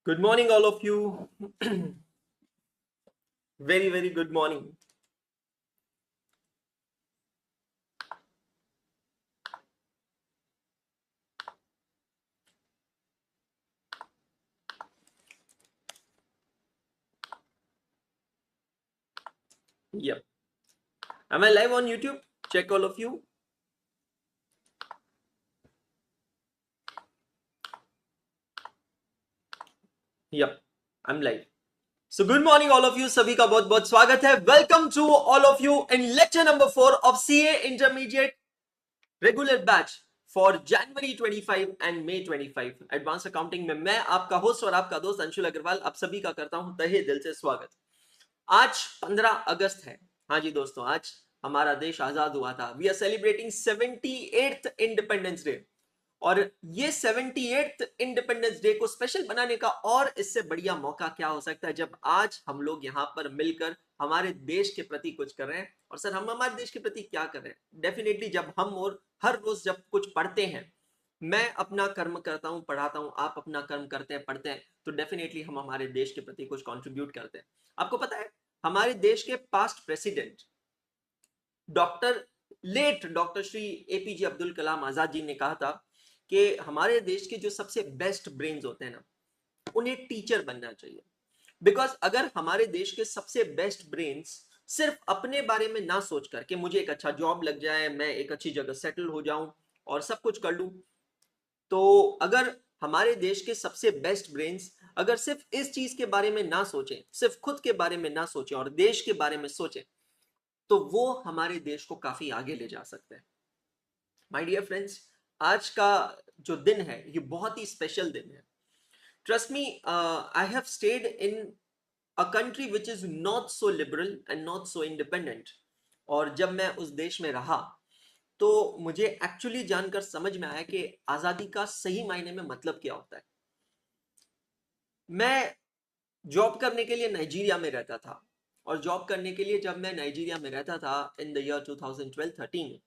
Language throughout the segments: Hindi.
Good morning, all of you. Very, very good morning. Yep. Am I live on YouTube? Check all of you. Yep. I'm live. So good morning, all of you. सभी का बहुत बहुत स्वागत है. Welcome to all of you in lecture number 4 of CA Intermediate regular batch for January 25 and May 25. Advanced Accounting में मैं आपका होस्ट और आपका दोस्त अंशुल अग्रवाल आप सभी का करता हूं तहे दिल से स्वागत. आज 15 अगस्त है. हाँ जी दोस्तों, आज हमारा देश आजाद हुआ था. We are celebrating 78th independence day. और ये 78th इंडिपेंडेंस डे को स्पेशल बनाने का और इससे बढ़िया मौका क्या हो सकता है जब आज हम लोग यहाँ पर मिलकर हमारे देश के प्रति कुछ कर रहे हैं. और सर, हम हमारे देश के प्रति क्या कर रहे हैं? डेफिनेटली जब हम और हर रोज जब कुछ पढ़ते हैं, मैं अपना कर्म करता हूं, पढ़ाता हूं, आप अपना कर्म करते हैं, पढ़ते हैं, तो डेफिनेटली हम हमारे देश के प्रति कुछ कंट्रीब्यूट करते हैं. आपको पता है, हमारे देश के past president doctor Shri APJ Abdul Kalam Azad ji ने कहा था कि हमारे देश के जो सबसे बेस्ट ब्रेन्स होते हैं ना, उन्हें टीचर बनना चाहिए. बिकॉज अगर हमारे देश के सबसे बेस्ट ब्रेन्स सिर्फ अपने बारे में ना सोच कर कि मुझे एक अच्छा जॉब लग जाए, मैं एक अच्छी जगह सेटल हो जाऊं और सब कुछ कर लूं, तो अगर हमारे देश के सबसे बेस्ट ब्रेन्स अगर सिर्फ इस चीज के बारे में ना सोचें, सिर्फ खुद के बारे में ना सोचें और देश के बारे में सोचें, तो वो हमारे देश को काफी आगे ले जा सकते हैं. माय डियर फ्रेंड्स, आज का जो दिन है ये बहुत ही स्पेशल दिन है. Trust me, I have stayed in a country which is not so liberal and not so independent. और जब मैं उस देश में रहा तो मुझे एक्चुअली जानकर समझ में आया कि आजादी का सही मायने में मतलब क्या होता है. मैं जॉब करने के लिए नाइजीरिया में रहता था. और जॉब करने के लिए जब मैं नाइजीरिया में रहता था in the year 2012-13,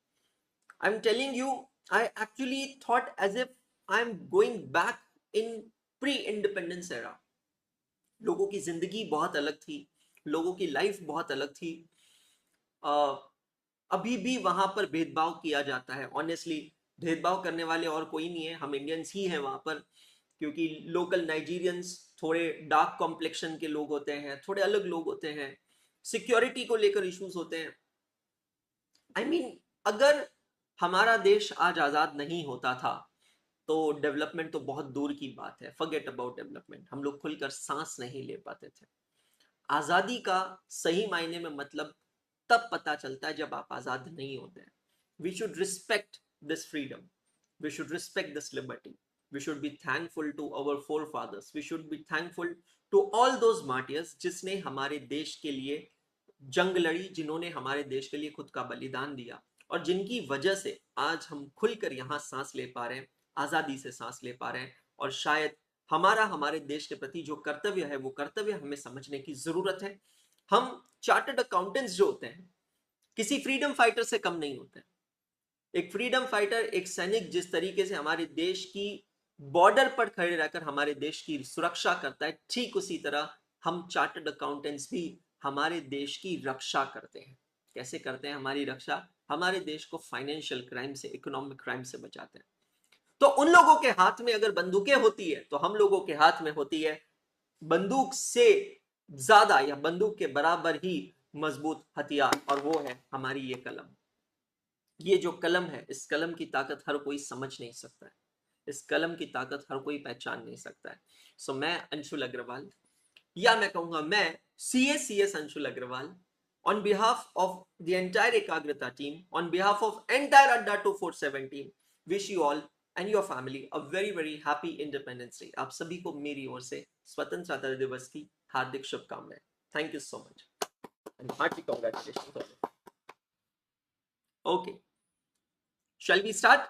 I am telling you, I actually thought as if I'm going back in pre-independence era. लोगों की जिंदगी बहुत अलग थी, लोगों की लाइफ बहुत अलग थी. अभी भी वहां पर भेदभाव किया जाता है. ऑनेस्टली भेदभाव करने वाले और कोई नहीं है, हम इंडियंस ही हैं वहां पर. क्योंकि लोकल नाइजीरियंस थोड़े डार्क कॉम्प्लेक्शन के लोग होते हैं, थोड़े अलग लोग होते हैं, सिक्योरिटी को लेकर इश्यूज होते हैं. आई मीन, अगर हमारा देश आज आजाद नहीं होता था तो डेवलपमेंट तो बहुत दूर की बात है. फॉरगेट अबाउट डेवलपमेंट, हम लोग खुलकर सांस नहीं ले पाते थे. आजादी का सही मायने में मतलब तब पता चलता है जब आप आजाद नहीं होते हैं. We should respect this freedom, we should respect this liberty, we should be thankful to our forefathers, we should be thankful to all those martyrs जिसने हमारे देश के लिए जंग लड़ी, जिन्होंने हमारे देश के लिए खुद का बलिदान दिया और जिनकी वजह से आज हम खुलकर यहाँ सांस ले पा रहे हैं, आजादी से सांस ले पा रहे हैं. और शायद हमारे देश के प्रति जो कर्तव्य है वो कर्तव्य हमें समझने की जरूरत है. हम चार्टर्ड अकाउंटेंट्स जो होते हैं किसी फ्रीडम फाइटर से कम नहीं होते हैं. एक फ्रीडम फाइटर, एक सैनिक जिस तरीके से हमारे देश की बॉर्डर पर खड़े रहकर हमारे देश की सुरक्षा करता है, ठीक उसी तरह हम चार्टर्ड अकाउंटेंट्स भी हमारे देश की रक्षा करते हैं. कैसे करते हैं हमारी रक्षा? हमारे देश को फाइनेंशियल क्राइम से, इकोनॉमिक क्राइम से बचाते हैं. तो उन लोगों के हाथ में अगर बंदूकें होती है तो हम लोगों के हाथ में होती है बंदूक से ज्यादा या बंदूक के बराबर ही मजबूत हथियार, और वो है हमारी ये कलम. ये जो कलम है, इस कलम की ताकत हर कोई समझ नहीं सकता है, इस कलम की ताकत हर कोई पहचान नहीं सकता है. सो मैं अंशुल अग्रवाल, या मैं कहूंगा मैं CS Anshul Agarwal, on behalf of the entire Ekagrita team, on behalf of entire Adda 247 team, wish you all and your family a very very happy Independence Day. आप सभी को मेरी ओर से स्वतंत्रता दिवस की हार्दिक शुभकामनाएं. Thank you so much and hearty congratulations. Okay, shall we start?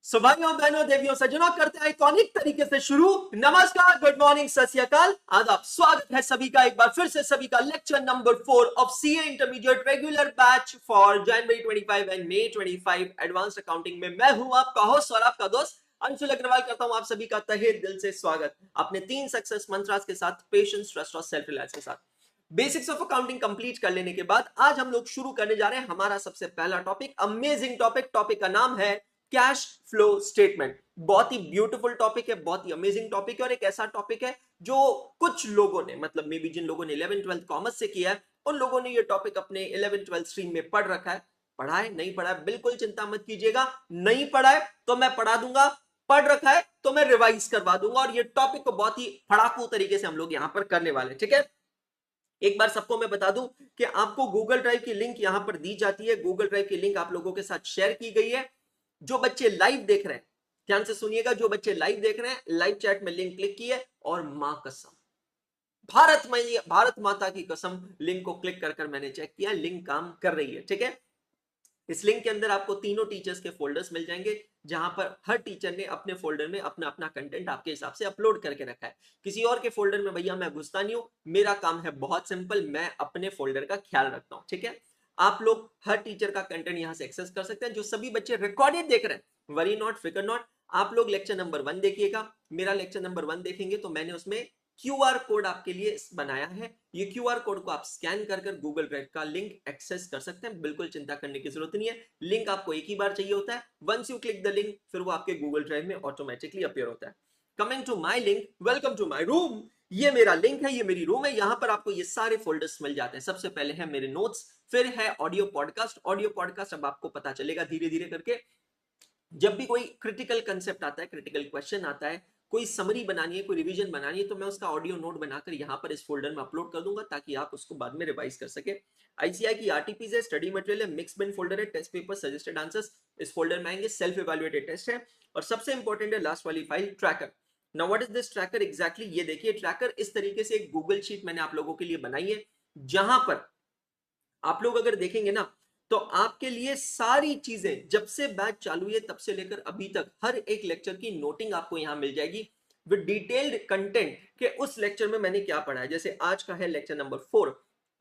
सो भाइयों बहनों देवियों सज्जनों, करते हैं आइकॉनिक तरीके से शुरू. नमस्कार, गुड मॉर्निंग, सत श्री अकाल, आदाब. स्वागत है सभी का एक बार फिर से सभी का lecture number 4 of CA intermediate regular batch for January 25 and May 25 advanced accounting में. मैं हूं आपका होस्ट और आपका दोस्त अंशुल अग्रवाल करता हूं आप सभी का तहे दिल से स्वागत अपने 3 सक्सेस मंत्रास के साथ, पेशेंस, ट्रस्ट और सेल्फ रिलायंस के साथ। बेसिक्स ऑफ अकाउंटिंग कंप्लीट कर लेने के बाद आज हम लोग शुरू करने जा रहे हैं हमारा सबसे पहला टॉपिक, अमेजिंग टॉपिक। टॉपिक का नाम है कैश फ्लो स्टेटमेंट। बहुत ही ब्यूटीफुल टॉपिक है, बहुत ही अमेजिंग टॉपिक है और एक ऐसा टॉपिक है जो कुछ लोगों ने, मतलब मे बी जिन लोगों ने 11th-12th कॉमर्स से किया है उन लोगों ने ये टॉपिक अपने 11th-12th स्ट्रीम में पढ़ रखा है। पढ़ा है, नहीं पढ़ा है, बिल्कुल चिंता मत कीजिएगा। नहीं पढ़ा है तो मैं पढ़ा दूंगा, पढ़ रखा है तो मैं रिवाइज करवा दूंगा और ये टॉपिक को बहुत ही फड़ाकू तरीके से हम लोग यहां पर करने वाले, ठीक है। एक बार सबको मैं बता दूं कि आपको गूगल ड्राइव की लिंक यहां पर दी जाती है। गूगल ड्राइव की लिंक आप लोगों के साथ शेयर की गई है। जो बच्चे लाइव देख रहे हैं ध्यान से सुनिएगा, जो बच्चे लाइव देख रहे हैं लाइव चैट में लिंक क्लिक किए और मां कसम, भारत माता की कसम, लिंक को क्लिक कर मैंने चेक किया, लिंक काम कर रही है, ठीक है। इस लिंक के अंदर आपको तीनों टीचर्स के फोल्डर्स मिल जाएंगे, जहां पर हर टीचर ने अपने फोल्डर में अपना अपना कंटेंट आपके हिसाब से अपलोड करके रखा है। किसी और के फोल्डर में भैया मैं घुसता नहीं हूं, मेरा काम है बहुत सिंपल, मैं अपने फोल्डर का ख्याल रखता हूं, ठीक है। आप लोग हर टीचर का कंटेंट यहां से एक्सेस कर सकते हैं। जो सभी बच्चे रिकॉर्डेड देख रहे हैं, वरी नॉट, फिकर नॉट, आप लोग लेक्चर नंबर 1 देखिएगा। मेरा लेक्चर नंबर 1 देखेंगे तो मैंने उसमें क्यूआर कोड आपके लिए बनाया है। ये क्यूआर कोड को आप स्कैन कर गूगल ड्राइव का लिंक एक्सेस कर सकते हैं, बिल्कुल चिंता करने की जरूरत नहीं है। लिंक आपको एक ही बार चाहिए होता है, once you click the link फिर वो आपके गूगल ड्राइव में ऑटोमेटिकली अपीयर होता है। Coming to my link, welcome to my room. ये मेरा लिंक है, ये मेरी रूम है। यहां पर आपको ये सारे फोल्डर्स मिल जाते हैं। सबसे पहले है मेरे नोट्स, फिर है ऑडियो पॉडकास्ट। ऑडियो पॉडकास्ट अब आपको पता चलेगा धीरे धीरे करके, जब भी कोई क्रिटिकल कंसेप्ट आता है, क्रिटिकल क्वेश्चन आता है, कोई समरी बनानी है, कोई रिवीजन बनानी है, तो मैं उसका ऑडियो नोट बनाकर यहाँ पर इस फोल्डर में अपलोड कर दूंगा ताकि आप उसको बाद में रिवाइज कर सके। आईसीआई की आरटीपीज है, स्टडी मटेरियल है, मिक्स बिन फोल्डर है, टेस्ट पेपर, सजेस्टेड आंसर्स इस फोल्डर में आएंगे, सेल्फ इवैल्यूएटेड टेस्ट है और सबसे इंपॉर्टेंट है लास्ट वाली file, tracker. Now what is this tracker exactly? ये देखिए, ट्रैकर इस तरीके से एक गूगल शीट मैंने आप लोगों के लिए बनाई है, जहां पर आप लोग अगर देखेंगे ना तो आपके लिए सारी चीजें जब से बैच चालू है तब से लेकर अभी तक हर एक लेक्चर की नोटिंग आपको यहां मिल जाएगी विद डिटेल्ड कंटेंट के उस लेक्चर में मैंने क्या पढ़ा है। जैसे आज का है लेक्चर नंबर 4,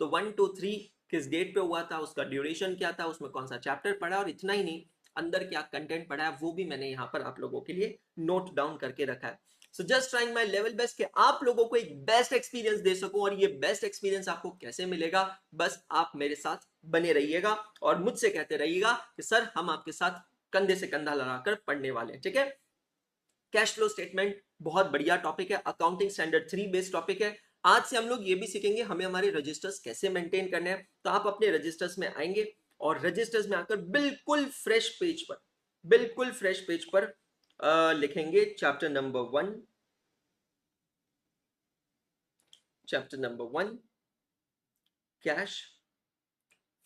तो 1 2 3 किस डेट पे हुआ था, उसका ड्यूरेशन क्या था, उसमें कौन सा चैप्टर पढ़ा और इतना ही नहीं, अंदर क्या कंटेंट पढ़ा है वो भी मैंने यहाँ पर आप लोगों के लिए नोट डाउन करके रखा है। So just trying my level best कि आप लोगों को एक बेस्ट एक्सपीरियंस दे सकूं। और ये बेस्ट एक्सपीरियंस आपको कैसे मिलेगा, बस आप मेरे साथ बने रहिएगा और मुझसे कहते रहिएगा कि सर हम आपके साथ कंधे से कंधा लगाकर पढ़ने वाले हैं, ठीक है। कैश फ्लो स्टेटमेंट बहुत बढ़िया टॉपिक है, अकाउंटिंग स्टैंडर्ड 3 बेस्ड टॉपिक है। आज से हम लोग ये भी सीखेंगे हमें हमारे रजिस्टर्स कैसे मेंटेन करने हैं। तो आप अपने रजिस्टर्स में आएंगे और रजिस्टर्स में आकर बिल्कुल फ्रेश पेज पर, बिल्कुल फ्रेश पेज पर लिखेंगे chapter number 1, chapter number 1 cash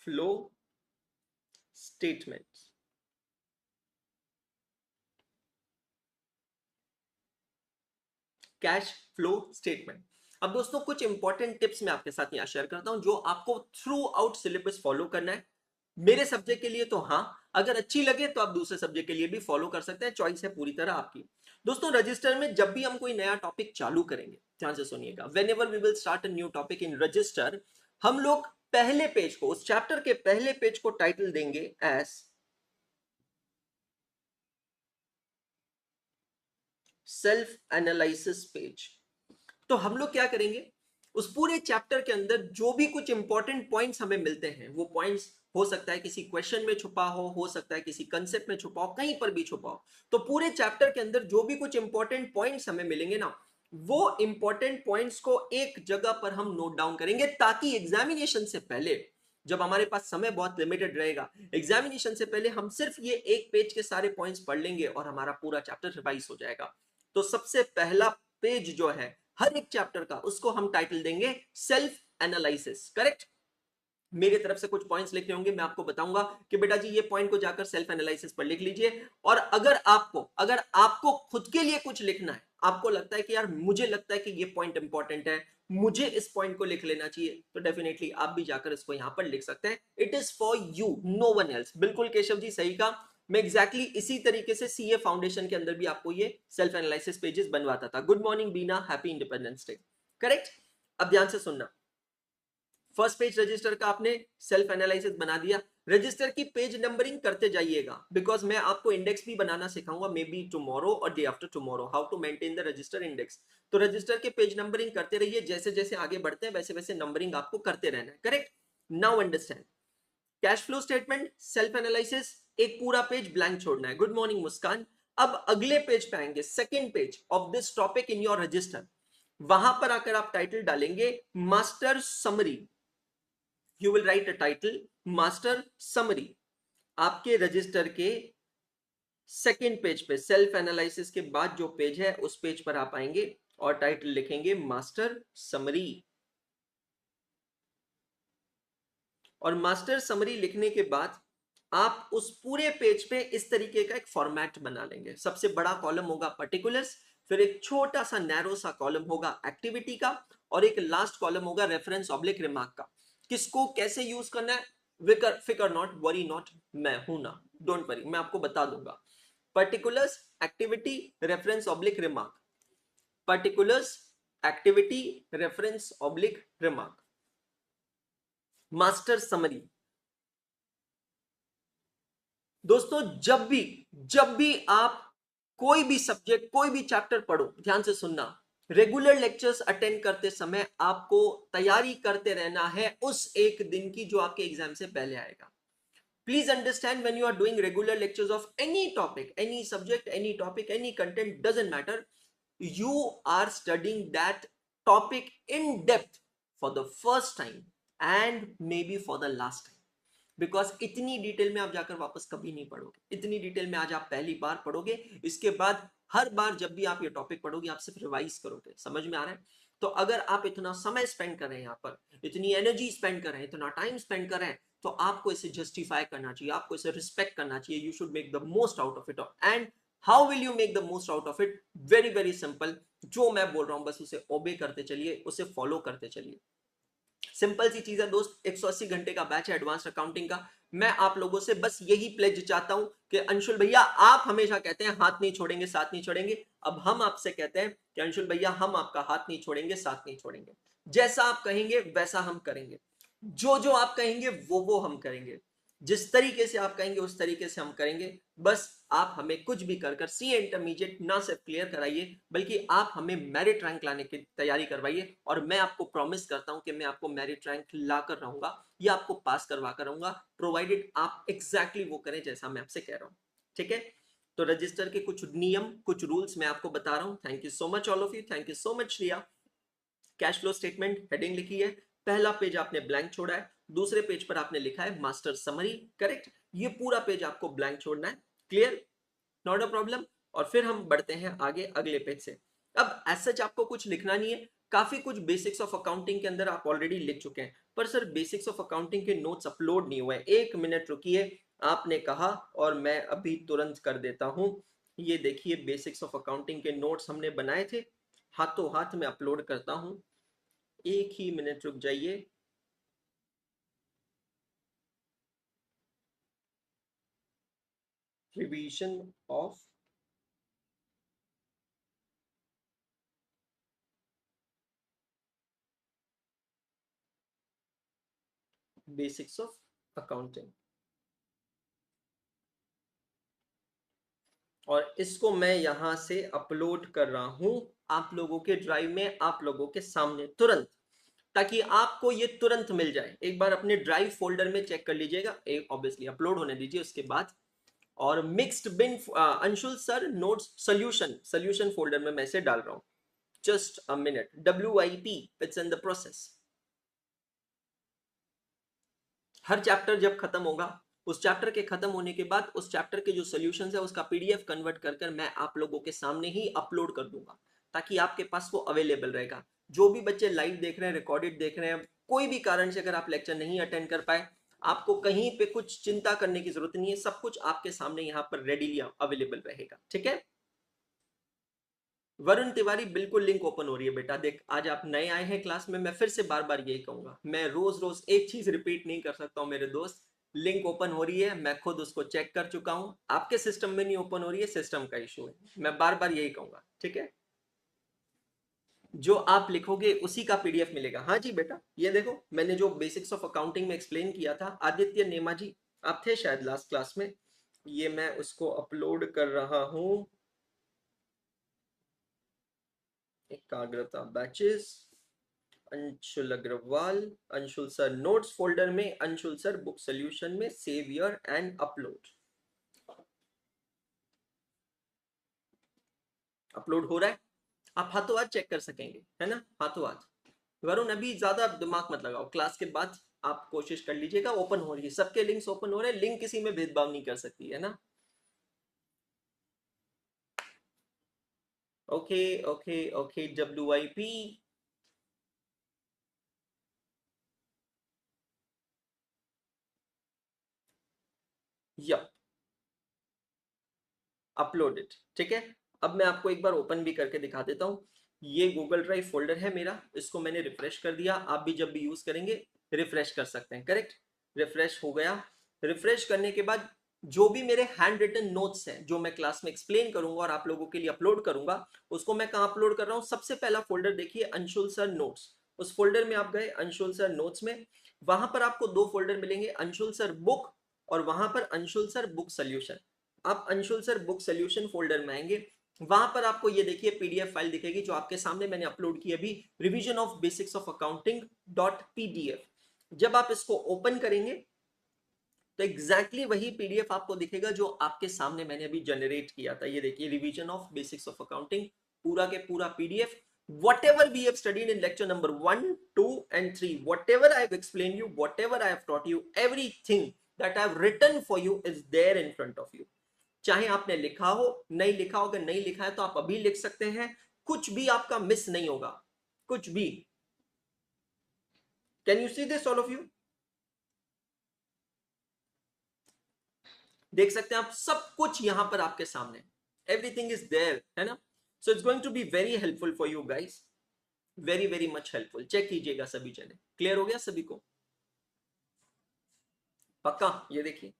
flow statement. Cash flow statement. अब दोस्तों कुछ इंपॉर्टेंट टिप्स मैं आपके साथ यहां शेयर करता हूं जो आपको थ्रू आउट सिलेबस फॉलो करना है। मेरे सब्जेक्ट के लिए तो हाँ, अगर अच्छी लगे तो आप दूसरे सब्जेक्ट के लिए भी फॉलो कर सकते हैं, चॉइस है पूरी तरह आपकी। दोस्तों रजिस्टर में जब भी हम कोई नया टॉपिक चालू करेंगे, ध्यान से सुनिएगा, whenever we will start a new topic in register, हम लोग पहले पेज को, उस चैप्टर के पहले पेज को टाइटल देंगे एज सेल्फ एनालिसिस पेज। तो हम लोग क्या करेंगे, उस पूरे चैप्टर के अंदर जो भी कुछ इंपॉर्टेंट पॉइंट्स हमें मिलते हैं, वो पॉइंट्स हो सकता है किसी क्वेश्चन में छुपा हो सकता है किसी कंसेप्ट में छुपा हो, कहीं पर भी छुपा हो, तो पूरे चैप्टर के अंदर जो भी कुछ इंपॉर्टेंट पॉइंट्स हमें मिलेंगे ना, वो इंपॉर्टेंट पॉइंट्स को एक जगह पर हम नोट डाउन करेंगे ताकि एग्जामिनेशन से पहले, जब हमारे पास समय बहुत लिमिटेड रहेगा, एग्जामिनेशन से पहले हम सिर्फ ये एक पेज के सारे पॉइंट्स पढ़ लेंगे और हमारा पूरा चैप्टर रिवाइज हो जाएगा। तो सबसे पहला पेज जो है हर एक चैप्टर का, उसको हम टाइटल देंगे सेल्फ एनालिसिस, करेक्ट। मेरी तरफ से कुछ पॉइंट्स लिखने होंगे, मैं आपको बताऊंगा कि बेटा जी ये पॉइंट को जाकर सेल्फ एनालिसिस पर लिख लीजिए। और अगर आपको खुद के लिए कुछ लिखना है, आपको लगता है कि यार मुझे लगता है कि ये पॉइंट इंपॉर्टेंट है, मुझे इस पॉइंट को लिख लेना चाहिए, तो डेफिनेटली आप भी जाकर इसको यहां पर लिख सकते हैं। It is for you, no one else. बिल्कुल केशव जी सही कहा, मैं एग्जैक्टली इसी तरीके से सीए फाउंडेशन के अंदर भी आपको ये सेल्फ एनालिसिस पेजेस बनवाता था। गुड मॉर्निंग बीना, हैप्पी इंडिपेंडेंस डे, करेक्ट। अब ध्यान से सुनना, फर्स्ट पेज रजिस्टर का आपने सेल्फ एनालिसिस बना दिया। रजिस्टर की पेज नंबरिंग करते जाइएगा, बिकॉज मैं आपको इंडेक्स भी बनाना सिखाऊंगा, मे बी टुमारो और day after tomorrow, how to maintain the register index. तो रजिस्टर के पेज नंबरिंग करते रहिए, जैसे जैसे आगे बढ़ते हैं वैसे वैसे नंबरिंग आपको करते रहना है, correct. Now understand cash flow statement, self analysis, एक पूरा पेज ब्लैंक छोड़ना है। गुड मॉर्निंग मुस्कान। अब अगले पेज पे आएंगे, second page of this topic in your register. वहां पर आकर आप टाइटल डालेंगे master summary. You will write a title master summary. आपके रजिस्टर के सेकेंड पेज पे सेल्फ एनालिसिस के बाद जो पेज है उस पेज पर आप आएंगे और टाइटल लिखेंगे मास्टर समरी। और मास्टर समरी लिखने के बाद आप उस पूरे पेज पे इस तरीके का एक फॉर्मेट बना लेंगे। सबसे बड़ा कॉलम होगा पर्टिकुलर्स, फिर एक छोटा सा नैरो सा कॉलम होगा एक्टिविटी का, और एक लास्ट कॉलम होगा रेफरेंस ऑब्लिक रिमार्क का। किसको कैसे यूज करना है, फिकर नॉट, वरी नॉट, मैं हूं ना, डोंट वरी, मैं आपको बता दूंगा। Particulars, activity, reference oblique remark, particulars, activity, reference oblique remark, master summary. दोस्तों जब भी आप कोई भी सब्जेक्ट कोई भी चैप्टर पढ़ो, ध्यान से सुनना, रेगुलर लेक्चर्स अटेंड करते समय आपको तैयारी करते रहना है उस एक दिन की जो आपके एग्जाम से पहले आएगा। Please understand, when you are doing regular lectures of any topic, any subject, any topic, any content, doesn't matter, you are studying that topic in depth for the first time and maybe for the last time, because इतनी डिटेल में आप जाकर वापस कभी नहीं पढ़ोगे, इतनी डिटेल में आज आप पहली बार पढ़ोगे। इसके बाद हर बार जब भी आप ये टॉपिक पढ़ोगे आप सिर्फ रिवाइज करोगे। समझ में आ रहा है? तो अगर आप इतना समय स्पेंड कर रहे हैं यहाँ पर, इतनी एनर्जी स्पेंड कर रहे हैं, इतना टाइम स्पेंड कर रहे हैं, तो आपको इसे जस्टिफाई करना चाहिए, आपको इसे रिस्पेक्ट करना चाहिए। You should make the most out of it. And how will you make the most out of it? Very very simple, जो मैं बोल रहा हूं बस उसे ओबे करते चलिए, उसे फॉलो करते चलिए। सिंपल सी चीज है दोस्त, 180 घंटे का बैच है एडवांस्ड अकाउंटिंग का। मैं आप लोगों से बस यही प्लेज चाहता हूं कि अंशुल भैया, आप हमेशा कहते हैं हाथ नहीं छोड़ेंगे, साथ नहीं छोड़ेंगे। अब हम आपसे कहते हैं कि अंशुल भैया, हम आपका हाथ नहीं छोड़ेंगे, साथ नहीं छोड़ेंगे। जैसा आप कहेंगे वैसा हम करेंगे, जो जो आप कहेंगे वो हम करेंगे, जिस तरीके से आप कहेंगे उस तरीके से हम करेंगे। बस आप हमें कुछ भी कर कर सीए इंटरमीडिएट ना सिर्फ क्लियर कराइए, बल्कि आप हमें मेरिट रैंक लाने की तैयारी करवाइए। और मैं आपको प्रॉमिस करता हूं कि मैं आपको मेरिट रैंक ला कर रहूंगा या आपको पास करवा कर रहूंगा, प्रोवाइडेड आप एग्जैक्टली वो करें जैसा मैं आपसे कह रहा हूं। ठीक है? तो रजिस्टर के कुछ नियम, कुछ रूल्स मैं आपको बता रहा हूं। Thank you so much all of you, thank you so much Shriya. Cash flow statement heading लिखी है, पहला पेज आपने ब्लैंक छोड़ा है, दूसरे पेज पर आपने लिखा है मास्टर समरी, करेक्ट। ये पूरा पेज आपको ब्लैंक छोड़ना है, क्लियर, नॉट अ प्रॉब्लम। और फिर हम बढ़ते हैं आगे अगले पेज से। अब एज सच आपको कुछ लिखना नहीं है, काफी कुछ बेसिक्स ऑफ अकाउंटिंग के अंदर आप ऑलरेडी लिख चुके हैं, पर सर बेसिक्स ऑफ अकाउंटिंग के नोट्स अपलोड नहीं हुए। एक मिनट रुकिए, आपने कहा और मैं अभी तुरंत कर देता हूं। ये देखिए बेसिक्स ऑफ अकाउंटिंग के नोट्स हमने बनाए थे, हाथों हाथ में अपलोड करता हूं। एक ही मिनट रुक जाइए। Revision of basics of accounting, और इसको मैं यहां से अपलोड कर रहा हूं आप लोगों के ड्राइव में, आप लोगों के सामने तुरंत, ताकि आपको ये तुरंत मिल जाए। एक बार अपने ड्राइव फोल्डर में चेक कर लीजिएगा, एक ऑब्वियसली अपलोड होने दीजिए उसके बाद। और मिक्स्ड बिन Anshul sir notes solution, solution folder में मैं इसे डाल रहा हूं। Just a minute, WIP, it's in the process. हर चैप्टर जब खत्म होगा, उस चैप्टर के खत्म होने के बाद उस चैप्टर के जो सॉल्यूशंस है उसका PDF कन्वर्ट कर कर मैं आप लोगों के सामने ही अपलोड कर दूंगा, ताकि आपके पास वो अवेलेबल रहेगा। जो भी बच्चे लाइव देख रहे हैं, रिकॉर्डेड देख रहे हैं, कोई भी कारण से अगर आप लेक्चर नहीं अटेंड कर पाए, आपको कहीं पे कुछ चिंता करने की जरूरत नहीं है, सब कुछ आपके सामने यहाँ पर रेडीली अवेलेबल रहेगा। ठीक है? वरुण तिवारी, बिल्कुल लिंक ओपन हो रही है बेटा। देख, आज आप नए आए हैं क्लास में, मैं फिर से बार बार यही कहूंगा, मैं रोज रोज एक चीज रिपीट नहीं कर सकता हूं मेरे दोस्त। लिंक ओपन हो रही है, मैं खुद उसको चेक कर चुका हूं, आपके सिस्टम में नहीं ओपन हो रही है, सिस्टम का इशू है, मैं बार बार यही कहूंगा। ठीक है? जो आप लिखोगे उसी का पीडीएफ मिलेगा। हाँ जी बेटा, ये देखो मैंने जो बेसिक्स ऑफ अकाउंटिंग में एक्सप्लेन किया था, आदित्य नेमा जी आप थे शायद लास्ट क्लास में, ये मैं उसको अपलोड कर रहा हूं। Ekagrata batches, Anshul Agrawal, Anshul sir notes folder में, अंशुल सर बुक सोल्यूशन में, save your and upload. Upload हो रहा है, आप हाथों हाथ चेक कर सकेंगे, है ना, हाथों हाथ। वरुण अभी ज्यादा दिमाग मत लगाओ, क्लास के बाद आप कोशिश कर लीजिएगा। ओपन हो रही है, सबके लिंक्स ओपन हो रहे हैं, लिंक किसी में भेदभाव नहीं कर सकती है ना। Okay okay okay, WIP yup uploaded, ठीक है। अब मैं आपको एक बार ओपन भी करके दिखा देता हूँ। ये गूगल ड्राइव फोल्डर है मेरा, इसको मैंने रिफ्रेश कर दिया। आप भी जब भी यूज करेंगे रिफ्रेश कर सकते हैं, करेक्ट। रिफ्रेश हो गया। रिफ्रेश करने के बाद जो भी मेरे हैंड रिटन नोट्स हैं जो मैं क्लास में एक्सप्लेन करूंगा और आप लोगों के लिए अपलोड करूंगा, उसको मैं कहाँ अपलोड कर रहा हूँ। सबसे पहला फोल्डर देखिए, अंशुल सर नोट्स। उस फोल्डर में आप गए, अंशुल सर नोट्स में, वहां पर आपको दो फोल्डर मिलेंगे, अंशुल सर बुक और वहां पर अंशुल सर बुक सोल्यूशन। आप Anshul sir book solution folder में आएंगे, वहां पर आपको ये देखिए पीडीएफ फाइल दिखेगी जो आपके सामने मैंने अपलोड की अभी, revision of basics of accounting dot PDF. जब आप इसको ओपन करेंगे तो एग्जैक्टली वही पीडीएफ आपको दिखेगा जो आपके सामने मैंने अभी जनरेट किया था। ये देखिए, revision of basics of accounting, पूरा के पूरा PDF. whatever we have studied in lecture number 1, 2 and 3, whatever I have explained you, whatever I have taught you, everything that I have written for you is there in front of you। चाहे आपने लिखा हो, नहीं लिखा हो, अगर नहीं लिखा है तो आप अभी लिख सकते हैं, कुछ भी आपका मिस नहीं होगा, कुछ भी। Can you see this all of you? देख सकते हैं आप, सब कुछ यहां पर आपके सामने, एवरीथिंग इज देयर, है ना। So it's going to be very helpful for you guys, very very much helpful. Check कीजिएगा सभी जने, क्लियर हो गया सभी को? पक्का? ये देखिए,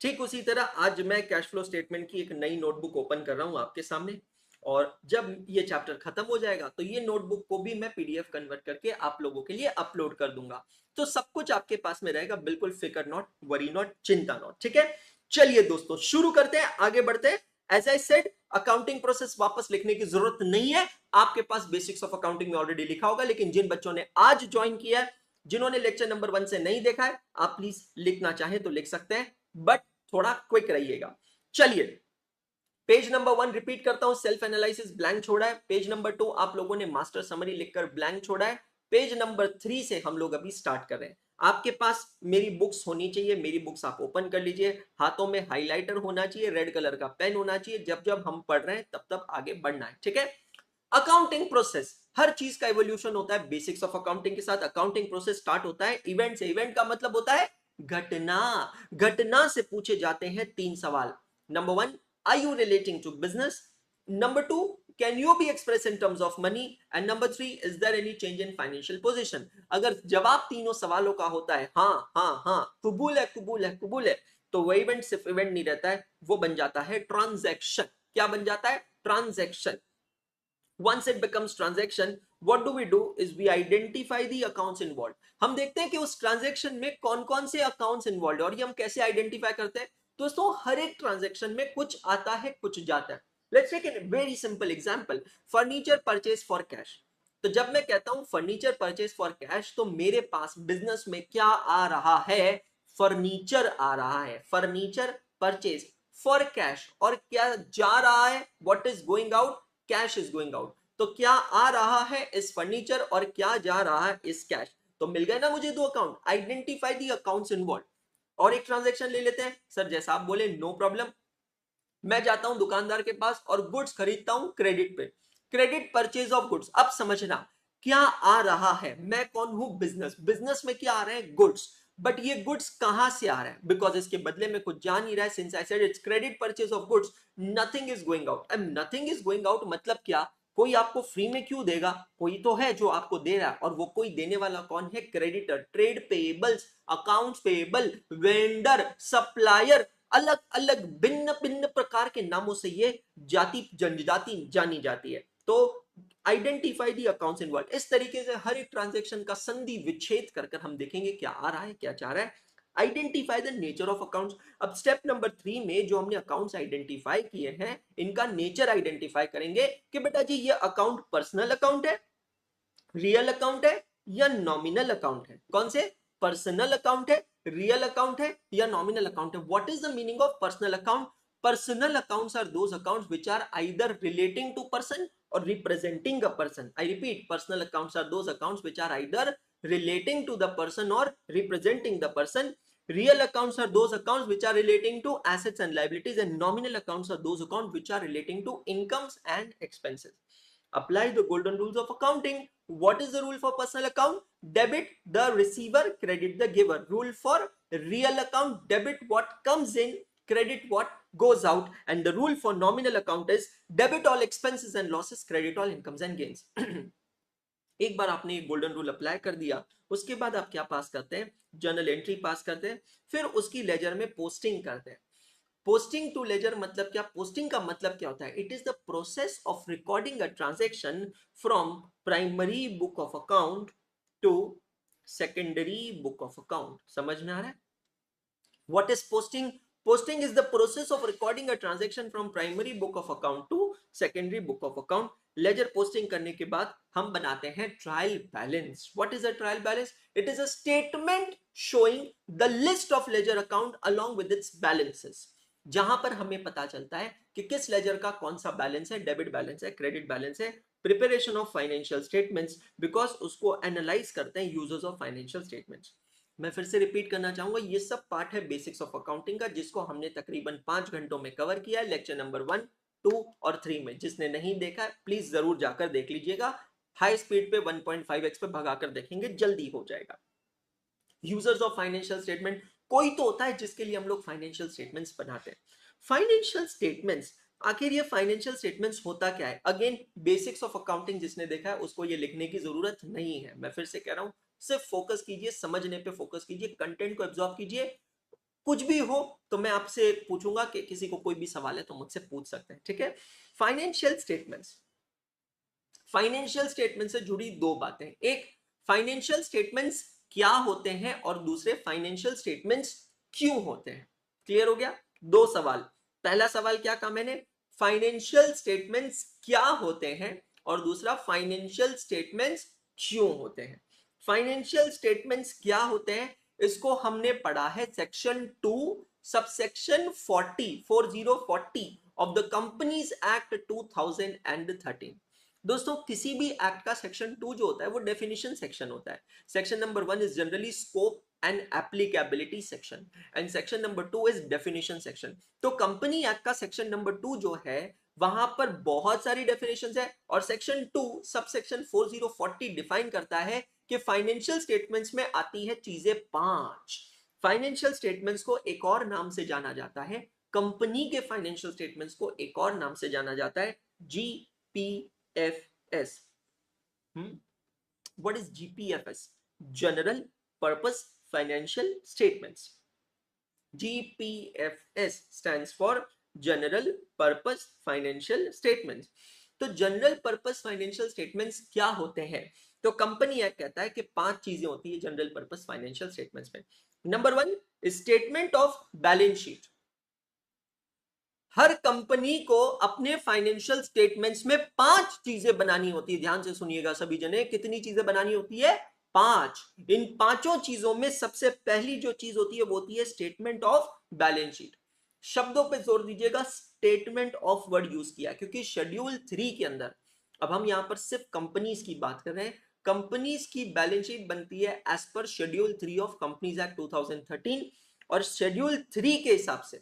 ठीक उसी तरह आज मैं कैश फ्लो स्टेटमेंट की एक नई नोटबुक ओपन कर रहा हूं आपके सामने, और जब ये चैप्टर खत्म हो जाएगा तो ये नोटबुक को भी मैं पीडीएफ कन्वर्ट करके आप लोगों के लिए अपलोड कर दूंगा। तो सब कुछ आपके पास में रहेगा, बिल्कुल फिकर नॉट, वरी नॉट, चिंता नॉट, ठीक है। चलिए दोस्तों शुरू करते हैं, आगे बढ़ते हैं। As I said, accounting process वापस लिखने की जरूरत नहीं है, आपके पास बेसिक्स ऑफ अकाउंटिंग में ऑलरेडी लिखा होगा। लेकिन जिन बच्चों ने आज ज्वाइन किया है, जिन्होंने लेक्चर नंबर 1 से नहीं देखा है, आप प्लीज लिखना चाहे तो लिख सकते हैं, बट थोड़ा क्विक रहिएगा। चलिए, पेज नंबर 1 रिपीट करता हूं, सेल्फ एनालिसिस ब्लैंक छोड़ा है। पेज नंबर 2 आप लोगों ने मास्टर समरी लिखकर ब्लैंक छोड़ा है। पेज नंबर 3 से हम लोग अभी स्टार्ट कर रहे हैं। आपके पास मेरी बुक्स होनी चाहिए, मेरी बुक्स आप ओपन कर लीजिए, हाथों में हाइलाइटर होना चाहिए, रेड कलर का पेन होना चाहिए, जब जब हम पढ़ रहे हैं तब तब आगे बढ़ना है, ठीक है। अकाउंटिंग प्रोसेस, हर चीज का इवोल्यूशन होता है बेसिक्स ऑफ अकाउंटिंग के साथ। अकाउंटिंग प्रोसेस स्टार्ट होता है इवेंट से। इवेंट का मतलब होता है घटना। घटना से पूछे जाते हैं 3 सवाल। Number 1, are you relating to business? Number 2, can you be express in terms of money? And number 3, is there any change in financial position? अगर जवाब तीनों सवालों का होता है हाँ हाँ हाँ, कबूल है कबूल है कबूल है, तो वो इवेंट सिर्फ इवेंट नहीं रहता है, वो बन जाता है ट्रांजैक्शन। क्या बन जाता है? Transaction. Once it becomes transaction, what do? Is we identify the accounts involved। हम देखते हैं कि उस ट्रांजेक्शन में कौन कौन से अकाउंट्स इन्वॉल्व है, और ये हम कैसे आइडेंटिफाई करते हैं? दोस्तों, हर एक ट्रांजेक्शन में कुछ आता है कुछ जाता है। Let's take a very simple example, furniture purchase for cash. तो जब मैं कहता हूं फर्नीचर परचेज फॉर कैश, तो मेरे पास बिजनेस में क्या आ रहा है? फर्नीचर आ रहा है, फर्नीचर परचेज फॉर कैश। और क्या जा रहा है? What is going out? Cash is going out. तो क्या आ रहा है इस फर्नीचर और क्या जा रहा है इस कैश? तो मिल गए ना मुझे दो account, identify the accounts involve. और एक ट्रांजैक्शन ले लेते हैं सर, जैसा आप बोले, नो प्रॉब्लम। मैं जाता हूं दुकानदार के पास और गुड्स खरीदता हूं क्रेडिट पे, क्रेडिट परचेज ऑफ गुड्स। अब समझना क्या आ रहा है, मैं कौन हूं? बिजनेस। बिजनेस में क्या आ रहे हैं? गुड्स। बट ये गुड्स कहां से आ रहे हैं? बिकॉज इसके बदले में कुछ जा नहीं रहा है। Since I said it's credit purchase of goods, nothing is going out. And nothing is going out मतलब क्या? कोई आपको फ्री में क्यों देगा? कोई तो है जो आपको दे रहा है, और वो कोई देने वाला कौन है? Creditor. Trade payables, accounts payable, vendor, supplier, अलग अलग भिन्न भिन्न प्रकार के नामों से ये जाति जनजाति जानी जाती है। तो आइडेंटिफाई द अकाउंट्स इन्वॉल्व। इस तरीके से हर एक ट्रांजेक्शन का संधि विच्छेद कर कर हम देखेंगे क्या आ रहा है, क्या जा रहा है। Identify the nature of accounts. अब स्टेप नंबर 3 में जो हमने अकाउंट्स आइडेंटिफाई किए हैं, इनका नेचर आइडेंटिफाई करेंगे कि बेटा जी ये अकाउंट पर्सनल अकाउंट है, रियल अकाउंट है या नॉमिनल अकाउंट है। कौन से? पर्सनल अकाउंट है, रियल अकाउंट है या नॉमिनल अकाउंट है। What is the meaning of personal account? Personal accounts are those accounts which are either relating to person or representing a person. I repeat, personal accounts are those accounts which are either relating to the person or representing the person. Real accounts are those accounts which are relating to assets and liabilities, and nominal accounts are those accounts which are relating to incomes and expenses. Apply the golden rules of accounting. What is the rule for personal account? Debit the receiver, credit the giver. Rule for real account: debit what comes in, credit what goes out. And the rule for nominal account is debit all expenses and losses, credit all incomes and gains. एक बार आपने गोल्डन रूल अप्लाई कर दिया, उसके बाद आप क्या पास करते हैं? जर्नल एंट्री पास करते हैं, फिर उसकी लेजर में पोस्टिंग करते हैं। पोस्टिंग टू लेजर मतलब क्या? पोस्टिंग का मतलब क्या होता है? It is the process of recording a transaction from primary book of account to secondary book of account. समझ में आ रहा है? What is posting? Posting is the process of recording a transaction from primary book of account to secondary book of account. Ledger posting करने के बाद हम बनाते हैं trial balance. What is a trial balance? It is a statement showing the list of ledger account along with its balances, जहां पर हमें पता चलता है कि किस लेजर का कौन सा बैलेंस है, डेबिट बैलेंस है, क्रेडिट बैलेंस है। Preparation of financial statements, because उसको एनालाइज करते हैं यूजर्स ऑफ फाइनेंशियल स्टेटमेंट्स। मैं फिर से रिपीट करना चाहूंगा, ये सब पार्ट है बेसिक्स ऑफ अकाउंटिंग का, जिसको हमने तकरीबन 5 घंटों में कवर किया है लेक्चर नंबर 1, 2 और 3 में। जिसने नहीं देखा है प्लीज जरूर जाकर देख लीजिएगा। हाई स्पीड पे 1.5x पे भगाकर देखेंगे, जल्दी हो जाएगा। यूजर्स ऑफ फाइनेंशियल स्टेटमेंट, कोई तो होता है जिसके लिए हम लोग फाइनेंशियल स्टेटमेंट्स बनाते हैं। फाइनेंशियल स्टेटमेंट्स, आखिर ये फाइनेंशियल स्टेटमेंट्स होता क्या है? अगेन बेसिक्स ऑफ अकाउंटिंग जिसने देखा है उसको ये लिखने की जरूरत नहीं है। मैं फिर से कह रहा हूं, सिर्फ फोकस कीजिए, समझने पे फोकस कीजिए, कंटेंट को एब्जॉर्ब कीजिए। कुछ भी हो तो मैं आपसे पूछूंगा, कि किसी को कोई भी सवाल है तो मुझसे पूछ सकते हैं, ठीक है? फाइनेंशियल स्टेटमेंट्स, फाइनेंशियल स्टेटमेंट से जुड़ी दो बातें, एक फाइनेंशियल स्टेटमेंट्स क्या होते हैं और दूसरे फाइनेंशियल स्टेटमेंट्स क्यों होते हैं। क्लियर हो गया? दो सवाल। पहला सवाल क्या कहा मैंने? फाइनेंशियल स्टेटमेंट्स क्या होते हैं, और दूसरा फाइनेंशियल स्टेटमेंट्स क्यों होते हैं। फाइनेंशियल स्टेटमेंट्स क्या होते हैं इसको हमने पढ़ा है section 2 subsection 40 of the companies act 2013। दोस्तों किसी भी एक्ट का सेक्शन 2 जो होता है वो डेफिनेशन सेक्शन होता है। Section number 1 is generally scope and applicability section, and section number 2 is definition section. तो कंपनी एक्ट का सेक्शन नंबर 2 जो है वहां पर बहुत सारी डेफिनेशंस है, और सेक्शन 2 सबसेक्शन 4040 डिफाइन करता है कि फाइनेंशियल स्टेटमेंट्स में आती है चीजें 5। फाइनेंशियल स्टेटमेंट्स को एक और नाम से जाना जाता है, कंपनी के फाइनेंशियल स्टेटमेंट्स को एक और नाम से जाना जाता है, GPFS। What is GPFS? General Purpose Financial Statements. GPFS stands for General Purpose Financial Statements. तो जनरल पर्पस फाइनेंशियल स्टेटमेंट्स क्या होते हैं? तो कंपनी एक्ट कहता है कि 5 चीजें होती है जनरल पर्पस फाइनेंशियल स्टेटमेंट्स में। Number 1, statement of balance sheet. Her company को अपने फाइनेंशियल स्टेटमेंट्स में 5 चीजें बनानी होती है। ध्यान से सुनिएगा सभी जने, कितनी चीजें बनानी होती है? 5। इन पांचों चीजों में सबसे पहली जो चीज होती है वो होती है स्टेटमेंट ऑफ बैलेंस शीट। शब्दों पे जोर दीजिएगा, स्टेटमेंट ऑफ वर्ड यूज किया, क्योंकि शेड्यूल 3 के अंदर, अब हम यहां पर सिर्फ कंपनीज की बात कर रहे हैं, कंपनीज की बैलेंस शीट बनती है as per schedule 3 of companies act 2013। और शेड्यूल 3 के हिसाब से,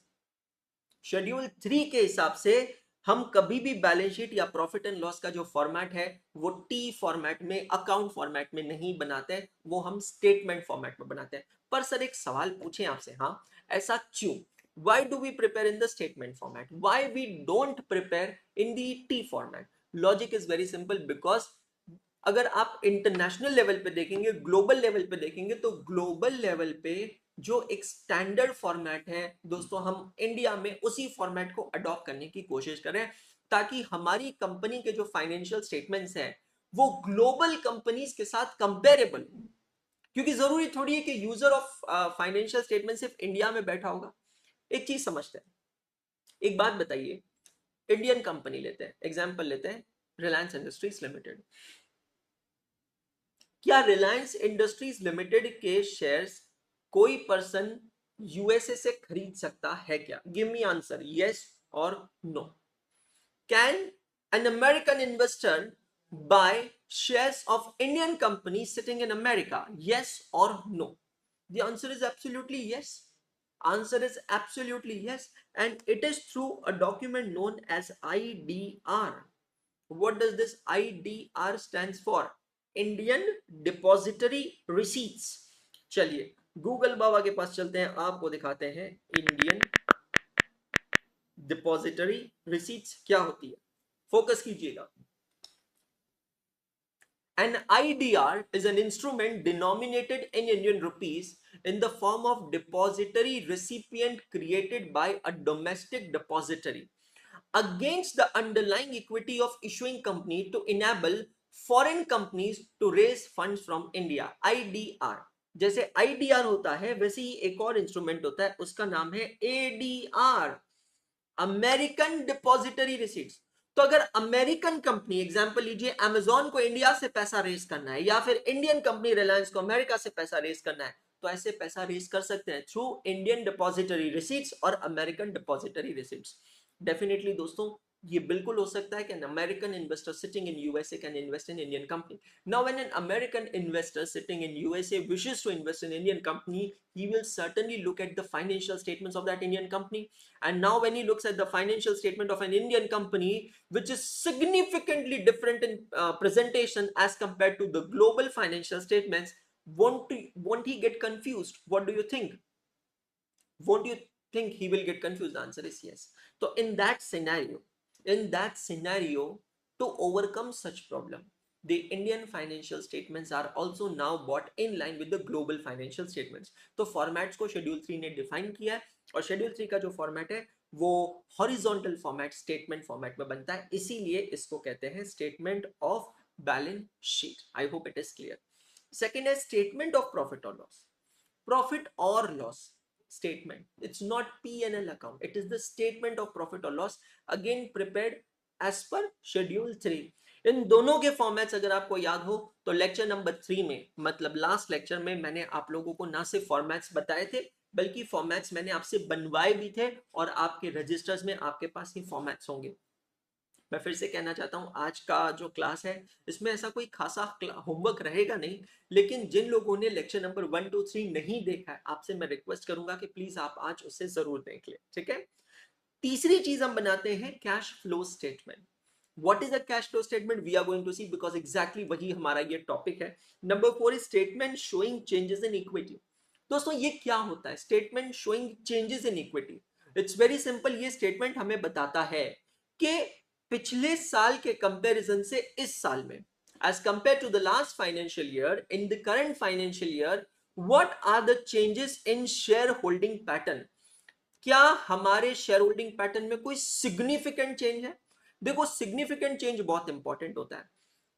शेड्यूल 3 के हिसाब से हम कभी भी बैलेंस शीट या प्रॉफिट एंड लॉस का जो फॉर्मेट है वो टी फॉर्मेट में, अकाउंट फॉर्मेट में नहीं बनाते, वो हम स्टेटमेंट फॉर्मेट में बनाते हैं। पर सर एक सवाल पूछें आपसे, हाँ ऐसा क्यों? Why do we prepare in the statement format? Why we don't prepare in the T format? Logic is very simple, because अगर आप इंटरनेशनल लेवल पे देखेंगे, ग्लोबल लेवल पे देखेंगे, तो ग्लोबल लेवल पे जो एक स्टैंडर्ड फॉर्मेट है दोस्तों, हम इंडिया में उसी फॉर्मेट को अडॉप्ट करने की कोशिश करें। ताकि हमारी कंपनी के जो फाइनेंशियल स्टेटमेंट्स हैं वो ग्लोबल कंपनीज के साथ कंपेरेबल हो। क्योंकि जरूरी थोड़ी है कि यूजर ऑफ फाइनेंशियल स्टेटमेंट सिर्फ इंडिया में बैठा होगा। एक चीज समझते हैं, एक बात बताइए, इंडियन कंपनी लेते हैं, एग्जांपल लेते हैं रिलायंस इंडस्ट्रीज लिमिटेड। क्या रिलायंस इंडस्ट्रीज लिमिटेड के शेयर्स कोई पर्सन यूएसए से खरीद सकता है क्या? गिव मी आंसर, यस और no. Can an American investor buy shares of Indian companies sitting in America? Yes or no? The answer is absolutely yes. Answer is absolutely yes. And it is through a document known as IDR. What does this IDR stands for? Indian Depository Receipts. चलिए गूगल बाबा के पास चलते हैं, आपको दिखाते हैं इंडियन डिपॉजिटरी रिसीट्स क्या होती है। फोकस कीजिएगा। An IDR is an instrument denominated in Indian rupees in the form of depository recipient created by a domestic depository against the underlying equity of issuing company to enable foreign companies to raise funds from India. IDR जैसे IDR होता है वैसे ही एक और इंस्ट्रूमेंट होता है, उसका नाम है ADR, अमेरिकन डिपॉजिटरी रिसीट्स। तो अगर अमेरिकन कंपनी, एग्जांपल लीजिए अमेजॉन को इंडिया से पैसा रेज करना है या फिर इंडियन कंपनी रिलायंस को अमेरिका से पैसा रेज करना है, तो ऐसे पैसा रेज कर सकते हैं थ्रू इंडियन डिपॉजिटरी रिसीट्स और अमेरिकन डिपॉजिटरी रिसीट्स। डेफिनेटली दोस्तों ये बिल्कुल हो सकता है कि an American investor sitting in USA can invest in Indian company. Now when an American investor sitting in USA wishes to invest in Indian company, he will certainly look at the financial statements of that Indian company. And now when he looks at the financial statement of an Indian company which is significantly different in presentation as compared to the global financial statements, won't he get confused? What do you think? Won't you think he will get confused? The answer is yes. So in that scenario, to overcome such problem, the Indian financial statements are also now brought in line with the global financial statements. तो formats को Schedule 3 ने define किया है और Schedule 3 का जो format है वो horizontal format, statement format में बनता है, इसीलिए इसको कहते हैं statement of balance sheet. I hope it is clear. Second is statement of profit or loss. Profit or loss statement, it's not P&L account, it is the statement of profit or loss, again prepared as per Schedule 3. इन दोनों के फॉर्मेट्स अगर आपको याद हो तो लेक्चर नंबर 3 में, मतलब लास्ट लेक्चर में, मैंने आप लोगों को ना सिर्फ फॉर्मेट्स बताए थे बल्कि फॉर्मेट्स मैंने आपसे बनवाए भी थे और आपके रजिस्टर्स में आपके पास ये फॉर्मेट्स होंगे। मैं फिर से कहना चाहता हूं आज का जो क्लास है इसमें ऐसा कोई खासा होमवर्क रहेगा नहीं, लेकिन जिन लोगों ने लेक्चर नंबर 1 2 3 नहीं देखा है आपसे मैं रिक्वेस्ट करूंगा कि प्लीज आप आज उससे जरूर देख ले, ठीक है। तीसरी चीज हम बनाते हैं cash flow statement. What is a cash flow statement? We are going to see because exactly वही हमारा ये टॉपिक है। Number 4 is statement showing changes in equity. दोस्तों ये क्या होता है statement showing changes in equity? It's very simple. ये स्टेटमेंट हमें बताता है कि पिछले साल के कंपैरिजन से इस साल में, as compared to the last financial year, in the current financial year, what are the changes in shareholding pattern? क्या हमारे शेयर होल्डिंग पैटर्न में कोई सिग्निफिकेंट चेंज है? देखो सिग्निफिकेंट चेंज बहुत इंपॉर्टेंट होता है।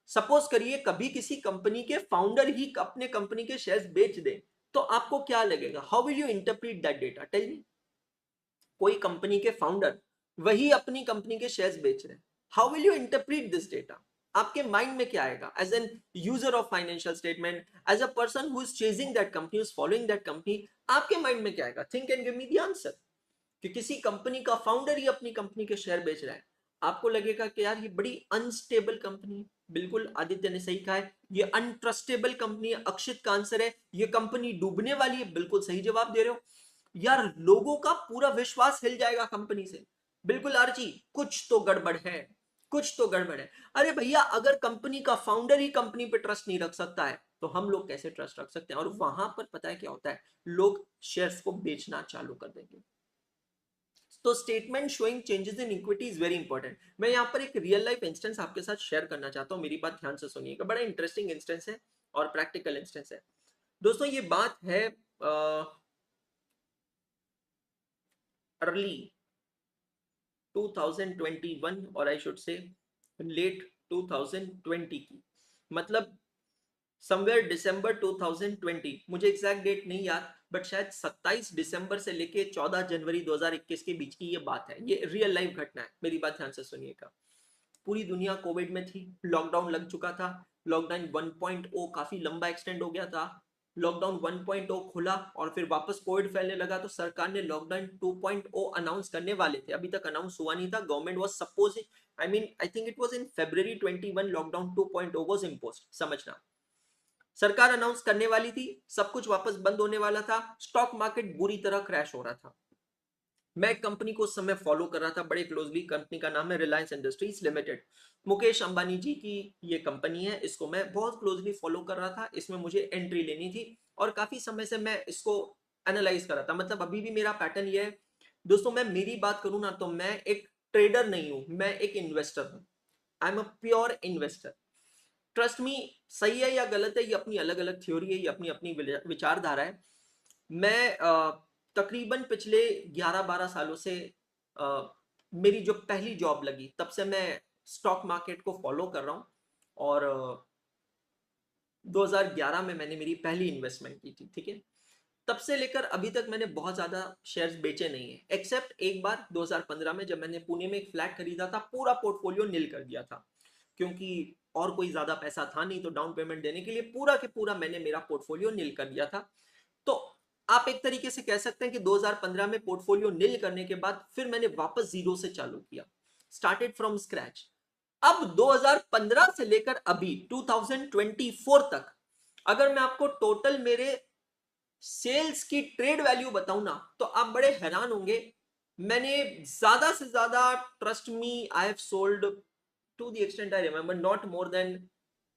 सपोज करिए कभी किसी कंपनी के फाउंडर ही अपने कंपनी के शेयर्स बेच दे तो आपको क्या लगेगा? How will you interpret that data? Tell me. कोई कंपनी के फाउंडर वही अपनी कंपनी के शेयर्स बेच रहे हैं, how will you interpret this data? आपके माइंड में क्या आएगा as an user of financial statement, as a person who is chasing that company, is following that company? आपके माइंड में क्या आएगा? Think and give me the answer. कि किसी कंपनी का फाउंडर ही अपनी कंपनी के शेयर बेच रहा है, आपको लगेगा कि यार ये बड़ी अनस्टेबल कंपनी है। बिल्कुल आदित्य ने सही कहा है, ये अनट्रस्टेबल कंपनी है। अक्षित का आंसर है ये कंपनी डूबने वाली है। बिल्कुल सही जवाब दे रहे हो यार, लोगों का पूरा विश्वास हिल जाएगा कंपनी से। बिल्कुल आरजी, कुछ तो गड़बड़ है, कुछ तो गड़बड़ है। अरे भैया अगर कंपनी का फाउंडर ही कंपनी पे ट्रस्ट नहीं रख सकता है तो हम लोग कैसे ट्रस्ट रख सकते हैं? और वहां पर पता है क्या होता है, लोग शेयर्स को बेचना चालू कर देंगे। तो statement showing changes in equity is very important. मैं यहाँ पर एक रियल लाइफ इंस्टेंस आपके साथ शेयर करना चाहता हूँ, मेरी बात ध्यान से सुनिएगा, बड़ा इंटरेस्टिंग इंस्टेंस है और प्रैक्टिकल इंस्टेंस है। दोस्तों ये बात है अर्ली 2021 और आई शुड से लेट 2020 की, मतलब समवेयर दिसंबर 2020, मुझे एग्जैक्ट डेट नहीं याद, बट शायद 27 दिसंबर से लेके 14 जनवरी 2021 के बीच की ये बात है। ये रियल लाइफ घटना है, मेरी बात ध्यान से सुनिएगा। पूरी दुनिया कोविड में थी, लॉकडाउन लग चुका था, लॉकडाउन 1.0 काफी लंबा एक्सटेंड हो गया था, लॉकडाउन 1.0 खुला और फिर वापस कोविड फैलने लगा, तो सरकार ने लॉकडाउन 2.0 अनाउंस करने वाले थे, अभी तक अनाउंस हुआ नहीं था। Government was suppose, I think it was in February 21 lockdown 2.0 was imposed, समझना। सरकार अनाउंस करने वाली थी, सब कुछ वापस बंद होने वाला था, स्टॉक मार्केट बुरी तरह क्रैश हो रहा था। मैं एक कंपनी को उस समय फॉलो कर रहा था बड़े क्लोजली, कंपनी का नाम है रिलायंस इंडस्ट्रीज लिमिटेड। मुकेश अंबानी जी की ये कंपनी है, इसको मैं बहुत क्लोजली फॉलो कर रहा था, इसमें मुझे एंट्री लेनी थी और काफी समय से मैं इसको एनालाइज कर रहा था। मतलब अभी भी मेरा पैटर्न ये है दोस्तों, मैं मेरी बात करूं ना तो मैं एक ट्रेडर नहीं हूं, मैं एक इन्वेस्टर हूं। I am a pure investor. Trust me, सही है या गलत है ये अपनी अलग अलग थ्योरी है, ये अपनी अपनी विचारधारा है। मैं तकरीबन पिछले 11-12 सालों से मेरी जो पहली जॉब लगी तब से मैं स्टॉक मार्केट को फॉलो कर रहा हूँ और 2011 में मैंने मेरी पहली इन्वेस्टमेंट की थी, ठीक है। तब से लेकर अभी तक मैंने बहुत ज्यादा शेयर्स बेचे नहीं है, एक्सेप्ट एक बार 2015 में जब मैंने पुणे में एक फ्लैट खरीदा था, पूरा पोर्टफोलियो नील कर दिया था क्योंकि और कोई ज्यादा पैसा था नहीं, तो डाउन पेमेंट देने के लिए पूरा के पूरा मैंने मेरा पोर्टफोलियो नील कर दिया था। तो आप एक तरीके से कह सकते हैं कि 2015 में पोर्टफोलियो नील करने के बाद फिर मैंने वापस जीरो से चालू किया, स्टार्टेड फ्रॉम स्क्रैच। अब 2015 से लेकर अभी 2024 तक अगर मैं आपको टोटल मेरे सेल्स की ट्रेड वैल्यू बताऊं ना तो आप बड़े हैरान होंगे। मैंने ज्यादा से ज्यादा, trust me, I have sold to the extent I remember not more than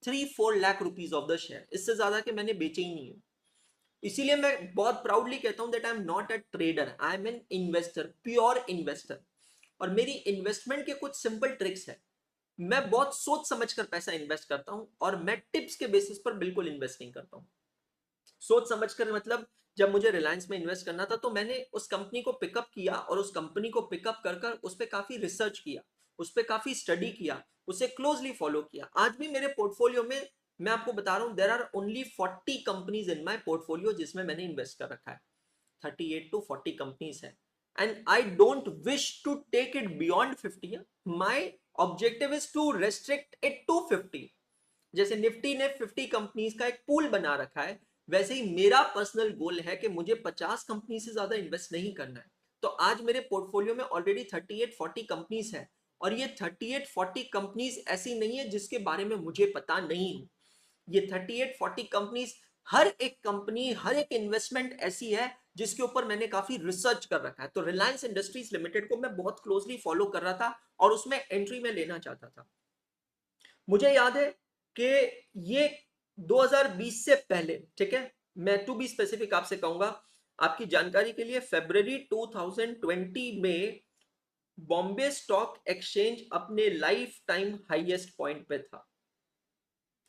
3-4 lakh rupees of the share, इससे ज्यादा के मैंने बेचे ही नहीं है। इसीलिए मैं बहुत प्राउडली कहता हूं that I am not a trader, I am an investor, pure investor. और मेरी इन्वेस्टमेंट के कुछ सिंपल ट्रिक्स है। मैं बहुत सोच समझ कर पैसा इन्वेस्ट करता हूं और मैं टिप्स के बेसिस पर बिल्कुल इन्वेस्ट नहीं करता हूं। सोच समझ कर मतलब जब मुझे रिलायंस में इन्वेस्ट करना था तो मैंने उस कंपनी को पिकअप किया और उस कंपनी को पिकअप कर कर उस पर काफी रिसर्च किया, उस पर काफी स्टडी किया, उसे क्लोजली फॉलो किया। आज भी मेरे पोर्टफोलियो में, मैं आपको बता रहा हूं, there are only 40 companies in my portfolio जिसमें मैंने इन्वेस्ट कर रखा है। 38 to 40 कंपनीज है and I don't wish to take it beyond 50। My objective is to restrict it to 50। जैसे निफ्टी ने 50 कंपनीज का एक पूल बना रखा है, वैसे ही मेरा पर्सनल गोल है कि मुझे 50 कंपनी से ज्यादा इन्वेस्ट नहीं करना है। तो आज मेरे पोर्टफोलियो में ऑलरेडी 38-40 कंपनीज है और ये 38-40 कंपनीज ऐसी नहीं है जिसके बारे में मुझे पता नहीं हो। ये 38-40 कंपनीज, हर एक कंपनी, हर एक इन्वेस्टमेंट ऐसी है जिसके ऊपर मैंने काफी रिसर्च कर रखा है। तो रिलायंस इंडस्ट्रीज लिमिटेड को मैं बहुत क्लोजली फॉलो कर रहा था और उसमें एंट्री में लेना चाहता था। मुझे याद है कि ये 2020 से पहले, ठीक है, मैं टू बी स्पेसिफिक आपसे कहूंगा आपकी जानकारी के लिए, फरवरी 2020 में बॉम्बे स्टॉक एक्सचेंज अपने लाइफ टाइम हाईएस्ट पॉइंट पे था।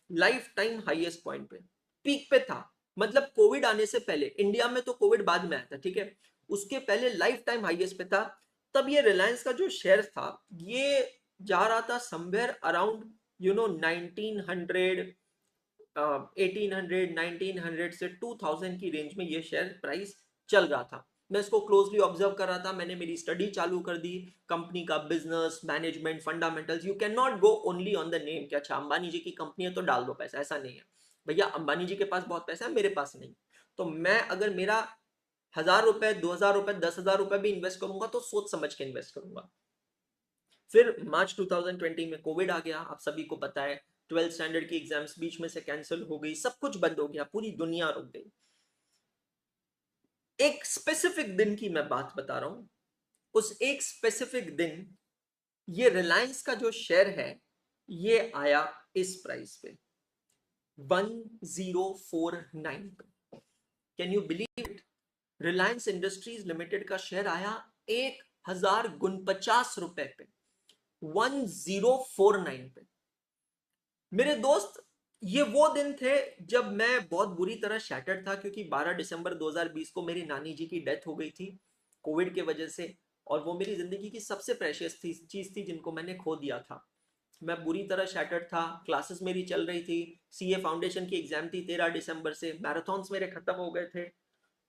लाइफ टाइम हाईएस्ट पॉइंट पे, पीक पे था। मतलब कोविड आने से पहले, इंडिया में तो कोविड बाद में आया था, ठीक है, उसके पहले लाइफ टाइम हाईएस्ट पे था। तब ये रिलायंस का जो शेयर था ये जा रहा था समवेयर अराउंड 1900, 1800, 1900 से 2000 की रेंज में ये शेयर प्राइस चल रहा था। मैं इसको क्लोजली ऑब्जर्व कर रहा था, मैंने मेरी स्टडी चालू कर दी कंपनी का, business management fundamentals. You can not go only on the name कि अच्छा अंबानी जी की कंपनी है तो डाल दो पैसा, ऐसा नहीं है भैया। अंबानी जी के पास बहुत पैसा है, मेरे पास नहीं। तो मैं अगर मेरा 1000 रुपए, 2000 रुपए, 10,000 रुपए भी इन्वेस्ट करूंगा तो सोच समझ के इन्वेस्ट करूंगा। फिर मार्च 2020 में कोविड आ गया, आप सभी को पता है, 12th स्टैंडर्ड की एग्जाम्स बीच में से कैंसिल हो गई, सब कुछ बंद हो गया, पूरी दुनिया रुक गई। एक स्पेसिफिक दिन की मैं बात बता रहा हूं, उस एक स्पेसिफिक दिन ये रिलायंस का जो शेयर है ये आया इस प्राइस पे, 1049 पे। Can you believe it? Reliance Industries limited का शेयर आया 1049 रुपए पे, 1049 पे। मेरे दोस्त, ये वो दिन थे जब मैं बहुत बुरी तरह शैटर्ड था क्योंकि 12 दिसंबर 2020 को मेरी नानी जी की डेथ हो गई थी कोविड के वजह से। और वो मेरी जिंदगी की सबसे प्रेशियस चीज थी जिनको मैंने खो दिया था। मैं बुरी तरह शैटर्ड था, क्लासेस मेरी चल रही थी, सीए फाउंडेशन की एग्जाम थी 13 दिसंबर से, मैराथन्स मेरे खत्म हो गए थे।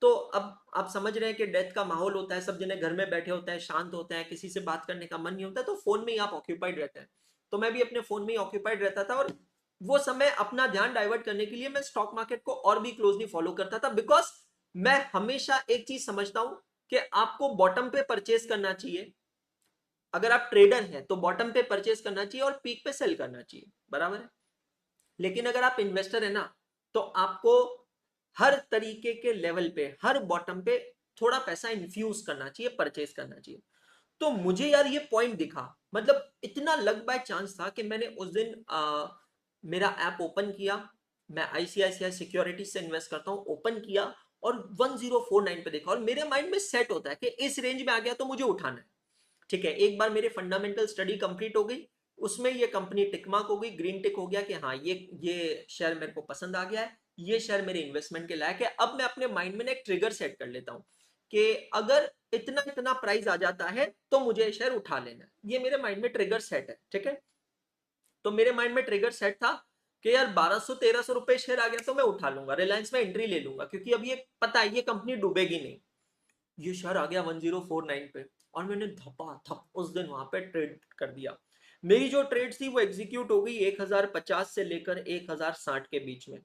तो अब आप समझ रहे हैं कि डेथ का माहौल होता है, सब जने घर में बैठे होते हैं, शांत होते हैं, किसी से बात करने का मन नहीं होता, तो फोन में ही आप ऑक्यूपाइड रहते हैं। तो मैं भी अपने फोन में ही ऑक्यूपाइड रहता था, और वो समय अपना ध्यान डाइवर्ट करने के लिए मैं स्टॉक मार्केट को और भी क्लोजली फॉलो करता था, बिकॉज मैं हमेशा एक चीज समझता हूं कि आपको बॉटम पे परचेज करना चाहिए। अगर आप ट्रेडर हैं तो बॉटम पे परचेज करना चाहिए और पीक पे सेल करना चाहिए, बराबर है। लेकिन अगर आप इन्वेस्टर है ना, तो आपको हर तरीके के लेवल पे, हर बॉटम पे थोड़ा पैसा इन्फ्यूज करना चाहिए, परचेज करना चाहिए। तो मुझे यार ये पॉइंट दिखा, मतलब इतना लक बाय चांस था कि मैंने उस दिन मेरा ऐप ओपन किया। मैं आईसीआईसीआई सिक्योरिटी से इन्वेस्ट करता हूँ, ओपन किया और 1049 पे देखा, और मेरे माइंड में सेट होता है कि इस रेंज में आ गया तो मुझे उठाना है। ठीक है, एक बार मेरे फंडामेंटल स्टडी कंप्लीट हो गई, उसमें ये कंपनी टिक मार्क हो गई, ग्रीन टिक हो गया कि हाँ ये शेयर मेरे को पसंद आ गया है, ये शेयर मेरे इन्वेस्टमेंट के लायक है। अब मैं अपने माइंड में एक ट्रिगर सेट कर लेता हूँ कि अगर इतना इतना प्राइस आ जाता है तो मुझे शेयर उठा लेना है। ये मेरे माइंड में ट्रिगर सेट है, ठीक है। तो मेरे माइंड में ट्रिगर सेट था कि यार 1200-1300 रुपए शेयर आ गया तो मैं उठा लूंगा, रिलायंस में एंट्री ले लूंगा, क्योंकि अब ये पता है ये कंपनी डूबेगी नहीं। ये शेयर आ गया 1049 पे, और मैंने धपा धप उस दिन वहां पे ट्रेड कर दिया। मेरी जो ट्रेड थी वो एग्जीक्यूट हो गई 1050 से लेकर 1060 के बीच में,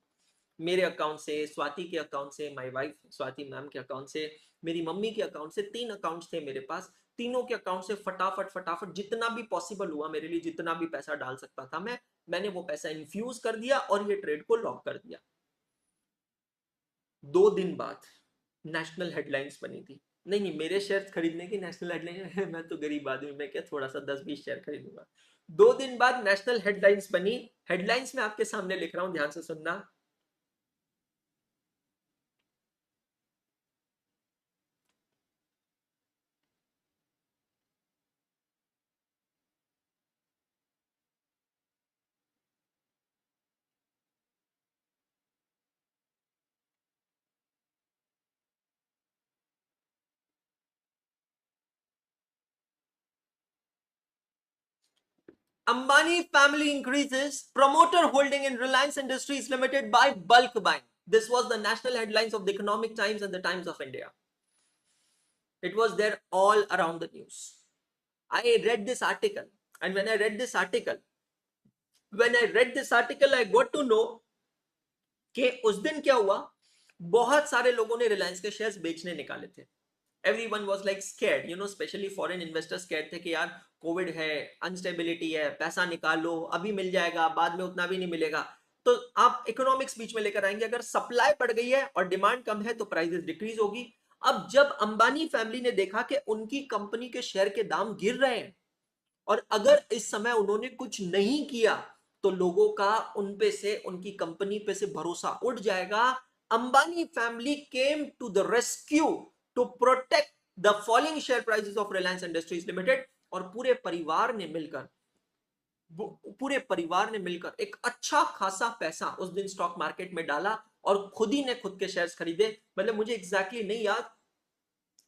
मेरे अकाउंट से, स्वाति के अकाउंट से, माय वाइफ स्वाति मैम के अकाउंट से, मेरी मम्मी के अकाउंट से। 3 अकाउंट्स थे मेरे पास, तीनों के अकाउंट से फटाफट फटाफट जितना भी पॉसिबल हुआ मेरे लिए, जितना भी पैसा डाल सकता था मैंने वो पैसा इन्फ्यूज कर दिया और ये ट्रेड को लॉक कर दिया। 2 दिन बाद नेशनल हेडलाइंस बनी थी। नहीं नहीं, मेरे शेयर खरीदने की नेशनल हेडलाइन मैं तो गरीब आदमी, मैं क्या थोड़ा सा 10-20 शेयर खरीदूंगा। 2 दिन बाद नेशनल हेडलाइंस बनी। हेडलाइंस में आपके सामने लिख रहा हूं, ध्यान से सुनना। Ambani family increases promoter holding in Reliance Industries Limited by bulk buying. This was the national headlines of the Economic Times and the Times of India. It was there all around the news. I read this article, and when I read this article, I got to know कि उस दिन क्या हुआ। बहुत सारे लोगों ने रिलायंस के शेयर्स बेचने निकाले थे। Everyone was like scared, especially foreign investors scared थे कि यार कोविड है, अनस्टेबिलिटी है, पैसा निकालो, अभी मिल जाएगा, बाद में उतना भी नहीं मिलेगा। तो आप इकोनॉमिक्स बीच में लेकर आएंगे, अगर सप्लाई बढ़ गई है और डिमांड कम है तो प्राइसेस डिक्रीज होगी। अब जब अंबानी फैमिली ने देखा कि उनकी कंपनी के शेयर के दाम गिर रहे हैं, और अगर इस समय उन्होंने कुछ नहीं किया तो लोगों का उन पे से, उनकी कंपनी पे से भरोसा उठ जाएगा। Ambani family came to the rescue to protect the falling share prices of Reliance Industries Limited, और पूरे परिवार ने मिलकर एक अच्छा खासा पैसा उस दिन स्टॉक मार्केट में डाला, और खुद ही ने खुद के शेयर्स खरीदे। मतलब मुझे एग्जैक्टली नहीं याद,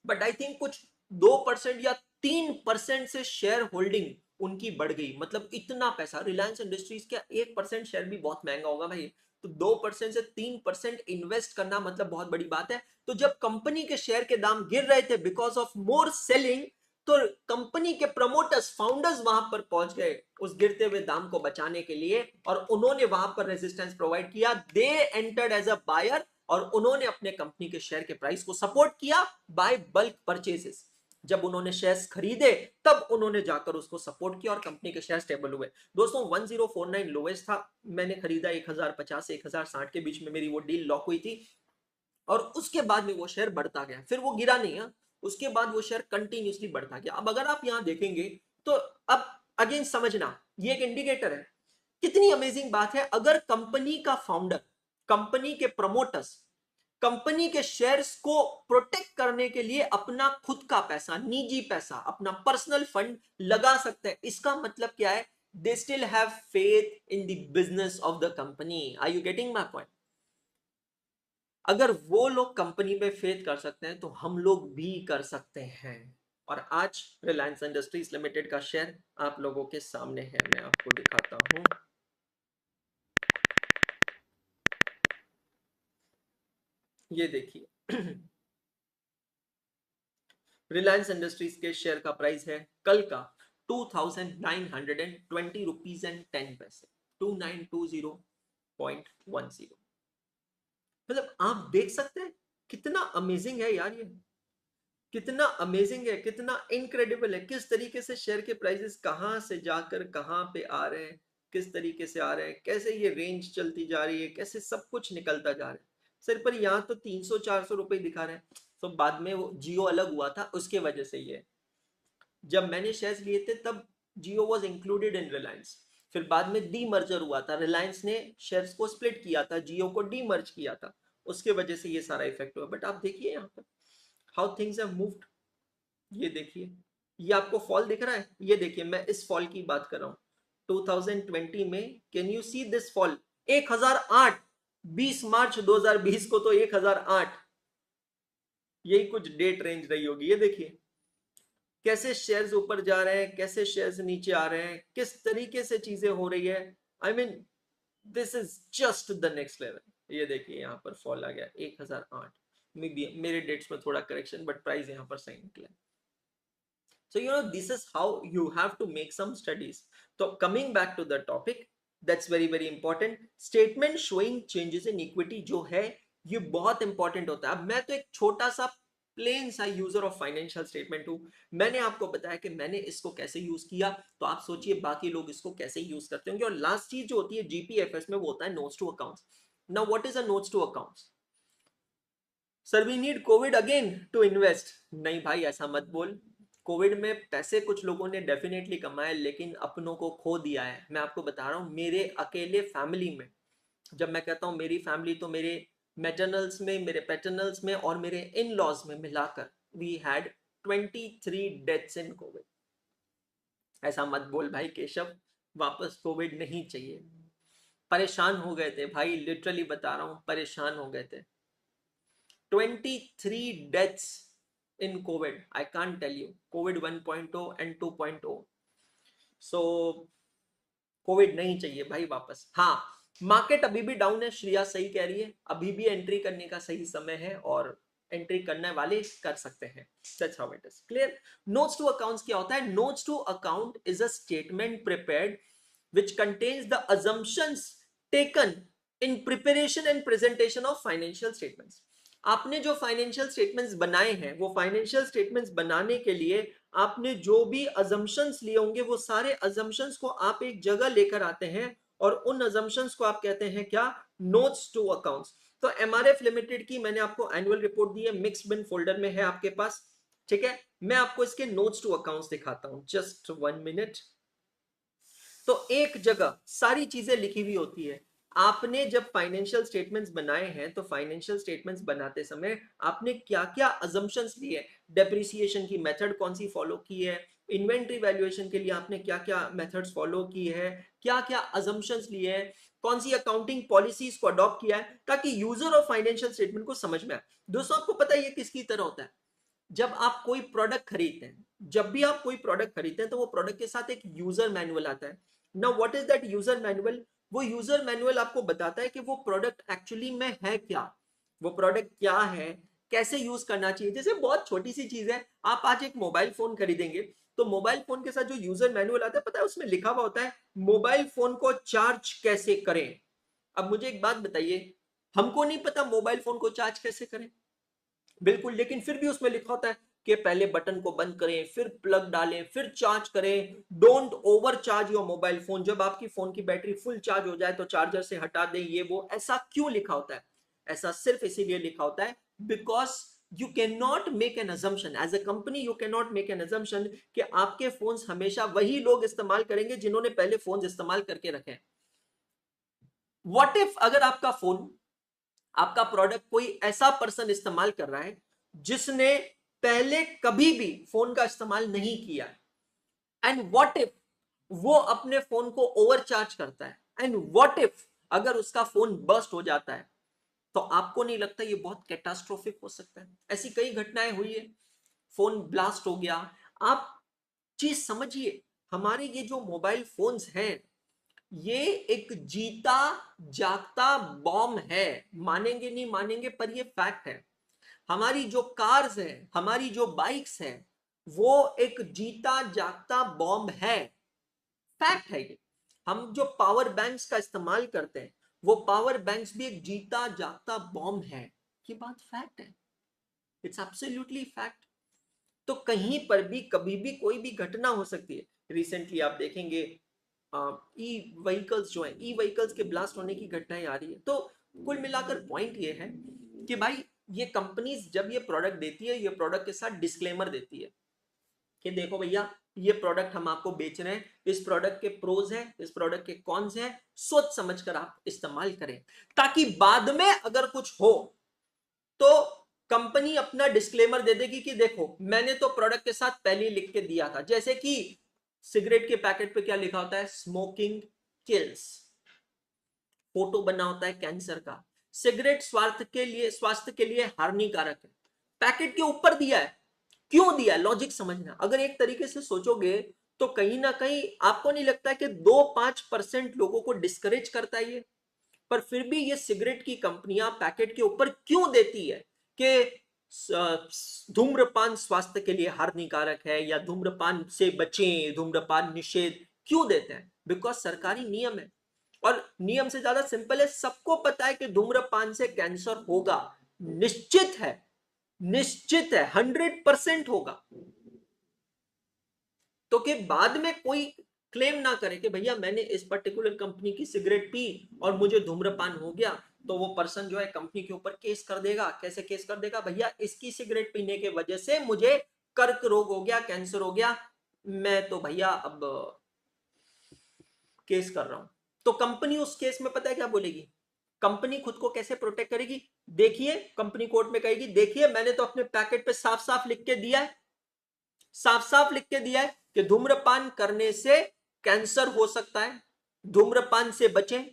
बट आई थिंक कुछ 2% या 3% से शेयर होल्डिंग उनकी बढ़ गई। मतलब इतना पैसा, रिलायंस इंडस्ट्रीज का 1% शेयर भी बहुत महंगा होगा भाई, तो 2% से 3% इन्वेस्ट करना मतलब बहुत बड़ी बात है। तो जब कंपनी के शेयर के दाम गिर रहे थे बिकॉज ऑफ मोर सेलिंग, तो कंपनी के प्रमोटर्स, फाउंडर्स वहां पर पहुंच गए उस गिरते हुए दाम को बचाने के लिए, और उन्होंने वहां पर रेजिस्टेंस प्रोवाइड किया। They entered as a buyer, और उन्होंने अपने कंपनी के शेयर के प्राइस को सपोर्ट किया बाय बल्क परचेजेस। जब उन्होंने शेयर्स खरीदे तब उन्होंने जाकर उसको सपोर्ट किया और कंपनी के शेयर स्टेबल हुए। दोस्तों 1049 लोएस्ट था, मैंने खरीदा 1050 से 1060 के बीच में मेरी वो डील लॉक हुई थी, और उसके बाद में वो शेयर बढ़ता गया, फिर वो गिरा नहीं है। उसके बाद वो शेयर कंटिन्यूसली बढ़ता गया। अब अगर आप यहां देखेंगे तो अब अगेन समझना, ये एक इंडिकेटर है। कितनी अमेजिंग बात है, अगर कंपनी का फाउंडर, कंपनी के प्रमोटर्स कंपनी के शेयर्स को प्रोटेक्ट करने के लिए अपना खुद का पैसा, निजी पैसा, अपना पर्सनल फंड लगा सकते हैं, इसका मतलब क्या है? They still have faith in the business of the company. Are you getting my point? अगर वो लोग कंपनी पे फेथ कर सकते हैं तो हम लोग भी कर सकते हैं। और आज रिलायंस इंडस्ट्रीज लिमिटेड का शेयर आप लोगों के सामने है, मैं आपको दिखाता हूं। ये देखिए रिलायंस इंडस्ट्रीज के शेयर का प्राइस है कल का 2920 रुपीज एंड 10 पैसे, 2920.10। मतलब आप देख सकते हैं कितना अमेजिंग है यार, ये कितना अमेजिंग है, कितना इनक्रेडिबल है, किस तरीके से शेयर के प्राइसेस कहां से जाकर कहां पे आ रहे हैं, किस तरीके से आ रहे हैं, कैसे ये रेंज चलती जा रही है, कैसे सब कुछ निकलता जा रहा है। सर पर यहाँ तो 300-400 रुपए दिखा रहे हैं, तो बाद में वो जियो अलग हुआ था उसके वजह से ये, जब मैंने शेयर्स लिए थे तब जियो वाज इंक्लूडेड इन रिलायंस, फिर बाद में डी मर्जर हुआ था, रिलायंस ने शेयर्स को स्प्लिट किया था, जियो को डी मर्ज किया था, उसके वजह से ये सारा इफेक्ट हुआ। बट आप देखिए यहाँ पर हाउ थिंग्स हैव मूव्ड। ये देखिए, ये आपको फॉल दिख रहा है, ये देखिए मैं इस फॉल की बात कर रहा हूँ 2020 में, can you see this fall, 1008, 20 मार्च 2020 को तो 1008, यही कुछ डेट रेंज रही होगी। ये देखिए कैसे शेयर्स ऊपर जा रहे हैं, कैसे शेयर्स नीचे आ रहे हैं, किस तरीके से चीजें हो रही है। I mean this is just the next level. ये देखिए यहाँ पर फॉल आ गया 1008, मेरे डेट्स में थोड़ा करेक्शन, बट प्राइस यहाँ पर सही निकला। So this is how you have to make some studies. So coming back to the topic, that's very important. Statement showing changes in equity जो है ये बहुत इंपॉर्टेंट होता है। अब मैं तो एक छोटा सा प्लेन सा यूजर ऑफ फाइनेंशियल स्टेटमेंट हूं, मैंने आपको बताया कि मैंने इसको कैसे यूज किया, तो आप सोचिए बाकी लोग इसको कैसे यूज करते होंगे। और लास्ट चीज जो होती है जीपीएफएस में वो होता है notes to accounts. Now what is a notes to accounts? Sir we need Covid again to invest. नहीं भाई ऐसा मत बोल, कोविड में पैसे कुछ लोगों ने डेफिनेटली कमाए लेकिन अपनों को खो दिया है। मैं आपको बता रहा हूँ मेरे अकेले फैमिली में, जब मैं कहता हूँ मेरी फैमिली तो मेरे मैटरनल्स में, मेरे पैटर्नल्स में और मेरे इन लॉज में मिलाकर we had 23 deaths in Covid. ऐसा मत बोल भाई केशव, वापस कोविड नहीं चाहिए। परेशान हो गए थे भाई, लिटरली बता रहा हूँ परेशान हो गए थे। 23 deaths in COVID. I can't tell you. COVID 1.0 and 2.0. So Covid नहीं चाहिए भाई वापस। हाँ, मार्केट अभी भी डाउन है, श्रिया सही कह रही है, अभी भी एंट्री करने का सही समय है और एंट्री करने वाले कर सकते हैं। That's how it is. Clear? Notes to accounts क्या होता है? Notes to account is a statement prepared which contains the assumptions taken in preparation and presentation of financial statements. आपने जो फाइनेंशियल स्टेटमेंट्स बनाए हैं, वो फाइनेंशियल स्टेटमेंट्स बनाने के लिए आपने जो भी अजम्पशंस लिए होंगे, वो सारे अजम्पशंस को आप एक जगह लेकर आते हैं और उन अजम्पशंस को आप कहते हैं क्या? Notes to accounts. तो एमआरएफ लिमिटेड की मैंने आपको एनुअल रिपोर्ट दी है, मिक्स बिन फोल्डर में है आपके पास, ठीक है। मैं आपको इसके नोट्स टू अकाउंट्स दिखाता हूं, जस्ट 1 मिनट। तो एक जगह सारी चीजें लिखी हुई होती है। आपने जब फाइनेंशियल स्टेटमेंट्स बनाए हैं तो फाइनेंशियल स्टेटमेंट्स बनाते समय आपने क्या क्या अजम्पशंस लिए, डेप्रिसिएशन की मेथड कौन सी फॉलो की है, इन्वेंट्री वैल्यूएशन के लिए आपने क्या क्या मेथड्स फॉलो की है, क्या क्या अजम्पशंस लिए हैं, कौन सी अकाउंटिंग पॉलिसीज को अडॉप्ट किया है, ताकि यूजर ऑफ फाइनेंशियल स्टेटमेंट को समझ में आए। दोस्तों आपको पता है ये किसकी तरह होता है? जब आप कोई प्रोडक्ट खरीदते हैं, जब भी आप कोई प्रोडक्ट खरीदते हैं तो वो प्रोडक्ट के साथ एक यूजर मैनुअल आता है। Now what is that user manual? वो यूजर मैनुअल आपको बताता है कि वो प्रोडक्ट एक्चुअली में है क्या, वो प्रोडक्ट क्या है, कैसे यूज करना चाहिए। जैसे बहुत छोटी सी चीज है, आप आज एक मोबाइल फोन खरीदेंगे तो मोबाइल फोन के साथ जो यूजर मैनुअल आता है, पता है उसमें लिखा हुआ होता है मोबाइल फोन को चार्ज कैसे करें। अब मुझे एक बात बताइए, हमको नहीं पता मोबाइल फोन को चार्ज कैसे करें, बिल्कुल, लेकिन फिर भी उसमें लिखा होता है कि पहले बटन को बंद करें, फिर प्लग डालें, फिर चार्ज करें, don't over charge your mobile phone, जब आपकी फोन की बैटरी फुल चार्ज हो जाए तो चार्जर से हटा दें, ये वो। ऐसा क्यों लिखा होता है? ऐसा सिर्फ इसीलिए लिखा होता है because you can not make an assumption as a company, you can not make an assumption कि आपके फोन हमेशा वही लोग इस्तेमाल करेंगे जिन्होंने पहले फोन इस्तेमाल करके रखे हैं। व्हाट इफ अगर आपका फोन, आपका प्रोडक्ट कोई ऐसा पर्सन इस्तेमाल कर रहा है जिसने पहले कभी भी फोन का इस्तेमाल नहीं किया, एंड व्हाट इफ वो अपने फोन को ओवरचार्ज करता है, एंड व्हाट इफ अगर उसका फोन बर्स्ट हो जाता है, तो आपको नहीं लगता ये बहुत कैटास्ट्रोफिक हो सकता है? ऐसी कई घटनाएं हुई है, फोन ब्लास्ट हो गया, आप चीज समझिए, हमारे ये जो मोबाइल फोन्स हैं ये एक जीता जागता बॉम्ब है, मानेंगे नहीं मानेंगे पर ये फैक्ट है। हमारी जो कार्स है, हमारी जो बाइक्स है, वो एक जीता जागता बॉम्ब है, फैक्ट है ये। हम जो पावर बैंक्स का इस्तेमाल करते हैं वो पावर बैंक्स भी एक जीता जागता बॉम्ब है, ये बात फैक्ट है, इट्स एब्सोल्युटली फैक्ट। तो कहीं पर भी कभी भी कोई भी घटना हो सकती है। रिसेंटली आप देखेंगे ई व्हीकल्स जो है, ई व्हीकल्स के ब्लास्ट होने की घटनाएं आ रही है। तो कुल मिलाकर पॉइंट ये है कि भाई ये कंपनीज जब ये प्रोडक्ट देती है, ये प्रोडक्ट के साथ डिस्क्लेमर देती है कि देखो भैया ये प्रोडक्ट हम आपको बेच रहे हैं, इस प्रोडक्ट के प्रोज हैं, इस प्रोडक्ट के कॉन्स हैं, सोच समझकर आप इस्तेमाल करें, ताकि बाद में अगर कुछ हो तो कंपनी अपना डिस्क्लेमर दे देगी कि देखो मैंने तो प्रोडक्ट के साथ पहले ही लिख के दिया था। जैसे कि सिगरेट के पैकेट पे क्या लिखा होता है, स्मोकिंग किल्स, फोटो बना होता है कैंसर का। सिगरेट स्वास्थ्य के लिए हानिकारक है, पैकेट के ऊपर दिया है। क्यों दिया है, लॉजिक समझना। अगर एक तरीके से सोचोगे तो कहीं ना कहीं आपको नहीं लगता है कि 2-5% लोगों को डिस्करेज करता है ये। पर फिर भी ये सिगरेट की कंपनियां पैकेट के ऊपर क्यों देती है कि धूम्रपान स्वास्थ्य के लिए हानिकारक है या धूम्रपान से बचें, धूम्रपान निषेध क्यों देते हैं? बिकॉज सरकारी नियम है। और नियम से ज्यादा सिंपल है, सबको पता है कि धूम्रपान से कैंसर होगा, निश्चित है, निश्चित है, 100% होगा। तो कि बाद में कोई क्लेम ना करे कि भैया मैंने इस पर्टिकुलर कंपनी की सिगरेट पी और मुझे धूम्रपान हो गया, तो वो पर्सन जो है कंपनी के ऊपर केस कर देगा। कैसे केस कर देगा, भैया इसकी सिगरेट पीने के वजह से मुझे कर्क रोग हो गया, कैंसर हो गया, मैं तो भैया अब केस कर रहा हूं। तो कंपनी उस केस में पता है क्या बोलेगी, कंपनी खुद को कैसे प्रोटेक्ट करेगी? देखिए, कंपनी कोर्ट में कहेगी देखिए मैंने तो अपने पैकेट पे साफ साफ लिख के दिया है, साफ साफ लिख के दिया है कि धूम्रपान करने से कैंसर हो सकता है, धूम्रपान से बचें,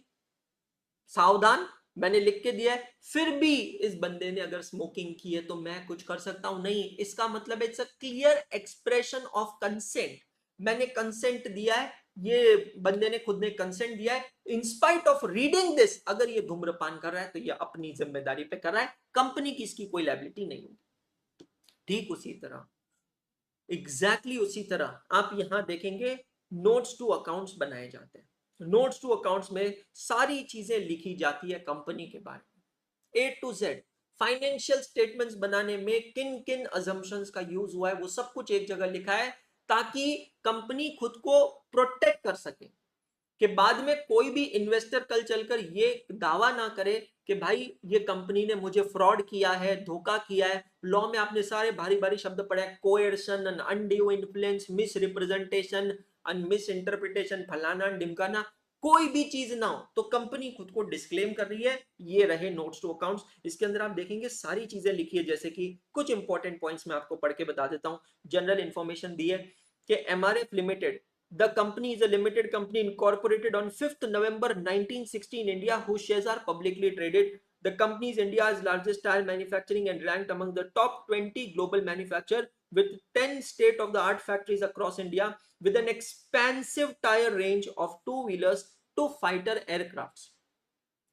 सावधान, मैंने लिख के दिया है। फिर भी इस बंदे ने अगर स्मोकिंग की है तो मैं कुछ कर सकता हूं? नहीं। इसका मतलब it's a clear expression of consent, मैंने कंसेंट दिया है, ये बंदे ने खुद ने कंसेंट दिया है। इंस्पाइट ऑफ रीडिंग दिस, अगर ये धूम्रपान कर रहा है तो ये अपनी जिम्मेदारी पे कर रहा है, कंपनी की इसकी कोई लायबिलिटी नहीं होगी। ठीक उसी तरह, एग्जैक्टली उसी तरह आप यहां देखेंगे नोट्स टू अकाउंट्स बनाए जाते हैं। नोट्स टू अकाउंट्स में सारी चीजें लिखी जाती है कंपनी के बारे में, ए टू जेड। फाइनेंशियल स्टेटमेंट्स बनाने में किन किन अजम्पशंस का यूज हुआ है वो सब कुछ एक जगह लिखा है, ताकि कंपनी खुद को प्रोटेक्ट कर सके कि बाद में कोई भी इन्वेस्टर कल चलकर ये दावा ना करे कि भाई ये कंपनी ने मुझे फ्रॉड किया है, धोखा किया है। लॉ में आपने सारे भारी भारी शब्द पढ़े हैं, coercion, undue influence, misrepresentation, misinterpretation, फलाना ढिमकाना, कोई भी चीज ना हो तो कंपनी खुद को डिस्क्लेम कर रही है। ये रहे नोट्स टू अकाउंट्स, इसके अंदर आप देखेंगे सारी चीजें लिखी है। जैसे कि कुछ इंपॉर्टेंट पॉइंट्स मैं आपको पढ़ के बता देता हूं। जनरल इंफॉर्मेशन दी है कि MRF limited, the company is a limited company incorporated on 5th November 1960 in India, whose shares are publicly traded. The company is India's largest tire manufacturing and ranked among the top 20 global manufacturer with 10 state-of-the-art factories across India with an expansive tire range of two-wheelers to fighter aircrafts.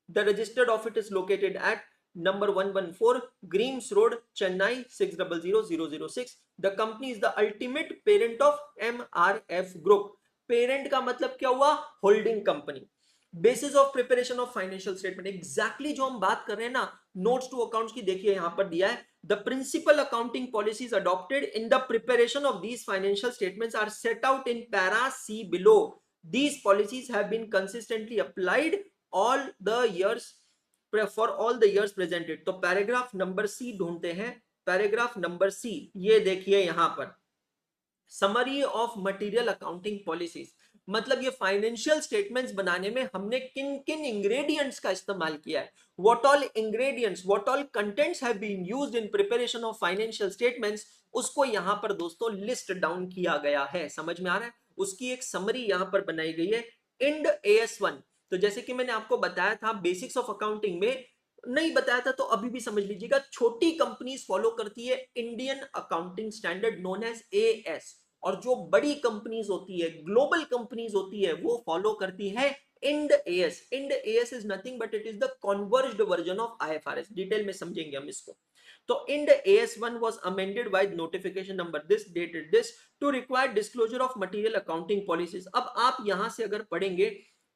The registered office is located at number 114 Greaves Road, Chennai 600006. The company is the ultimate parent of MRF Group. Parent का मतलब क्या हुआ, holding company. Basis of preparation of financial statement, exactly जो हम बात कर रहे हैं ना नोट्स टू अकाउंट्स की, देखिए यहां पर दिया है, the principal accounting policies adopted in the preparation of these financial statements are set out in para C below. These policies have been consistently applied all the years for all the years presented. तो पैराग्राफ नंबर सी ढूंढते हैं, पैराग्राफ नंबर सी, ये देखिए यहां पर summary of material accounting policies, मतलब ये फाइनेंशियल स्टेटमेंट्स बनाने में हमने किन किन इंग्रेडिएंट्स का इस्तेमाल किया है, what all ingredients, what all contents have been used in preparation of financial statements, उसको यहां पर दोस्तों लिस्ट डाउन किया गया है। समझ में आ रहा है? उसकी एक समरी यहां पर बनाई गई है। इंड AS1, तो जैसे कि मैंने आपको बताया था बेसिक्स ऑफ अकाउंटिंग में, नहीं बताया था तो अभी भी समझ लीजिएगा, छोटी कंपनीज फॉलो करती है Indian accounting standard known as AS, और जो बड़ी कंपनीज होती है, ग्लोबल कंपनीज होती है, वो फॉलो करती है Ind AS. Ind AS is nothing but it is the converged version of IFRS. Detail में समझेंगे हम इसको. तो Ind AS 1 was amended by notification number this dated this to require disclosure of material accounting policies. अब आप यहां से अगर पढ़ेंगे,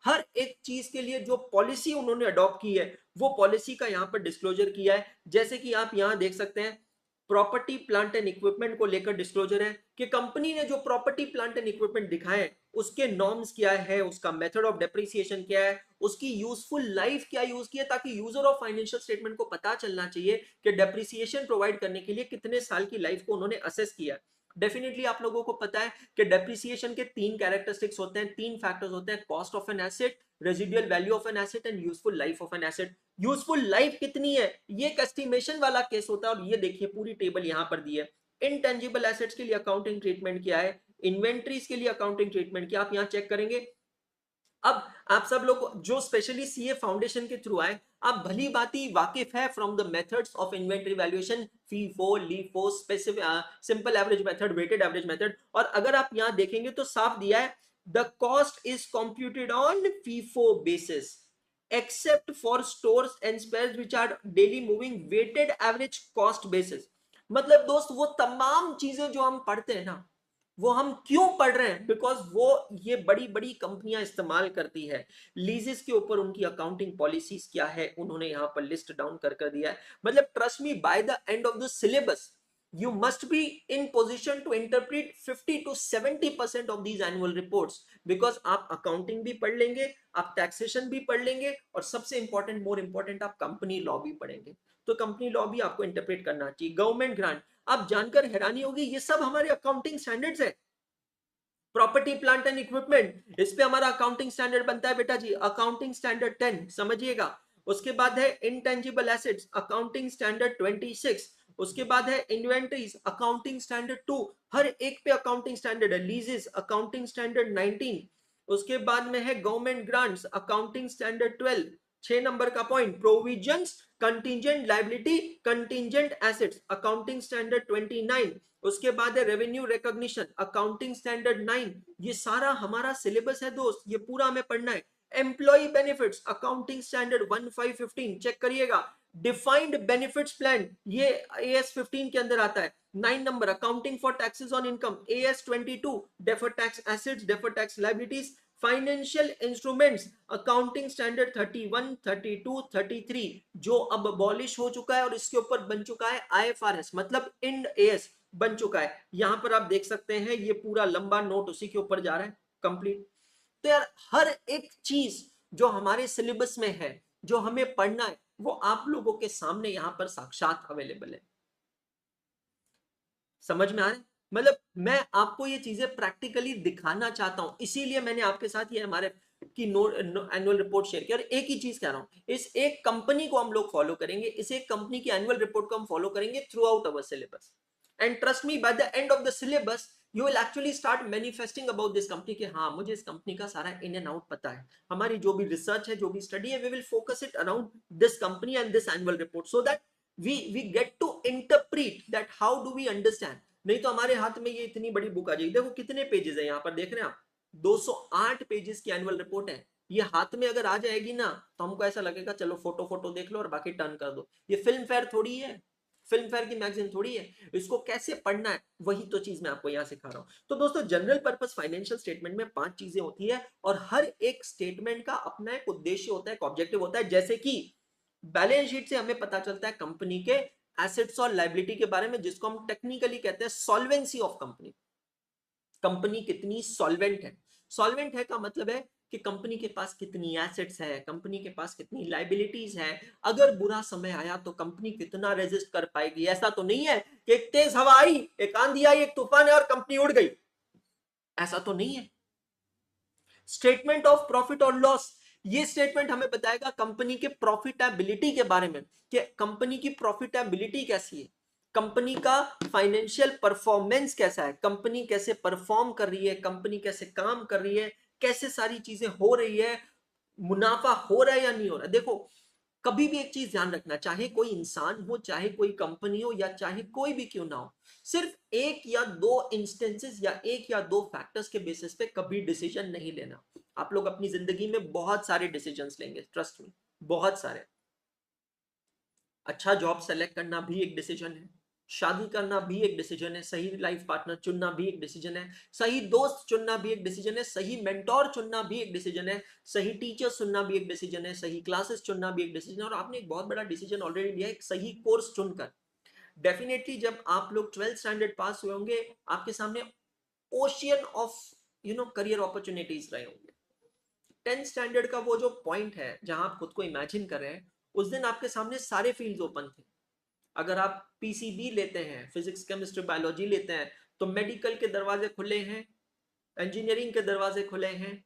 हर एक चीज के लिए जो पॉलिसी उन्होंने अडॉप्ट की है, वो पॉलिसी का यहां पर डिस्क्लोजर किया है. जैसे कि आप यहां देख सकते हैं, प्रॉपर्टी प्लांट एंड इक्विपमेंट को लेकर डिस्क्लोजर है कि कंपनी ने जो प्रॉपर्टी प्लांट एंड इक्विपमेंट दिखाए उसके नॉर्म्स क्या है, उसका मेथड ऑफ डेप्रिसिएशन क्या है, उसकी यूजफुल लाइफ क्या यूज की है, ताकि यूजर ऑफ फाइनेंशियल स्टेटमेंट को पता चलना चाहिए कि डेप्रिसिएशन प्रोवाइड करने के लिए कितने साल की लाइफ को उन्होंने असेस किया. डेफिनेटली आप लोगों को पता है कि डेप्रिसिएशन के 3 कैरेक्टरिस्टिक्स होते हैं, 3 फैक्टर्स होते हैं: cost of an asset, residual value of an asset and useful life of an asset. Useful life कितनी है, ये एक एस्टिमेशन वाला केस होता है. और ये देखिए पूरी टेबल यहां पर दी है. इनटेंजिबल एसेट्स के लिए अकाउंटिंग ट्रीटमेंट क्या है, इन्वेंट्रीज के लिए अकाउंटिंग ट्रीटमेंट क्या, आप यहां चेक करेंगे. अब आप सब लोग जो स्पेशली सीए फाउंडेशन के थ्रू आए, आप भली भांति वाकिफ है from the methods of inventory valuation, FIFO, LIFO, specific, simple average method, weighted average method. और अगर आप यहां देखेंगे तो साफ दिया है, the cost is computed on FIFO basis except for stores and spares which are daily moving weighted average cost basis. मतलब दोस्त वो तमाम चीजें जो हम पढ़ते हैं ना, वो हम क्यों पढ़ रहे हैं, बिकॉज वो ये बड़ी बड़ी कंपनियां इस्तेमाल करती है. लीजेस के ऊपर उनकी अकाउंटिंग पॉलिसीज क्या है, उन्होंने यहां पर लिस्ट डाउन कर दिया है. मतलब trust me, by the end of the syllabus you must be in position to interpret 50 to 70% of these annual reports, because आप अकाउंटिंग भी पढ़ लेंगे, आप टैक्सेशन भी पढ़ लेंगे, और सबसे इंपॉर्टेंट, मोर इंपॉर्टेंट, आप कंपनी लॉ भी पढ़ेंगे. तो कंपनी लॉ भी आपको इंटरप्रेट करना चाहिए. गवर्नमेंट ग्रांट, आप जानकर हैरानी होगी, ये सब हमारे अकाउंटिंग स्टैंडर्ड्स है. प्रॉपर्टी प्लांट एंड इक्विपमेंट, इस पे हमारा अकाउंटिंग स्टैंडर्ड बनता है बेटा जी, अकाउंटिंग स्टैंडर्ड 10, समझिएगा. उसके बाद है इनटेंजिबल एसेट्स, अकाउंटिंग स्टैंडर्ड 26. उसके बाद है इन्वेंटरीज, अकाउंटिंग स्टैंडर्ड 2. हर एक पे अकाउंटिंग स्टैंडर्ड है. Leases, accounting standard 19. उसके बाद में है government grants, accounting standard 12. 6 number का point, provisions, contingent liability, contingent assets, accounting standard 29. उसके बाद है रेवेन्यू रिकॉग्निशन, अकाउंटिंग स्टैंडर्ड 9. ये सारा हमारा सिलेबस है दोस्त, ये पूरा हमें पढ़ना है. Employ benefits, accounting standard 1515, check करिएगा. डिफाइंड बेनिफिट्स प्लान, ये एएस 15 के अंदर आता है. 9 number, accounting for taxes on income, AS 22, deferred tax assets, deferred tax liabilities, financial instruments, accounting standard 31, 32, 33, जो अब अबॉलिश हो चुका है और इसके ऊपर बन चुका है आईएफआरएस, मतलब इंड एएस बन चुका है. यहां पर आप देख सकते हैं, ये पूरा लंबा नोट उसी के ऊपर जा रहा है, कंप्लीट. तो यार हर एक चीज जो हमारे सिलेबस में है, जो हमें पढ़ना है, वो आप लोगों के सामने यहां पर साक्षात अवेलेबल है. समझ में आ रहा है? मतलब मैं आपको ये चीजें प्रैक्टिकली दिखाना चाहता हूं, इसीलिए मैंने आपके साथ ये हमारे की एनुअल रिपोर्ट शेयर किया. और एक ही चीज कह रहा हूं, इस एक कंपनी को हम लोग फॉलो करेंगे, इस एक कंपनी की एनुअल रिपोर्ट को हम फॉलो करेंगे through out our syllabus. And trust me, by the end of the syllabus you will actually start manifesting about this company कि हाँ, मुझे इस कंपनी का सारा इन एंड आउट पता है. हमारी जो भी रिसर्च है, जो भी स्टडी है, we will focus it around this company and this annual report, so that we get to interpret that how do we understand. नहीं तो हमारे हाथ में ये इतनी बड़ी बुक आ जाएगी. देखो कितने पेजेस है यहाँ पर, देख रहे हैं आप, 208 पेजेस की एनुअल रिपोर्ट है. ये हाथ में अगर आ जाएगी ना, तो हमको ऐसा लगेगा चलो फोटो देख लो और बाकी टर्न कर दो. ये फिल्म फेयर थोड़ी है, फिल्म फेयर की मैगजीन थोड़ी है. इसको कैसे पढ़ना है, वही तो चीज मैं आपको यहाँ सिखा रहा हूँ. तो दोस्तों, जनरल पर्पस फाइनेंशियल स्टेटमेंट में 5 चीजें होती है, और हर एक स्टेटमेंट का अपना एक उद्देश्य होता है, एक ऑब्जेक्टिव होता है. जैसे कि बैलेंस शीट से हमें पता चलता है कंपनी के एसेट्स और लायबिलिटी के बारे में, जिसको हम टेक्निकली कहते हैं सॉल्वेंसी ऑफ कंपनी. कंपनी कितनी सॉल्वेंट है. सॉल्वेंट है का मतलब है कि कंपनी के पास कितनी एसेट्स है, कंपनी के पास कितनी लायबिलिटीज है. अगर बुरा समय आया तो कंपनी कितना रेजिस्ट कर पाएगी. ऐसा तो नहीं है कि एक तेज हवा आई, एक आंधी आई, एक तूफान है और कंपनी उड़ गई. ऐसा तो नहीं है. स्टेटमेंट ऑफ प्रॉफिट और लॉस, ये स्टेटमेंट हमें बताएगा कंपनी के प्रॉफिटेबिलिटी के बारे में, कि कंपनी की प्रॉफिटेबिलिटी कैसी है, कंपनी का फाइनेंशियल परफॉर्मेंस कैसा है, कंपनी कैसे परफॉर्म कर रही है, कंपनी कैसे काम कर रही है, कैसे सारी चीजें हो रही है, मुनाफा हो रहा है या नहीं हो रहा है. देखो, कभी भी एक चीज ध्यान रखना, चाहे कोई इंसान हो, चाहे कोई कंपनी हो, या चाहे कोई भी क्यों ना हो, सिर्फ एक या दो इंस्टेंसेस या एक या दो फैक्टर्स के बेसिस पे कभी डिसीजन नहीं लेना। आप लोग अपनी जिंदगी में बहुत सारे डिसीजंस लेंगे, ट्रस्ट मी, बहुत सारे। अच्छा जॉब सेलेक्ट करना भी एक डिसीजन है, शादी करना भी एक डिसीजन है, सही लाइफ पार्टनर चुनना भी एक डिसीजन है, सही दोस्त चुनना भी एक डिसीजन है, सही मेंटोर चुनना भी एक डिसीजन है, सही टीचर चुनना भी एक डिसीजन है, सही क्लासेस चुनना भी एक डिसीजन है। और आपने एक बहुत बड़ा डिसीजन ऑलरेडी लिया है, एक सही कोर्स चुनकर। डेफिनेटली जब आप लोग 12th स्टैंडर्ड पास हुए होंगे, आपके सामने ओशियन ऑफ करियर अपॉर्चुनिटीज रहे होंगे। 10th स्टैंडर्ड का वो जो पॉइंट है जहां आप खुद को इमेजिन कर रहे हैं, उस दिन आपके सामने सारे फील्ड्स ओपन थे। अगर आप पीसीबी लेते हैं, फिजिक्स केमिस्ट्री बायोलॉजी लेते हैं, तो मेडिकल के दरवाजे खुले हैं, इंजीनियरिंग के दरवाजे खुले हैं,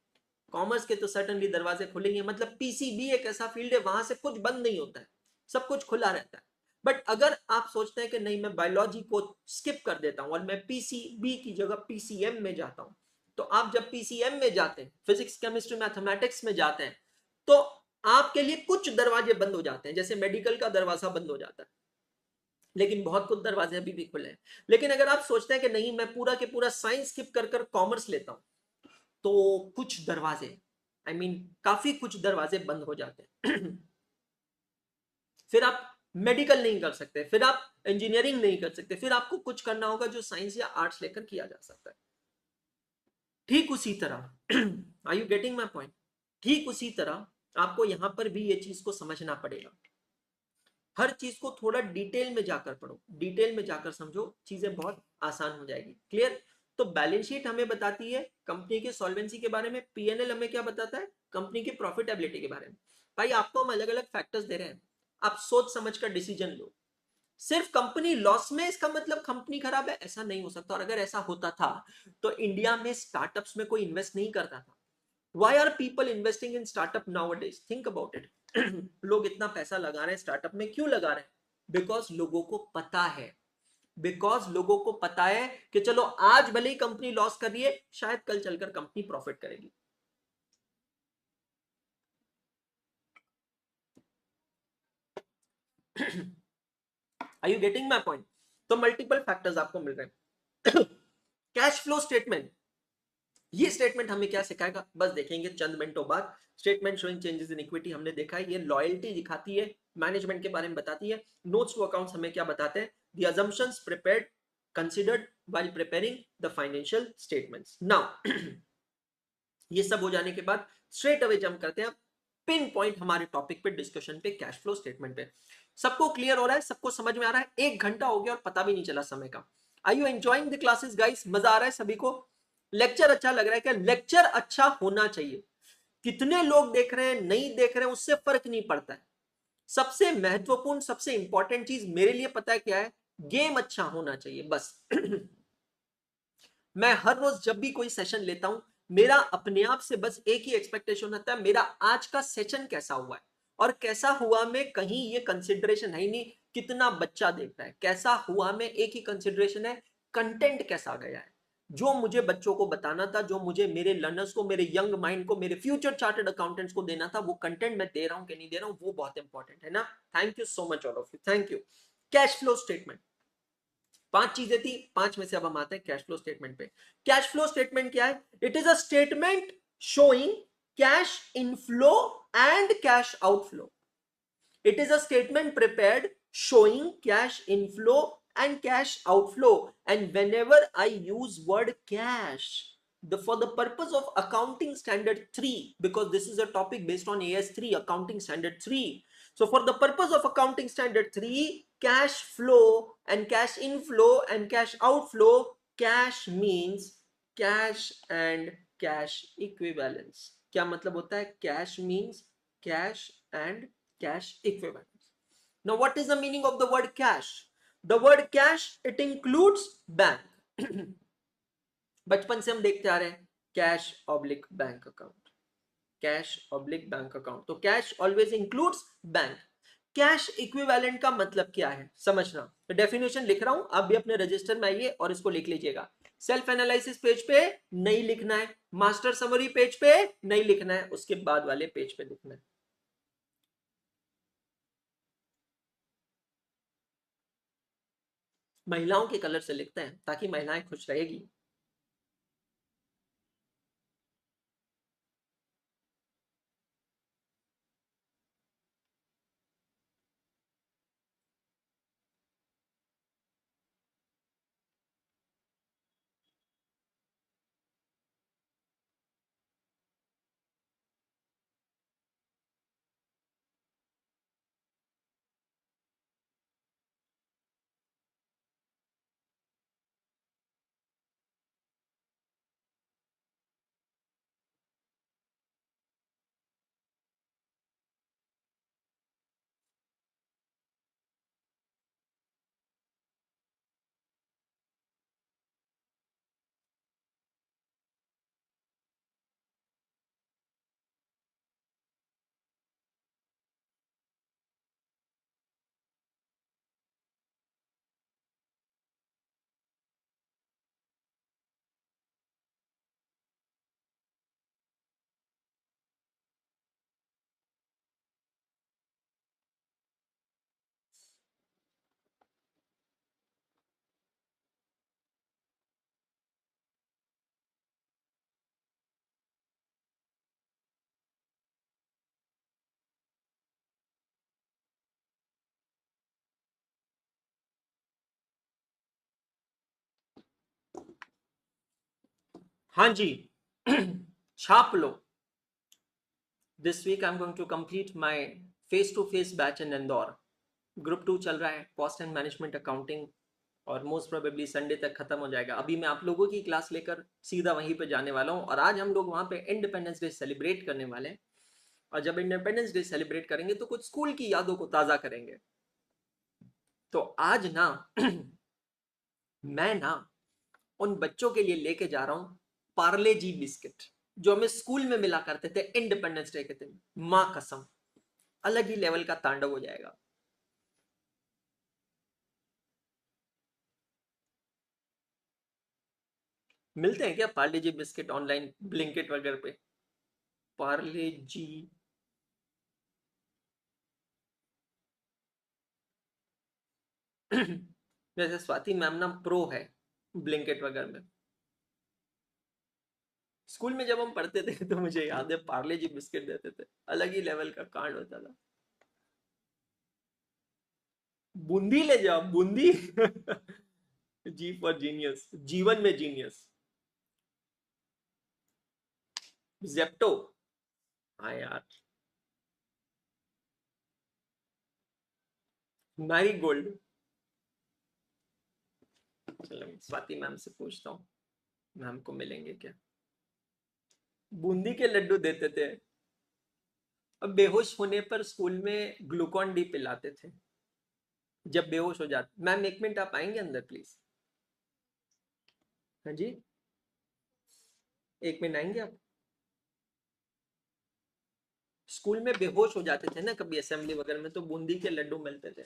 कॉमर्स के तो सर्टनली दरवाजे खुले ही हैं। मतलब पीसीबी एक ऐसा फील्ड है वहां से कुछ बंद नहीं होता है, सब कुछ खुला रहता है। बट अगर आप सोचते हैं कि नहीं मैं बायोलॉजी को स्किप कर देता हूं और मैं पीसीबी की जगह पीसीएम में जाता हूं, तो आप जब पीसीएम में जाते हैं, फिजिक्स केमिस्ट्री मैथमेटिक्स में जाते हैं, तो आपके लिए कुछ दरवाजे बंद हो जाते हैं, जैसे मेडिकल का दरवाजा बंद हो जाता है, लेकिन बहुत कुछ दरवाजे अभी भी खुले हैं। लेकिन अगर आप सोचते हैं कि नहीं मैं पूरा के पूरा साइंस स्किप कर कर कॉमर्स लेता हूं, तो कुछ दरवाजे, काफी कुछ दरवाजे बंद हो जाते हैं। फिर आप मेडिकल नहीं कर सकते, फिर आप इंजीनियरिंग नहीं कर सकते, फिर आपको कुछ करना होगा जो साइंस या आर्ट्स लेकर किया जा सकता है। ठीक उसी तरह are you getting my point? ठीक उसी तरह आपको यहां पर भी ये चीज को समझना पड़ेगा। हर चीज को थोड़ा डिटेल में जाकर पढ़ो, डिटेल में जाकर समझो, चीजें बहुत आसान हो जाएगी। क्लियर? तो बैलेंस शीट हमें बताती है कंपनी के सॉल्वेंसी के बारे में, पीएनएल हमें क्या बताता है, कंपनी की प्रॉफिटेबिलिटी के बारे में। भाई आपको हम अलग अलग फैक्टर्स दे रहे हैं, आप सोच समझ कर डिसीजन लो। सिर्फ कंपनी लॉस में इसका मतलब कंपनी खराब है, ऐसा नहीं हो सकता। और अगर ऐसा होता था तो इंडिया में स्टार्टअप्स में कोई इन्वेस्ट नहीं करता था। Why are people investing in startup nowadays? Think about it. लोग इतना पैसा लगा रहे हैं स्टार्टअप में, क्यों लगा रहे हैं? बिकॉज लोगों को पता है, बिकॉज लोगों को पता है कि चलो आज भले ही कंपनी लॉस कर रही है, शायद कल चलकर कंपनी प्रॉफिट करेगी। Are you getting my point? तो मल्टीपल फैक्टर्स आपको मिल रहे हैं। कैश फ्लो स्टेटमेंट, ये स्टेटमेंट हमें क्या सिखाएगा, बस देखेंगे चंद मिनटों बाद। Statement showing changes in equity हमने देखा है, ये लॉयल्टी दिखाती है, मैनेजमेंट के बारे में बताती है। नोट्स टू अकाउंट्स हमें क्या बताते हैं, the assumptions prepared considered while preparing the financial statements. Now ये सब हो जाने के बाद स्ट्रेट अवे जंप करते हैं पिन पॉइंट हमारे टॉपिक पे, डिस्कशन पे, कैश फ्लो स्टेटमेंट पे। सबको क्लियर हो रहा है, सबको समझ में आ रहा है? 1 घंटा हो गया और पता भी नहीं चला समय का। Are you enjoying the classes guys? मजा आ रहा है सभी को? लेक्चर अच्छा लग रहा है क्या? लेक्चर अच्छा होना चाहिए। कितने लोग देख रहे हैं नहीं देख रहे हैं उससे फर्क नहीं पड़ता है। सबसे महत्वपूर्ण सबसे इंपॉर्टेंट चीज मेरे लिए पता है क्या है, गेम अच्छा होना चाहिए बस। मैं हर रोज जब भी कोई सेशन लेता हूं, मेरा अपने आप से बस एक ही एक्सपेक्टेशन होता है, मेरा आज का सेशन कैसा हुआ है। और कैसा हुआ में कहीं ये कंसिडरेशन है ही नहीं कितना बच्चा देख रहा है, कैसा हुआ में एक ही कंसिडरेशन है, कंटेंट कैसा गया है। जो मुझे बच्चों को बताना था, जो मुझे मेरे लर्नर्स को, मेरे यंग माइंड को, मेरे फ्यूचर चार्टर्ड अकाउंटेंट्स को देना था, वो कंटेंट मैं दे रहा हूं कि नहीं दे रहा हूं, वो बहुत इंपॉर्टेंट है ना। Thank you so much all of you, thank you. Cash flow statement, 5 चीजें थी, 5 में से अब हम आते हैं कैश फ्लो स्टेटमेंट पे। कैश फ्लो स्टेटमेंट क्या है? It is a statement showing cash inflow and cash outflow. It is a statement prepared showing cash inflow and cash outflow. And whenever I use word cash, for the purpose of accounting standard 3, because this is a topic based on AS3 accounting standard 3, so for the purpose of accounting standard 3, cash flow and cash inflow and cash outflow, cash means cash and cash equivalence. क्या मतलब होता है? cash means cash and cash equivalence. Now, what is the meaning of the word cash? The word cash, it includes bank. बचपन से हम देखते आ रहे हैं cash oblique bank account, cash oblique bank account, तो cash always includes bank. Cash equivalent का मतलब क्या है समझना, तो डेफिनेशन लिख रहा हूं, आप भी अपने रजिस्टर में आइए और इसको लिख लीजिएगा। सेल्फ एनालिसिस पेज पे नहीं लिखना है, मास्टर समरी पेज पे नहीं लिखना है, उसके बाद वाले पेज पे लिखना है। महिलाओं के कलर से लिखते हैं ताकि महिलाएं खुश रहेगी। हाँ जी। छाप लो। This week I am going to complete my face to face batch in Indore. Group 2 चल रहा है, कॉस्ट एंड मैनेजमेंट अकाउंटिंग, और मोस्ट प्रोबेबली संडे तक खत्म हो जाएगा। अभी मैं आप लोगों की क्लास लेकर सीधा वहीं पे जाने वाला हूँ, और आज हम लोग वहाँ पे इंडिपेंडेंस डे सेलिब्रेट करने वाले हैं। और जब इंडिपेंडेंस डे सेलिब्रेट करेंगे तो कुछ स्कूल की यादों को ताज़ा करेंगे। तो आज ना मैं ना उन बच्चों के लिए लेके जा रहा हूँ पार्ले जी बिस्किट, जो हमें स्कूल में मिला करते थे इंडिपेंडेंस डे के दिन। माँ कसम, अलग ही लेवल का तांडव हो जाएगा। मिलते हैं क्या पार्ले जी बिस्किट ऑनलाइन ब्लिंकिट वगैरह पे? पार्ले जी। जैसे स्वाति मैम ना प्रो है ब्लिंकिट वगैरह में। स्कूल में जब हम पढ़ते थे तो मुझे याद है पार्ले जी बिस्किट देते थे, अलग ही लेवल का कांड होता था। बूंदी ले जाओ बूंदी। जी फॉर जीनियस, जीवन में जीनियस। जेप्टो। हाँ यार। Marie Gold. चलो स्वाति मैम से पूछता हूँ, मैम को मिलेंगे क्या। बूंदी के लड्डू देते थे। अब बेहोश होने पर स्कूल में ग्लूकॉन डी पिलाते थे जब बेहोश हो जाते। मैम एक मिनट आप आएंगे अंदर प्लीज? हाँ जी, एक मिनट आएंगे आप? स्कूल में बेहोश हो जाते थे ना कभी असेंबली वगैरह में, तो बूंदी के लड्डू मिलते थे।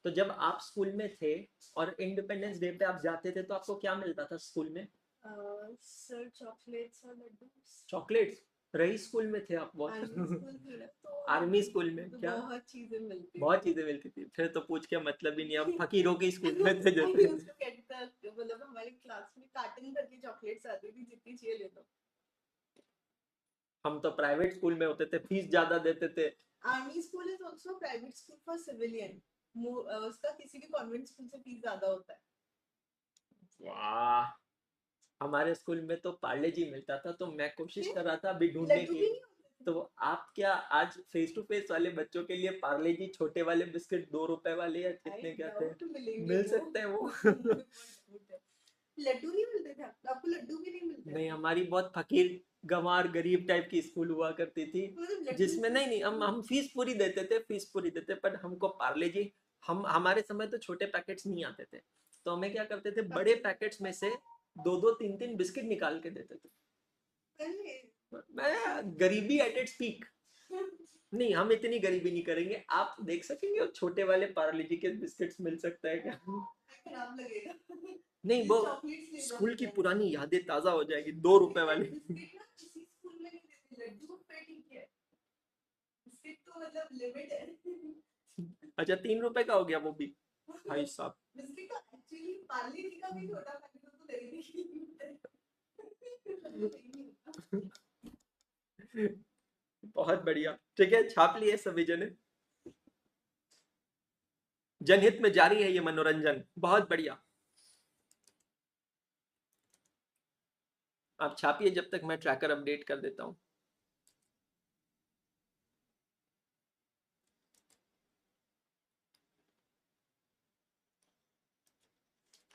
तो जब आप स्कूल में थे और इंडिपेंडेंस डे पे आप जाते थे तो आपको क्या मिलता था स्कूल में? सर चॉकलेट्स और लड्डू। चॉकलेट्स। रही स्कूल में थे आप आर्मी बहुत। स्कूल थी ना, तो आर्मी स्कूल में तो क्या? बहुत चीजें मिलती बहुत थी। चीजें मिलती थी, फिर तो पूछ के मतलब ही नहीं, हम फकीरों के स्कूल में थे आई जैसे। यूज्ड टू गेट द, मतलब हमारी क्लास में कार्टन भर की चॉकलेट्स आती थी, जितनी चाहिए ले लो। हम तो प्राइवेट स्कूल में होते थे, फीस ज्यादा देते थे। Army school is also private school for civilian. उसका किसी भी कॉन्वेंट स्कूल से फीस ज्यादा होता है। वाह। हमारे स्कूल में तो पार्ले जी मिलता था, तो मैं कोशिश फिर कर रहा था अभी ढूंढने लड्डू की। भी नहीं होते थे। तो आप क्या आज फेस टू फेस वाले बच्चों के लिए पार्ले जी छोटे वाले बिस्किट 2 रुपए वाले या आई कितने क्या थे? डाउट मिलेंगे मिल वो। सकते हैं वो। लड्डू नहीं मिलते थे आपको? लड्डू भी नहीं मिलते नहीं, थे? हमारी बहुत फकीर गंवार गरीब टाइप की स्कूल हुआ करती थी, मतलब लड्डू जिसमें नहीं नहीं हम फीस पूरी देते थे, फीस पूरी देते, पर हमको पार्ले जी, हम हमारे समय तो छोटे पैकेट्स नहीं आते थे, तो हमें क्या करते थे बड़े पैकेट्स में से दो दो तीन तीन बिस्किट निकाल के देते थे। पहले। मैं गरीबी एट इट्स पीक। नहीं, हम इतनी गरीबी नहीं करेंगे, आप देख सकेंगे वो छोटे वाले पार्ले जी के बिस्किट्स मिल सकता है क्या? खराब लगेगा। नहीं, ये वो चॉकलेट्स ले जाओ स्कूल की बेटा। पुरानी यादें ताजा हो जाएगी। 2 रुपए वाली। बिस्किट ना किसी स्कूल में नहीं देते, लड्डू पे ठीक है। बिस्किट तो मतलब लिमिट है। अच्छा, 3 रुपए का हो गया वो भी? भाई साहब। बिस्किट तो एक्चुअली पार्ले जी का भी छोटा पैकेट तो दे दी। बहुत बढ़िया, ठीक है, छाप लिए सभी जने। जनहित में जारी है ये मनोरंजन, बहुत बढ़िया। आप छापिए जब तक मैं ट्रैकर अपडेट कर देता हूं।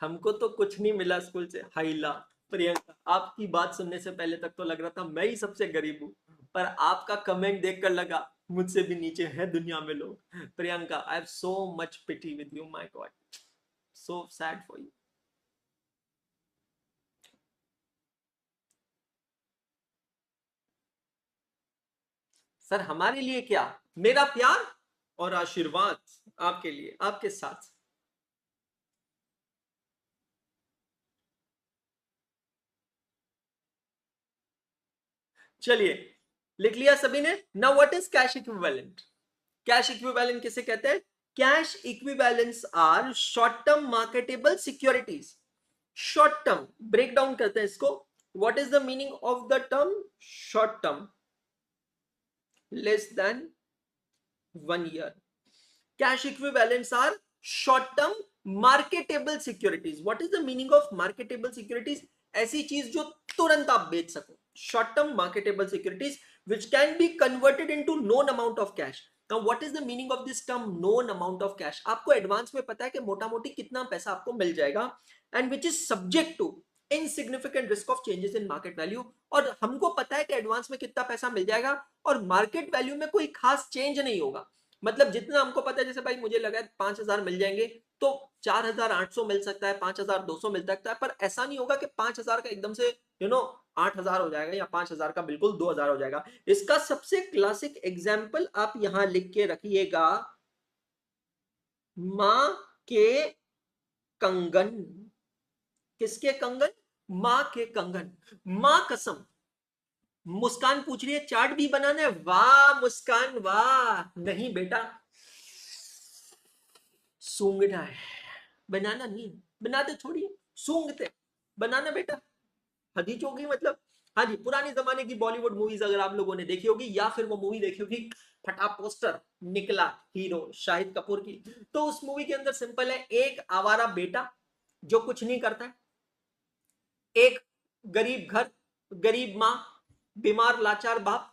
हमको तो कुछ नहीं मिला स्कूल से। हाइला प्रियंका, आपकी बात सुनने से पहले तक तो लग रहा था मैं ही सबसे गरीब हूं, पर आपका कमेंट देखकर लगा मुझसे भी नीचे है दुनिया में लोग। Priyanka, I have so much pity with you, my god, so sad for you. Sir हमारे लिए क्या, मेरा प्यार और आशीर्वाद आपके लिए, आपके साथ। चलिए, लिख लिया सभी ने। Now what is cash equivalent? Cash equivalent किसे कहते हैं? Cash equivalents are short term marketable securities. Short term, break down करते हैं इसको। What is the meaning of the term short term? Less than 1 year. Cash equivalents are short-term marketable securities. What is the meaning of marketable securities? ऐसी चीज जो तुरंत आप बेच सको। Short-term marketable securities which can be converted into known amount of cash. Now what is the meaning of this term known amount of cash? आपको एडवांस में पता है कि मोटा मोटी कितना पैसा आपको मिल जाएगा, and which is subject to insignificant risk of changes in market value. और हमको पता है कि एडवांस में कितना पैसा मिल जाएगा और मार्केट वैल्यू में कोई खास चेंज नहीं होगा। मतलब जितना हमको पता है, जैसे भाई मुझे लगा 5,000 मिल जाएंगे तो 4,800 मिल सकता है, 5,200 मिल सकता है, पर ऐसा नहीं होगा कि 5,000 का एकदम से 8,000 हो जाएगा या 5,000 का बिल्कुल 2,000 हो जाएगा। इसका सबसे क्लासिक एग्जाम्पल आप यहां लिख के रखिएगा, मां के कंगन। किसके कंगन? मां के कंगन। मां कसम। मुस्कान पूछ रही है चार्ट भी बनाना है? वाह मुस्कान वाह। नहीं बेटा, सूंघना है, बनाना नहीं। बनाते थोड़ी, सूंघते। बनाना बेटा हदीज होगी मतलब। हाँ जी, पुराने जमाने की बॉलीवुड मूवीज अगर आप लोगों ने देखी होगी, या फिर वो मूवी देखी होगी फटा पोस्टर निकला हीरो शाहिद कपूर की, तो उस मूवी के अंदर सिंपल है, एक आवारा बेटा जो कुछ नहीं करता है, एक गरीब घर, गरीब माँ, बीमार लाचार बाप,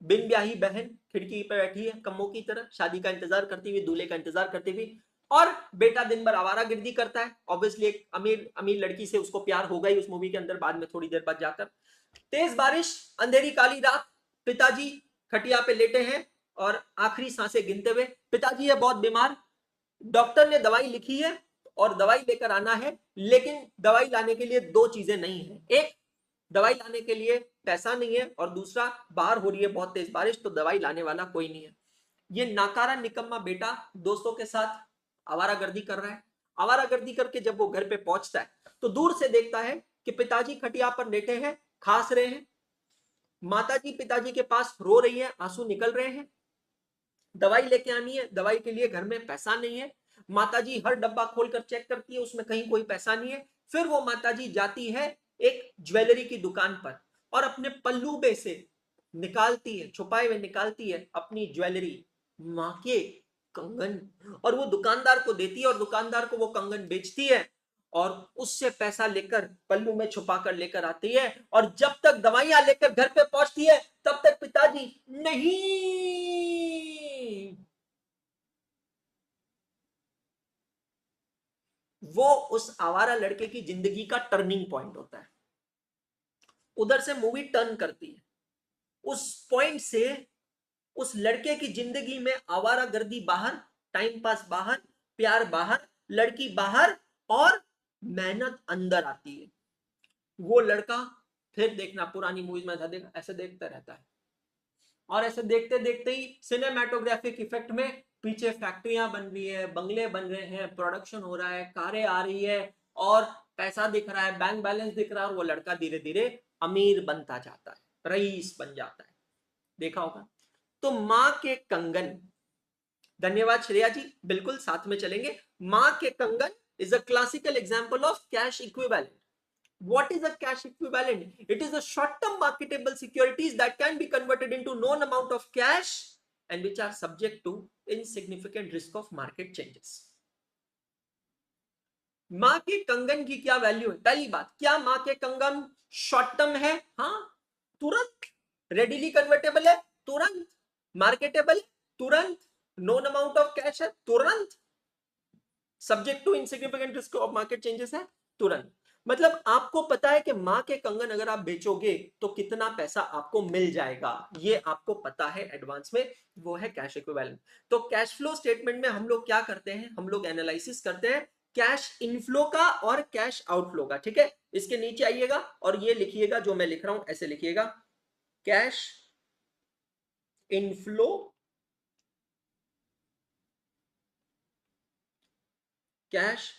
बिन ब्याही बहन खिड़की पे बैठी है कम्मों की तरह, शादी का इंतजार करती हुई, दूल्हे का इंतजार करती हुई, और बेटा दिन भर आवारागर्दी करता है। ऑब्वियसली एक अमीर अमीर लड़की से उसको प्यार होगा ही उस मूवी के अंदर, बाद में थोड़ी देर बाद जाकर। तेज बारिश, अंधेरी काली रात, पिताजी खटिया पे लेटे हैं और आखिरी सांसें गिनते हुए। पिताजी है बहुत बीमार, डॉक्टर ने दवाई लिखी है और दवाई लेकर आना है, लेकिन दवाई लाने के लिए दो चीजें नहीं है। एक, दवाई लाने के लिए पैसा नहीं है, और दूसरा, बाहर हो रही है बहुत तेज बारिश तो दवाई लाने वाला कोई नहीं है। ये नाकारा निकम्मा बेटा दोस्तों के साथ आवारागर्दी कर रहा है। आवारागर्दी करके जब वो घर पे पहुंचता है तो दूर से देखता है कि पिताजी खटिया पर लेटे हैं, खास रहे हैं, माताजी पिताजी के पास रो रही है, आंसू निकल रहे हैं, दवाई लेके आनी है, दवाई के लिए घर में पैसा नहीं है। माताजी हर डब्बा खोलकर चेक करती है, उसमें कहीं कोई पैसा नहीं है। फिर वो माताजी जाती है एक ज्वेलरी की दुकान पर और अपने पल्लू में से निकालती है, छुपाए हुए निकालती है अपनी ज्वेलरी, मां के कंगन, और वो दुकानदार को देती है और दुकानदार को वो कंगन बेचती है और उससे पैसा लेकर पल्लू में छुपा कर लेकर आती है। और जब तक दवाइयां लेकर घर पे पहुंचती है तब तक पिताजी नहीं। वो उस आवारा लड़के की जिंदगी का टर्निंग पॉइंट होता है। उधर से मूवी टर्न करती है, उस पॉइंट से उस लड़के की जिंदगी में आवारागर्दी बाहर, टाइम पास बाहर, प्यार बाहर, लड़की बाहर, और मेहनत अंदर आती है। वो लड़का, फिर देखना पुरानी मूवीज में ऐसे देखता रहता है, और ऐसे देखते देखते ही सिनेमेटोग्राफिक इफेक्ट में पीछे फैक्ट्रियां बन रही है, बंगले बन रहे हैं, प्रोडक्शन हो रहा है, कारें आ रही है, और पैसा दिख रहा है, बैंक बैलेंस दिख रहा है, और वो लड़का धीरे धीरे अमीर बनता जाता है, रईस बन जाता है। देखा होगा। तो मां के कंगन, धन्यवाद श्रेया जी, बिल्कुल साथ में चलेंगे। मां के कंगन is a classical example of cash equivalent. What is a cash equivalent? It is a short-term marketable securities that can be converted into known amount of cash and which are subject to insignificant risk of market changes. मां के कंगन की क्या वैल्यू है? पहली बात, क्या मां के कंगन शॉर्ट टर्म है? हाँ, तुरंत रेडिली कन्वर्टेबल है, तुरंत मार्केटेबल, तुरंत नोन अमाउंट ऑफ कैश है, तुरंत subject to insignificant risk of market changes है, तुरंत। मतलब आपको पता है कि मां के कंगन अगर आप बेचोगे तो कितना पैसा आपको मिल जाएगा, ये आपको पता है एडवांस में, वो है कैश इक्विवेलेंट। तो कैश फ्लो स्टेटमेंट में हम लोग क्या करते हैं, हम लोग एनालिसिस करते हैं कैश इनफ्लो का और कैश आउटफ्लो का। ठीक है, इसके नीचे आइएगा और ये लिखिएगा जो मैं लिख रहा हूं, ऐसे लिखिएगा, कैश इनफ्लो कैश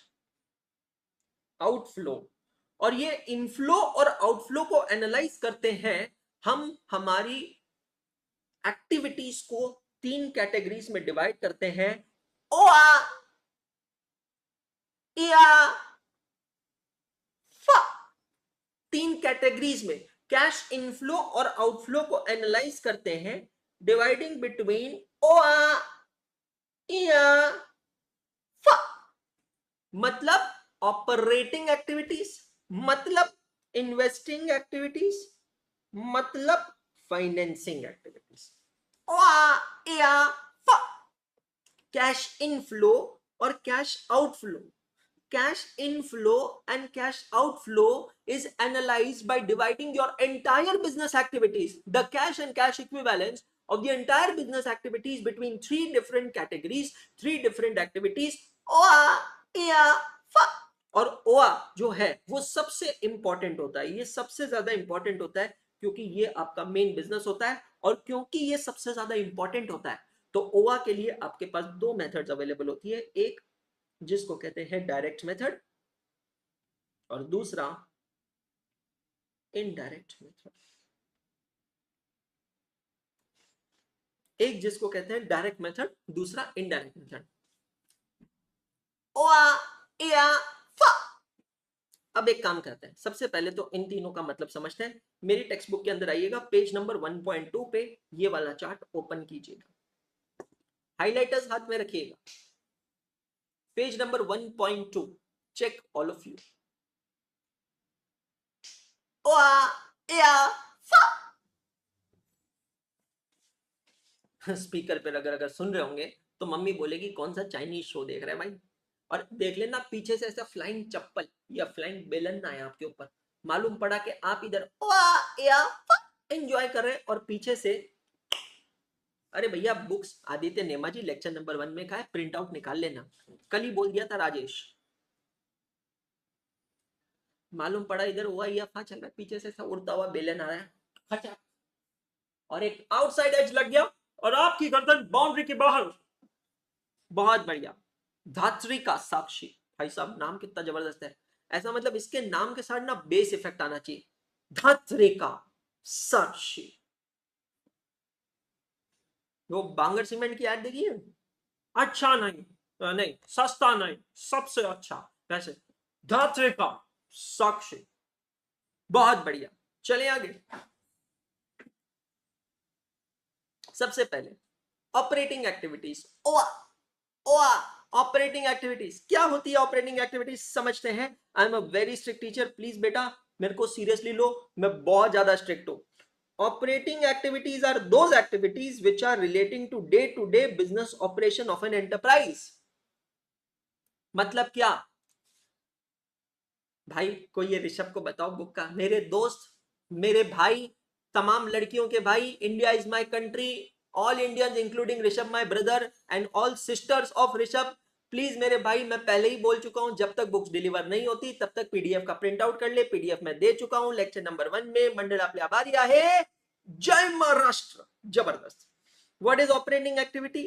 आउटफ्लो। और ये इनफ्लो और आउटफ्लो को एनालाइज करते हैं हम हमारी एक्टिविटीज को 3 कैटेगरीज में डिवाइड करते हैं, ओआ, या, फा, 3 कैटेगरीज में कैश इनफ्लो और आउटफ्लो को एनालाइज करते हैं डिवाइडिंग बिटवीन ओआ, या, फा। मतलब ऑपरेटिंग एक्टिविटीज, मतलब इन्वेस्टिंग एक्टिविटीज, मतलब फाइनेंसिंग एक्टिविटीज। कैश इनफ्लो और cash outflow. Cash inflow and cash outflow is analyzed by dividing your entire business activities, the cash and cash equivalents of the entire business activities between 3 different categories, 3 different activities, OA, EA, FA। और OA जो है वो सबसे इंपॉर्टेंट होता है, ये सबसे ज्यादा इंपॉर्टेंट होता है क्योंकि ये आपका मेन बिजनेस होता है, और क्योंकि ये सबसे ज्यादा इंपॉर्टेंट होता है तो OA के लिए आपके पास 2 मेथड्स अवेलेबल होती है, एक जिसको कहते हैं डायरेक्ट मेथड और दूसरा इनडायरेक्ट मेथड। एक जिसको कहते हैं डायरेक्ट मेथड, दूसरा इनडायरेक्ट मेथड। अब एक काम करते हैं, सबसे पहले तो इन तीनों का मतलब समझते हैं। मेरी टेक्स्ट बुक के अंदर आइएगा, पेज नंबर 1.2 पे ये वाला चार्ट ओपन कीजिएगा, हाइलाइटर्स हाथ में रखिएगा, page number 1.2, check all of you। Speaker पर अगर सुन रहे होंगे तो मम्मी बोलेगी कौन सा चाइनीज शो देख रहे हैं भाई। और देख लेना पीछे से ऐसा फ्लाइंग चप्पल या फ्लाइंग बेलन ना आए आपके ऊपर, मालूम पड़ा कि आप इधर एंजॉय कर रहे हैं और पीछे से, अरे भैया बुक्स आदित्य नेमा जी लेक्चर नंबर 1 में का है, प्रिंट आउट निकाल लेना, कल ही बोल दिया था राजेश। मालूम पड़ा इधर हुआ या फा चल रहा है, पीछे से ऐसा उड़ता हुआ बेलन आ रहा है, खचा, और एक आउटसाइड एज लग गया और आपकी गर्दन बाउंड्री के बाहर। बहुत बढ़िया, धात्री का साक्षी। भाई साहब नाम कितना जबरदस्त है, ऐसा मतलब इसके नाम के साथ ना बेस इफेक्ट आना चाहिए, धात्री का साक्षी। वो बांगर सीमेंट की ऐड देखिए, अच्छा नहीं नहीं सस्ता नहीं सबसे अच्छा, वैसे धात्री का साक्षी। बहुत बढ़िया, चले आगे। सबसे पहले ऑपरेटिंग एक्टिविटीज, ऑपरेटिंग एक्टिविटीज क्या होती है? ऑपरेटिंग एक्टिविटीज समझते हैं। I am a very strict teacher, please बेटा मेरे को सीरियसली लो, मैं बहुत ज्यादा स्ट्रिक्ट हूं। Operating activities are those activities which are relating to day-to-day business operation of an enterprise। मतलब क्या भाई, कोई ये ऋषभ को बताओ बुक का। मेरे दोस्त, मेरे भाई, तमाम लड़कियों के भाई, India is my country, all Indians including Rishabh my brother and all sisters of Rishabh, please मेरे भाई, मैं पहले ही बोल चुका हूं जब तक बुक्स डिलीवर नहीं होती तब तक पीडीएफ का प्रिंट आउट कर ले। पीडीएफ मैं दे चुका हूं लेक्चर नंबर 1 में, मंडल आपले आभारी आहे, जय महाराष्ट्र, जबरदस्त। What is operating activity?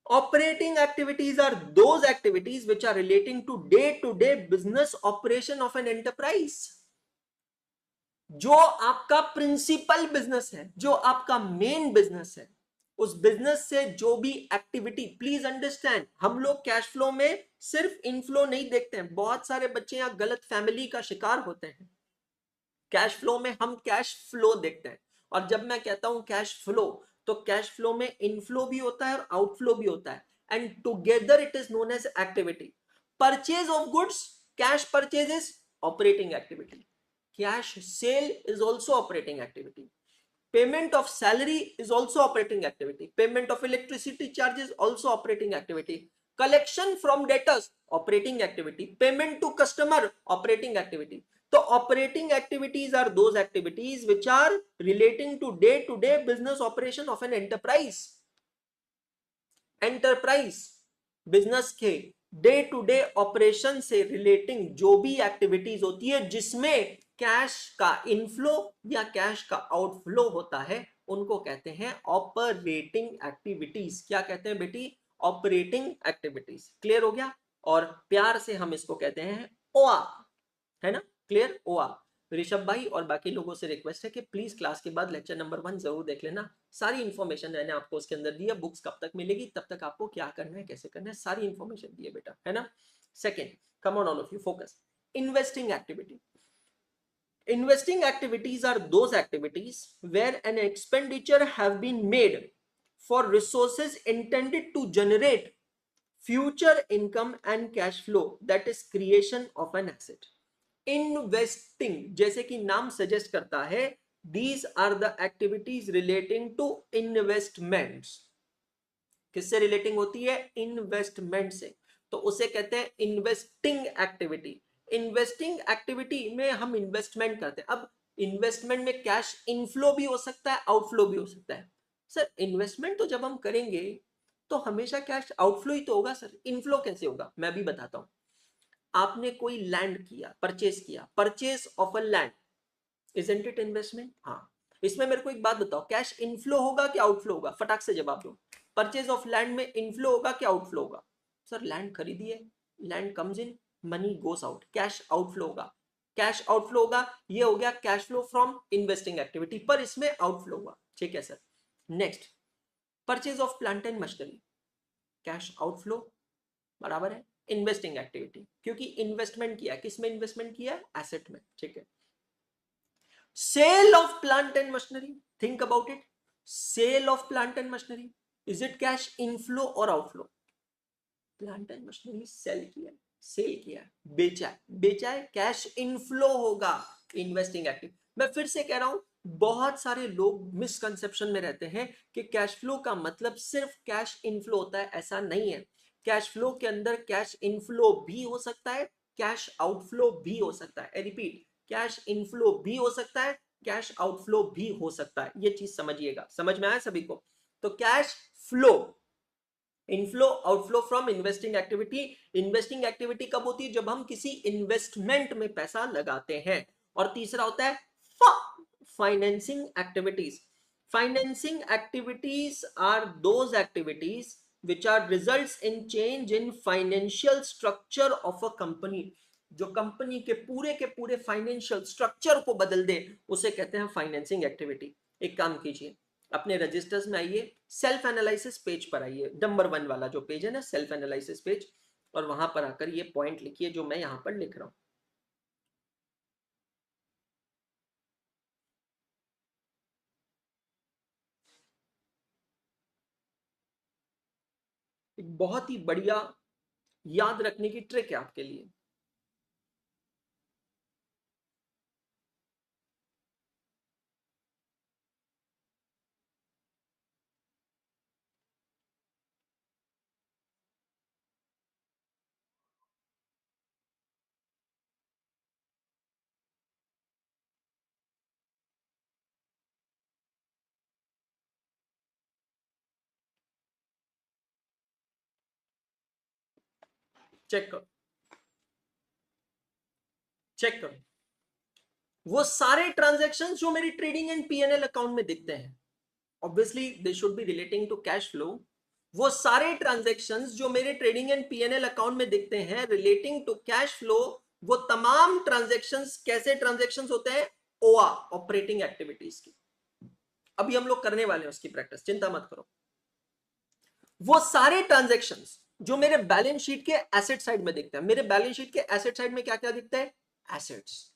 Operating activities are those activities which are relating to day-to-day business operation of an enterprise। जो आपका प्रिंसिपल बिजनेस है, जो आपका मेन बिजनेस है, उस बिजनेस से जो भी एक्टिविटी, प्लीज अंडरस्टैंड, हम लोग कैश फ्लो में सिर्फ इनफ्लो नहीं देखते हैं, बहुत सारे बच्चे यहाँ गलत फैमिली का शिकार होते हैं। कैश फ्लो में हम कैश फ्लो देखते हैं, और जब मैं कहता हूं कैश फ्लो, तो कैश फ्लो में इनफ्लो भी होता है और आउटफ्लो भी होता है, and together it is known as activity. Purchase of goods, cash purchase is operating activity, cash sale is also operating activity, payment of salary is also operating activity, payment of electricity charges also operating activity, collection from debtors operating activity, payment to customer operating activity. So operating activities are those activities which are relating to day business operation of an enterprise. Business के डे टू डे ऑपरेशन से रिलेटिंग जो भी एक्टिविटीज होती है जिसमें कैश का इनफ्लो या कैश का आउटफ्लो होता है, उनको कहते हैं ऑपरेटिंग एक्टिविटीज। क्या कहते हैं बेटी? Operating activities. क्लियर हो गया? और प्यार से हम इसको कहते हैं ओआ, है ना? क्लियर? ओआ। ऋषभ भाई और बाकी लोगों से रिक्वेस्ट है कि प्लीज क्लास के बाद लेक्चर नंबर 1 जरूर देख लेना। सारी इन्फॉर्मेशन मैंने आपको उसके अंदर दी है। बुक्स कब तक मिलेगी, तब तक आपको क्या करना है, कैसे करना है, सारी इन्फॉर्मेशन दी है बेटा, है ना? Second, come on all of you, focus. Investing activity. Investing activities are those activities where an expenditure have been made for resources intended to generate future income and cash flow, that is creation of an asset. Investing, जैसे कि नाम सजेस्ट करता है, these are the activities relating to investments. किससे रिलेटिंग होती है? इन्वेस्टमेंट से। तो उसे कहते हैं इन्वेस्टिंग एक्टिविटी। इन्वेस्टिंग एक्टिविटी में हम इन्वेस्टमेंट करते हैं। अब इन्वेस्टमेंट में कैश इनफ्लो भी हो सकता है, आउटफ्लो भी हो सकता है। सर इन्वेस्टमेंट तो जब हम करेंगे तो हमेशा कैश आउटफ्लो ही तो होगा सर, इनफ्लो कैसे होगा? मैं भी बताता हूं। आपने कोई लैंड किया, परचेज किया, purchase of a land, isn't it investment? हाँ। इसमें मेरे को एक बात बताओ, कैश इनफ्लो होगा कि आउटफ्लो होगा? फटाक से जवाब दो। परचेज ऑफ लैंड में इनफ्लो होगा कि आउटफ्लो होगा? सर लैंड खरीदी है, land comes in, money goes out, cash outflow होगा। कैश आउटफ्लो होगा, ये हो गया cash flow from investing activity, पर इसमें आउटफ्लो हुआ। ठीक है sir. Next, purchase of plant and machinery, cash outflow बराबर है इन्वेस्टिंग एक्टिविटी, क्योंकि इन्वेस्टमेंट किया, किसमें इन्वेस्टमेंट किया? एसेट में। ठीक है। Sale of plant and machinery, think about it. Sale of plant and machinery, is it cash inflow or outflow? Plant and machinery sell किया, सेल किया, बेचा है, बेचा है, कैश इनफ्लो होगा, इन्वेस्टिंग एक्टिव। मैं फिर से कह रहा हूं, बहुत सारे लोग मिसकंसेप्शन में रहते हैं कि कैश फ्लो का मतलब सिर्फ कैश इनफ्लो होता है। ऐसा नहीं है। कैश फ्लो के अंदर कैश इनफ्लो भी हो सकता है, कैश आउटफ्लो भी हो सकता है। रिपीट, कैश इनफ्लो भी हो सकता है, कैश आउटफ्लो भी हो सकता है। ये चीज समझिएगा। समझ में आया सभी को? तो cash flow, inflow outflow from investing activity. Investing activity कब होती है? जब हम किसी इन्वेस्टमेंट में पैसा लगाते हैं। और तीसरा होता है financing activities. Financing activities are those activities which are results in change in financial structure of a company। जो कंपनी के पूरे फाइनेंशियल स्ट्रक्चर को बदल दे, उसे कहते हैं फाइनेंसिंग एक्टिविटी। एक काम कीजिए, अपने रजिस्टर्स में आइए, सेल्फ एनालिसिस पेज पर आइए, नंबर 1 वाला जो पेज है ना, सेल्फ एनालिसिस पेज, और वहां पर आकर ये पॉइंट लिखिए जो मैं यहां पर लिख रहा हूं। एक बहुत ही बढ़िया याद रखने की ट्रिक है आपके लिए। चेक करो, चेक करो, वो सारे ट्रांजैक्शन जो मेरी ट्रेडिंग एंड पीएनएल अकाउंट में दिखते हैं, obviously they should be relating to cash flow. वो सारे ट्रांजैक्शंस जो मेरे ट्रेडिंग एंड पीएनएल अकाउंट में दिखते हैं रिलेटिंग टू कैश फ्लो, वो तमाम ट्रांजैक्शंस कैसे ट्रांजैक्शंस होते हैं? ओआ, ऑपरेटिंग एक्टिविटीज की। अभी हम लोग करने वाले हैं उसकी प्रैक्टिस, चिंता मत करो। वो सारे ट्रांजैक्शंस जो मेरे बैलेंस शीट के एसेट साइड में दिखते हैं, मेरे बैलेंस शीट के एसेट साइड में क्या क्या दिखता है? एसेट्स,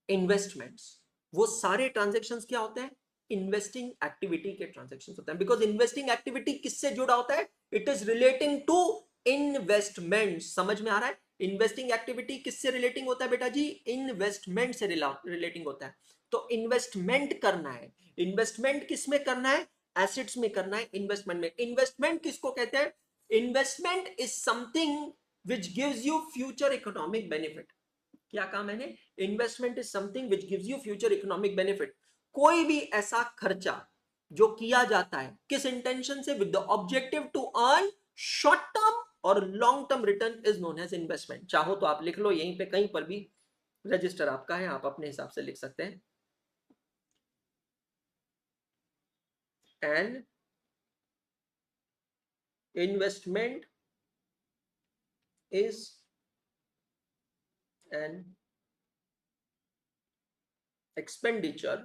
इन्वेस्टमेंट्स, वो सारे ट्रांजैक्शंस क्या होते हैं? इन्वेस्टिंग एक्टिविटी के ट्रांजैक्शंस होते हैं, बिकॉज इन्वेस्टिंग एक्टिविटी किससे जुड़ा होता है? It is relating to investment. समझ में आ रहा है? इन्वेस्टिंग एक्टिविटी किससे रिलेटिंग होता है बेटा जी? इन्वेस्टमेंट से रिलेटिंग होता है। तो इन्वेस्टमेंट करना है, इन्वेस्टमेंट किस में करना है? एसेट्स में करना है, इन्वेस्टमेंट में। इन्वेस्टमेंट किसको कहते हैं? Investment is something which gives you future economic benefit. क्या कहा मैंने? Investment is something which gives you future economic benefit. कोई भी ऐसा खर्चा जो किया जाता है किस इंटेंशन से? With the objective to earn short term और long term return is known as investment. चाहो तो आप लिख लो यहीं पे, कहीं पर भी, रजिस्टर आपका है, आप अपने हिसाब से लिख सकते हैं। An investment is an expenditure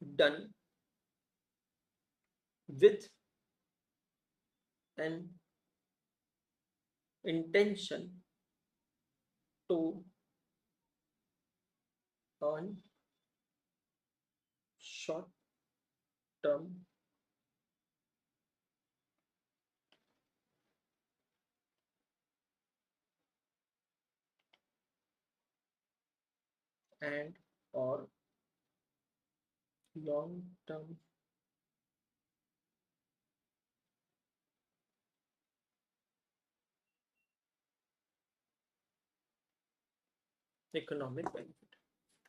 done with an intention to earn short term and or long term economic benefit.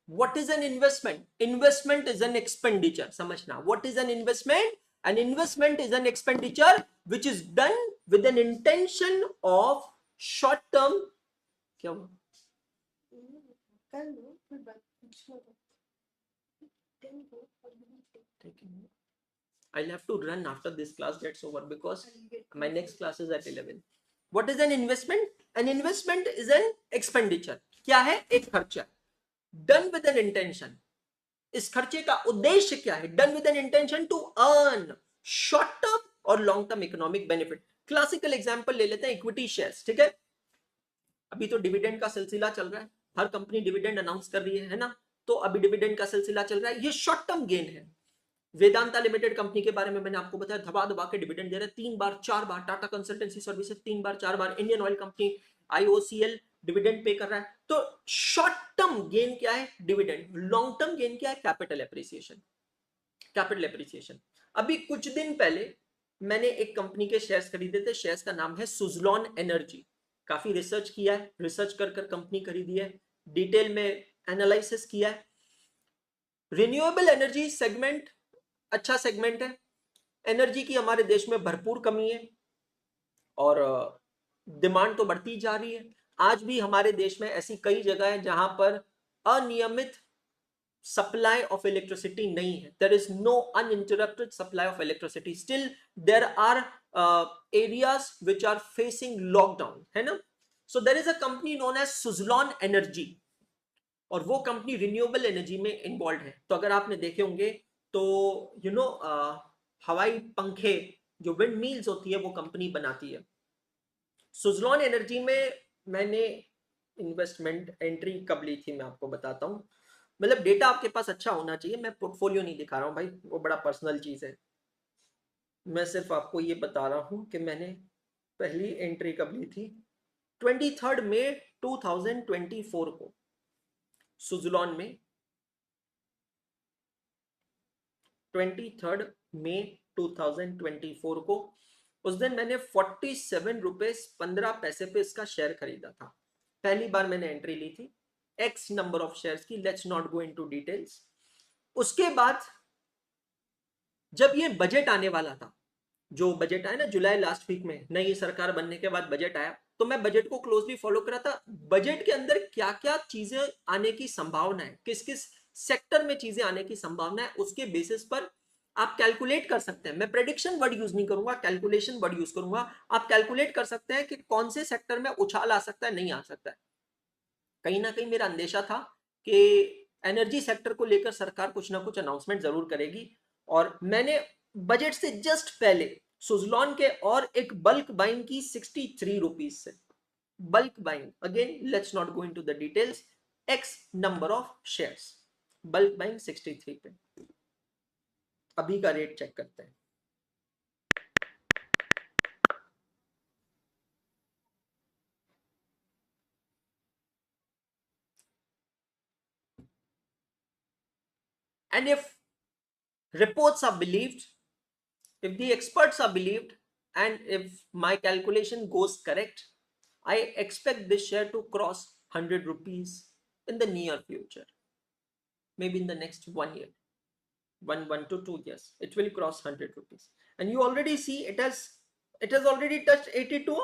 What is an investment? Investment is an expenditure. समझना, what is an investment? An investment is an expenditure which is done with an intention of short term. क्या हुआ? कर लो फिर बात पूछ लो। I'll have to run after this class gets over because my next class is at 11. What is an investment? An investment is an expenditure. क्या है? एक खर्चा। Done with an intention. इस खर्चे का उद्देश्य क्या है? Done with an intention to earn short term और long term economic benefit. Classical example ले लेते हैं, इक्विटी शेयर्स। ठीक है, अभी तो डिविडेंड का सिलसिला चल रहा है, हर कंपनी डिविडेंड अनाउंस कर रही है ना, तो अभी डिविडेंड का सिलसिला चल रहा है, ये शॉर्ट टर्म गेन है। वेदांता लिमिटेड कंपनी के बारे में मैंने आपको बताया, धबा धबा के डिविडेंड दे रहे हैं, 3 बार 4 बार। टाटा कंसल्टेंसी सर्विसेज 3 बार 4 बार। Indian oil company IOCL dividend pay कर रहा है। तो शॉर्ट टर्म गेन क्या है? डिविडेंड। लॉन्ग टर्म गेन क्या है? Capital appreciation. Capital appreciation. अभी कुछ दिन पहले मैंने एक कंपनी के शेयर्स खरीदे थे, शेयर्स का नाम है सुजलॉन एनर्जी। काफी रिसर्च किया है, रिसर्च कर कर कंपनी खरीदी है, डिटेल में एनालिसिस किया है। रिन्यूएबल एनर्जी सेगमेंट अच्छा सेगमेंट है। एनर्जी की हमारे देश में भरपूर कमी है और डिमांड तो बढ़ती जा रही है। आज भी हमारे देश में ऐसी कई जगह है जहां पर अनियमित सप्लाई ऑफ इलेक्ट्रिसिटी नहीं है। There is no uninterrupted supply of electricity. Still there are areas which are facing lockdown, है ना। So there is a company known as Suzlon energy और वो कंपनी रिन्यूएबल एनर्जी में इन्वॉल्व है। तो अगर आपने देखे होंगे तो हवाई पंखे जो विंड मिल्स होती है वो कंपनी बनाती है। सुजलॉन एनर्जी में मैंने इन्वेस्टमेंट एंट्री कब ली थी मैं आपको बताता हूँ। मतलब डेटा आपके पास अच्छा होना चाहिए, मैं पोर्टफोलियो नहीं दिखा रहा हूँ भाई, वो बड़ा पर्सनल चीज है। मैं सिर्फ आपको ये बता रहा हूँ कि मैंने पहली एंट्री कब ली थी। 23 मई 2024 को सुजलॉन में, 23 मई 2024 को, उस दिन मैंने 47 रुपए 15 पैसे पे इसका शेयर खरीदा था। पहली बार मैंने एंट्री ली थी, एक्स नंबर ऑफ शेयर्स की, let's not go into details. उसके बाद जब ये बजट आने वाला था, जो बजट आया ना जुलाई लास्ट वीक में, नई सरकार बनने के बाद बजट आया, तो मैं बजट को क्लोजली फॉलो करा था। बजट के अंदर क्या क्या चीजें आने की संभावना है, किस किस सेक्टर में चीजें आने की संभावना है, उसके बेसिस पर आप कैलकुलेट कर सकते हैं। मैं प्रेडिक्शन वर्ड यूज नहीं करूंगा, कैलकुलेशन वर्ड यूज करूंगा। आप कैलकुलेट कर सकते हैं कि कौन से सेक्टर में उछाल आ सकता है, नहीं आ सकता है। कहीं ना कहीं मेरा अंदेशा था कि एनर्जी सेक्टर को लेकर सरकार कुछ ना कुछ अनाउंसमेंट जरूर करेगी, और मैंने बजट से जस्ट पहले सुजलॉन के और एक बल्क बाइंग की 63 रुपीज से, bulk buying, again let's not go into the details, x number of shares, bulk buying 63 पे। अभी का रेट चेक करते हैं। And if reports are believed, if the experts are believed, and if my calculation goes correct, I expect this share to cross 100 rupees in the near future. Maybe in the next 1 year, 1 to 2 years, it will cross 100 rupees. And you already see it has already touched 82.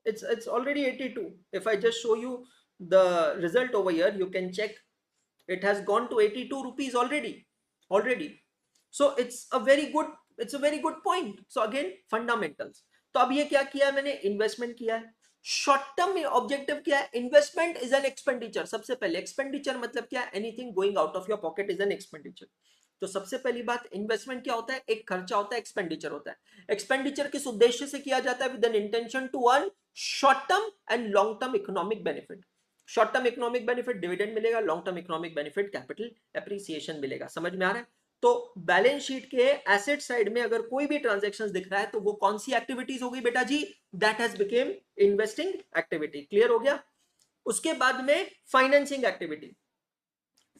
It's already 82. If I just show you the result over here, you can check. It has gone to 82 rupees already. So it's a very good point. So again, fundamentals. तो अब ये क्या किया है मैंने, इन्वेस्टमेंट किया है। शॉर्ट टर्म ऑब्जेक्टिव क्या है, इन्वेस्टमेंट इज एन एक्सपेंडिचर। सबसे पहले एक्सपेंडिचर मतलब क्या है, anything going out of your pocket is an expenditure. तो सबसे पहली बात, इन्वेस्टमेंट क्या होता है, एक खर्चा होता है, एक्सपेंडिचर होता है। एक्सपेंडिचर किस उद्देश्य से किया जाता है, with an intention to earn short term and long term economic benefit. Short term economic benefit dividend मिलेगा, long term economic benefit capital appreciation मिलेगा। समझ में आ रहा है? तो बैलेंस शीट के एसेट साइड में अगर कोई भी ट्रांजैक्शंस दिख रहा है तो वो कौन सी एक्टिविटीज होगी बेटा जी, that has become investing activity. Clear हो गया? उसके बाद में financing activity.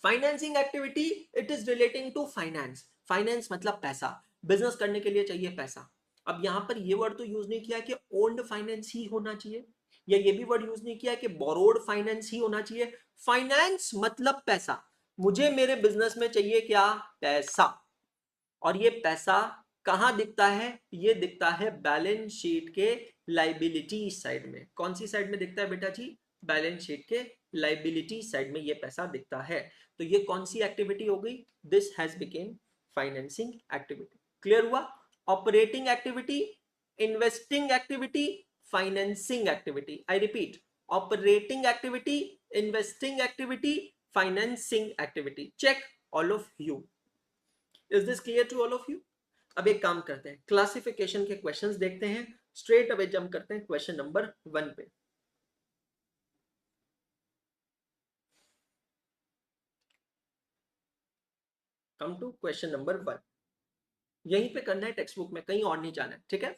Financing activity it is relating to finance. Finance मतलब पैसा, बिजनेस करने के लिए चाहिए पैसा। अब यहां पर ये वर्ड तो यूज नहीं किया कि ओन्ड फाइनेंस ही होना चाहिए, या ये भी वर्ड यूज नहीं किया कि बोरोड फाइनेंस ही होना चाहिए। फाइनेंस मतलब पैसा। मुझे मेरे बिजनेस में चाहिए क्या, पैसा। और ये पैसा कहां दिखता है, ये दिखता है बैलेंस शीट के लाइबिलिटी साइड में। कौन सी साइड में दिखता है बेटा जी, बैलेंस शीट के लाइबिलिटी साइड में ये पैसा दिखता है। तो ये कौन सी एक्टिविटी हो गई, this has become financing activity. Clear हुआ? Operating activity, investing activity, financing activity. I repeat, operating activity, investing activity, financing activity. Check all of you. Is this clear to all of you? अब एक काम करते हैं, क्लासिफिकेशन के क्वेश्चंस देखते हैं। स्ट्रेट अवे जंप करते हैं क्वेश्चन नंबर 1 पे। Come to question number 1। यहीं पे करना है टेक्स्ट बुक में, कहीं और नहीं जाना है, ठीक है?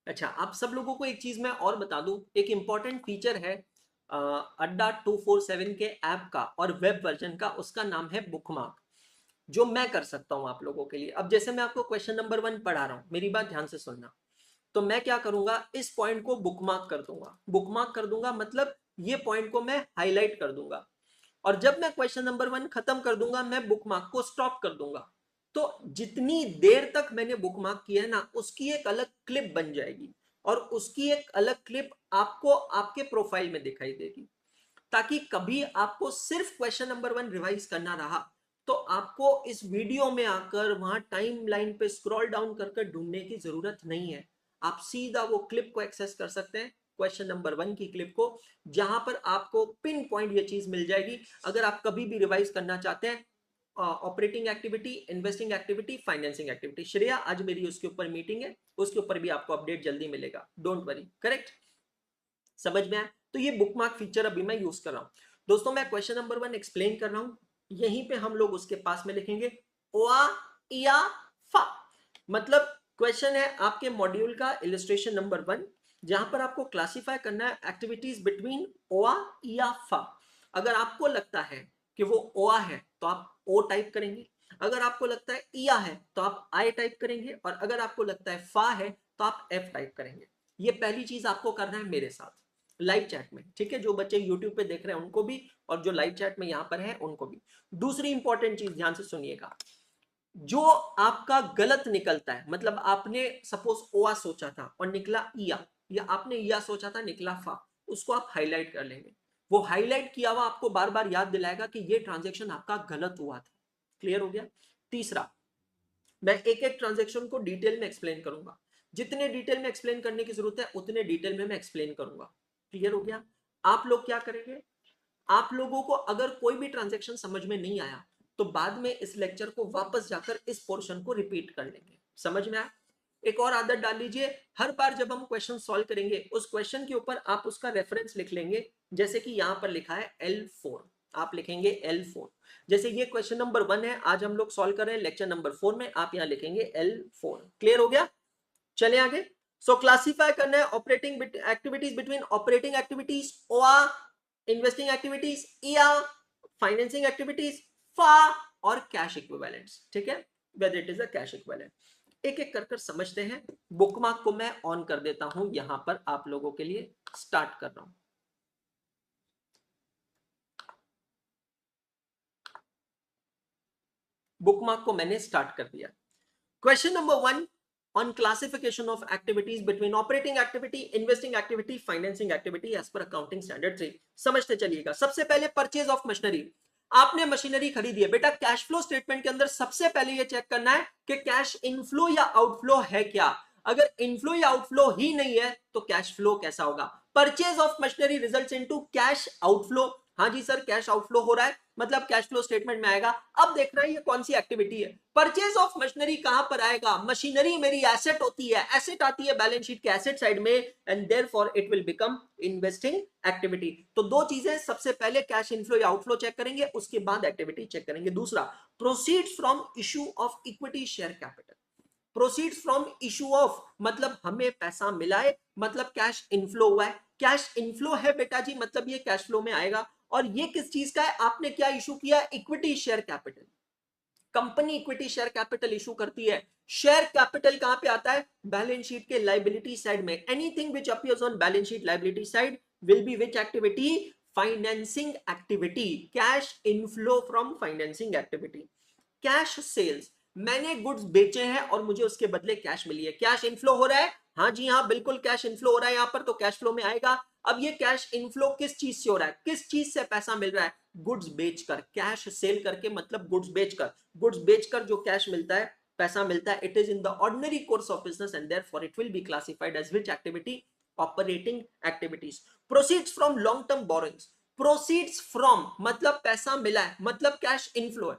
अच्छा, आप सब लोगों को एक चीज मैं और बता दूं, एक इंपॉर्टेंट फीचर है अड्डा 247 के ऐप का और वेब वर्जन का, उसका नाम है बुकमार्क, जो मैं कर सकता हूं आप लोगों के लिए। अब जैसे मैं आपको क्वेश्चन नंबर 1 पढ़ा रहा हूं, मेरी बात ध्यान से सुनना। तो मैं क्या करूंगा, इस पॉइंट को बुकमार्क कर दूंगा। बुकमार्क कर दूंगा मतलब ये पॉइंट को मैं हाईलाइट कर दूंगा, और जब मैं क्वेश्चन नंबर 1 खत्म कर दूंगा, मैं बुकमार्क को स्टॉप कर दूंगा। तो जितनी देर तक मैंने बुकमार्क किया है ना, उसकी एक अलग क्लिप बन जाएगी, और उसकी एक अलग क्लिप आपको आपके प्रोफाइल में दिखाई देगी, ताकि कभी आपको सिर्फ क्वेश्चन नंबर 1 रिवाइज करना रहा तो आपको इस वीडियो में आकर वहां टाइम लाइन पे स्क्रॉल डाउन करके ढूंढने की जरूरत नहीं है। आप सीधा वो क्लिप को एक्सेस कर सकते हैं, क्वेश्चन नंबर 1 की क्लिप को, जहां पर आपको पिन पॉइंट ये चीज मिल जाएगी। अगर आप कभी भी रिवाइज करना चाहते हैं operating activity, investing activity, financing activity. Shreya, आज मेरी उसके ऊपर मीटिंग है, उसके ऊपर भी आपको अपडेट जल्दी मिलेगा, डोंट वरी। करेक्ट? समझ में आया? तो ये बुकमार्क फीचर अभी मैं यूज कर रहा हूं। दोस्तों, मैं क्वेश्चन नंबर 1 एक्सप्लेन कर रहा हूं, यहीं पे हम लोग उसके पास में लिखेंगे ओआ या फा। मतलब क्वेश्चन है आपके मॉड्यूल का इलस्ट्रेशन नंबर 1, जहां पर आपको क्लासिफाई करना है एक्टिविटीज बिटवीन ओआ या फा। अगर आपको लगता है कि वो ओआ है तो आप ओ टाइप करेंगे, अगर आपको लगता है इया है तो आप आई टाइप करेंगे, और अगर आपको लगता है फा है तो आप एफ टाइप करेंगे। ये पहली चीज आपको करना है मेरे साथ लाइव चैट में, ठीक है? जो बच्चे यूट्यूब पे देख रहे हैं उनको भी, और जो लाइव चैट में यहां पर है उनको भी। दूसरी इंपॉर्टेंट चीज ध्यान से सुनिएगा, जो आपका गलत निकलता है, मतलब आपने सपोज ओआ सोचा था और निकला इया, या आपने इया सोचा था निकला फा, उसको आप हाईलाइट कर लेंगे। वो हाईलाइट किया हुआ आपको बार बार याद दिलाएगा कि ये ट्रांजेक्शन आपका गलत हुआ था। क्लियर हो गया? तीसरा, मैं एक एक ट्रांजेक्शन को डिटेल में एक्सप्लेन करूंगा, जितने डिटेल में एक्सप्लेन करने की जरूरत है उतने डिटेल में मैं एक्सप्लेन करूंगा। क्लियर हो गया? आप लोग क्या करेंगे, आप लोगों को अगर कोई भी ट्रांजेक्शन समझ में नहीं आया तो बाद में इस लेक्चर को वापस जाकर इस पोर्शन को रिपीट कर लेंगे। समझ में आया? एक और आदत डाल लीजिए, हर बार जब हम क्वेश्चन सॉल्व करेंगे उस क्वेश्चन के ऊपर आप उसका रेफरेंस लिख लेंगे। जैसे कि यहां पर लिखा है L4, आप लिखेंगे L4। जैसे ये क्वेश्चन नंबर 1 है, आज हम लोग सॉल्व कर रहे हैं लेक्चर नंबर 4 में, आप यहां लिखेंगे L4। क्लियर हो गया? चले आगे। सो क्लासिफाई करना है operating activities between operating activities ओआ, इन्वेस्टिंग एक्टिविटीज या फाइनेंसिंग एक्टिविटीज फा, और कैश इक्विवेलेंट्स। ठीक है, whether it is a cash equivalent. एक एक कर समझते हैं। बुकमार्क को मैं ऑन कर देता हूं, यहां पर आप लोगों के लिए स्टार्ट कर रहा हूं। बुकमार्क को मैंने स्टार्ट कर दिया। Question number 1 on classification of activities between operating activity, investing activity, financing activity as per accounting standard 3। समझते चलिएगा। सबसे पहले परचेज ऑफ मशीनरी, आपने मशीनरी खरीदी है बेटा, कैश फ्लो स्टेटमेंट के अंदर सबसे पहले ये चेक करना है कि कैश इनफ्लो या आउटफ्लो है क्या। अगर इनफ्लो या आउटफ्लो ही नहीं है तो कैश फ्लो कैसा होगा? Purchase of machinery results into cash outflow. हाँ जी सर, कैश आउटफ्लो हो रहा है, मतलब कैश फ्लो स्टेटमेंट में आएगा। अब देखना है ये कौन सी एक्टिविटी है। परचेज ऑफ मशीनरी कहां पर आएगा? मशीनरी मेरी एसेट होती है, एसेट आती है बैलेंस शीट के एसेट साइड में, and therefore it will become investing activity. तो दो चीजें, सबसे पहले कैश इनफ्लो या आउटफ्लो चेक करेंगे, उसके बाद एक्टिविटी चेक करेंगे। दूसरा, proceeds from issue of equity share capital. Proceeds from issue of मतलब हमें पैसा मिला है, मतलब कैश इनफ्लो हुआ है। कैश इनफ्लो है बेटा जी, मतलब ये कैश फ्लो में आएगा। और ये किस चीज का है? आपने क्या इशू किया? Equity share capital. Company equity share capital issue करती है। शेयर कैपिटल कहां पे आता है? बैलेंस शीट के लायबिलिटी साइड में। Anything which appears on balance sheet liability side will be which activity? Financing activity. Cash inflow from financing activity. Cash sales, मैंने गुड्स बेचे हैं और मुझे उसके बदले कैश मिली है, कैश इनफ्लो हो रहा है। हाँ जी हाँ, बिल्कुल कैश इनफ्लो हो रहा है यहां पर, तो कैश फ्लो में आएगा। अब ये कैश इनफ्लो किस चीज से हो रहा है? किस चीज से पैसा मिल रहा है? गुड्स बेचकर। कैश सेल करके मतलब गुड्स बेचकर। गुड्स बेचकर जो कैश मिलता है, पैसा मिलता है, it is in the ordinary course of business and therefore it will be classified as which activity? Operating activities. Proceeds from long term borrowings. Proceeds from मतलब पैसा मिला है, मतलब कैश इनफ्लो है।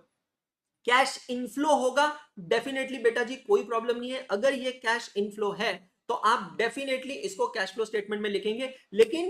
कैश इनफ्लो होगा डेफिनेटली बेटा जी, कोई प्रॉब्लम नहीं है। अगर ये कैश इनफ्लो है तो आप डेफिनेटली इसको कैश फ्लो स्टेटमेंट में लिखेंगे। लेकिन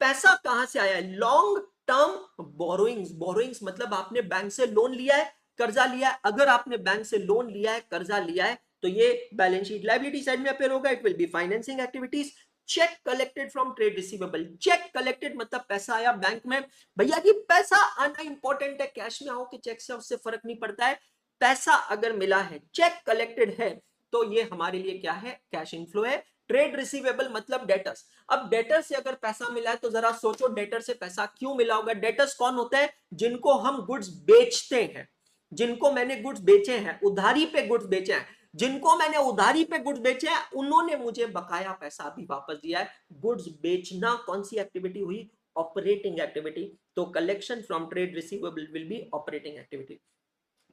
पैसा कहां से आया है? Long term borrowings. बोरोइंग्स मतलब आपने बैंक से लोन लिया है, कर्जा लिया है। अगर आपने बैंक से लोन लिया है, कर्जा लिया है, तो ये बैलेंस शीट लायबिलिटी साइड में अपेयर होगा। It will be financing activities. Cheque collected from trade receivable. Cheque collected मतलब पैसा आया बैंक में। भैया जी पैसा आना इंपॉर्टेंट है, कैश में आओ कि चेक से, उससे फर्क नहीं पड़ता है। पैसा अगर मिला है, चेक कलेक्टेड है, तो ये हमारे लिए क्या है? कैश इनफ्लो है। ट्रेड रिसीवेबल मतलब डेटर्स। अब डेटर से अगर पैसा मिला है तो जरा सोचो डेटर से पैसा क्यों मिला होगा? डेटर्स कौन होता है? जिनको हम गुड्स बेचते हैं, जिनको मैंने गुड्स बेचे हैं, उधारी पे गुड्स बेचे हैं, जिनको मैंने उधारी पे गुड्स बेचे हैं, उन्होंने मुझे बकाया पैसा भी वापस दिया है। गुड्स बेचना कौन सी एक्टिविटी हुई? Operating activity. तो collection from trade receivable will be operating activity.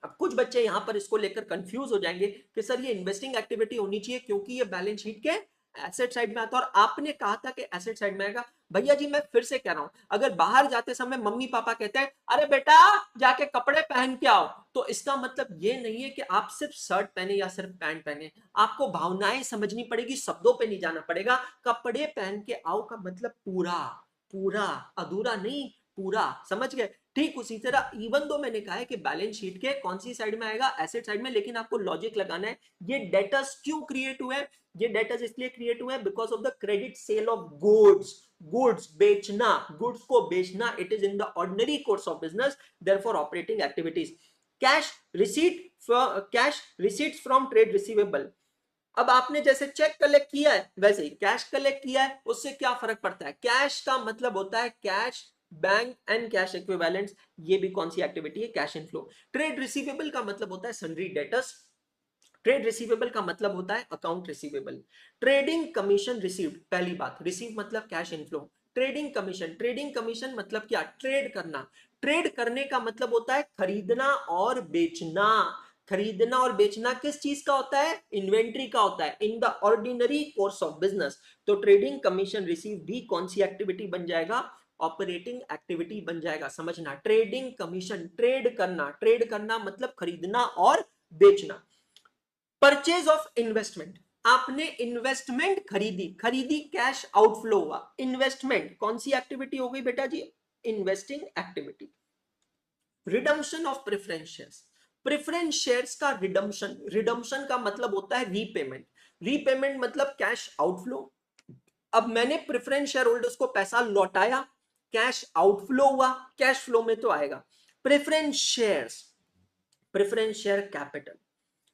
अब कुछ बच्चे यहां पर इसको लेकर कंफ्यूज हो जाएंगे कि सर ये इन्वेस्टिंग एक्टिविटी होनी चाहिए क्योंकि ये बैलेंस शीट के एसेट साइड में आता है, और आपने कहा था कि एसेट साइड में आएगा। भैया जी मैं फिर से कह रहा हूं, अगर बाहर जाते समय मम्मी पापा कहते हैं अरे बेटा जाके कपड़े पहन के आओ, तो इसका मतलब ये नहीं है कि आप सिर्फ शर्ट पहने या सिर्फ पैंट पहने। आपको भावनाएं समझनी पड़ेगी, शब्दों पे नहीं जाना पड़ेगा। कपड़े पहन के आओ का मतलब पूरा, पूरा, अधूरा नहीं, पूरा। समझ गए? ठीक उसी तरह इवन दो मैंने कहा है कि बैलेंस शीट के कौन सी साइड में आएगा? एसेट साइड में, लेकिन आपको लॉजिक लगाना है। ये डेटर्स क्यों क्रिएट हुए? ये डेटर्स इसलिए क्रिएट हुए because of the credit sale of goods. Goods बेचना, गुड्स को बेचना, it is in the ordinary course of business, therefore operating activities. Cash receipt, cash receipts from trade receivable. अब आपने जैसे चेक कलेक्ट किया है वैसे ही कैश कलेक्ट किया है, उससे क्या फर्क पड़ता है? कैश का मतलब होता है cash, bank and cash equivalents. ये भी कौन सी एक्टिविटी है? Cash inflow. ट्रेड रिसीवेबल का मतलब होता है सन्ड्री डेटर्स। ट्रेड रिसीवेबल का मतलब होता है account receivable. Trading commission received, पहली बात, रिसीव मतलब cash inflow. Trading commission, trading commission मतलब क्या? ट्रेड करना। ट्रेड करने का मतलब होता है खरीदना और बेचना। खरीदना और बेचना किस चीज का होता है? इन्वेंट्री का होता है, इन the ordinary course of business. तो ट्रेडिंग कमीशन रिसीव भी कौन सी एक्टिविटी बन जाएगा? ऑपरेटिंग एक्टिविटी बन जाएगा। समझना, ट्रेडिंग कमीशन, ट्रेड करना मतलब खरीदना और बेचना। परचेज ऑफ इन्वेस्टमेंट, आपने इन्वेस्टमेंट खरीदी कैश आउटफ्लो हुआ। इन्वेस्टमेंट कौन सी एक्टिविटी हो गई बेटा जी? Investing activity. Redemption of preference shares, preference shares का रिडम्पशन का मतलब होता है रीपेमेंट। रीपेमेंट मतलब कैश आउटफ्लो। अब मैंने प्रेफरेंस शेयर होल्डर्स को पैसा लौटाया, कैश आउटफ्लो हुआ, कैश फ्लो में तो आएगा। Preference shares, preference share capital,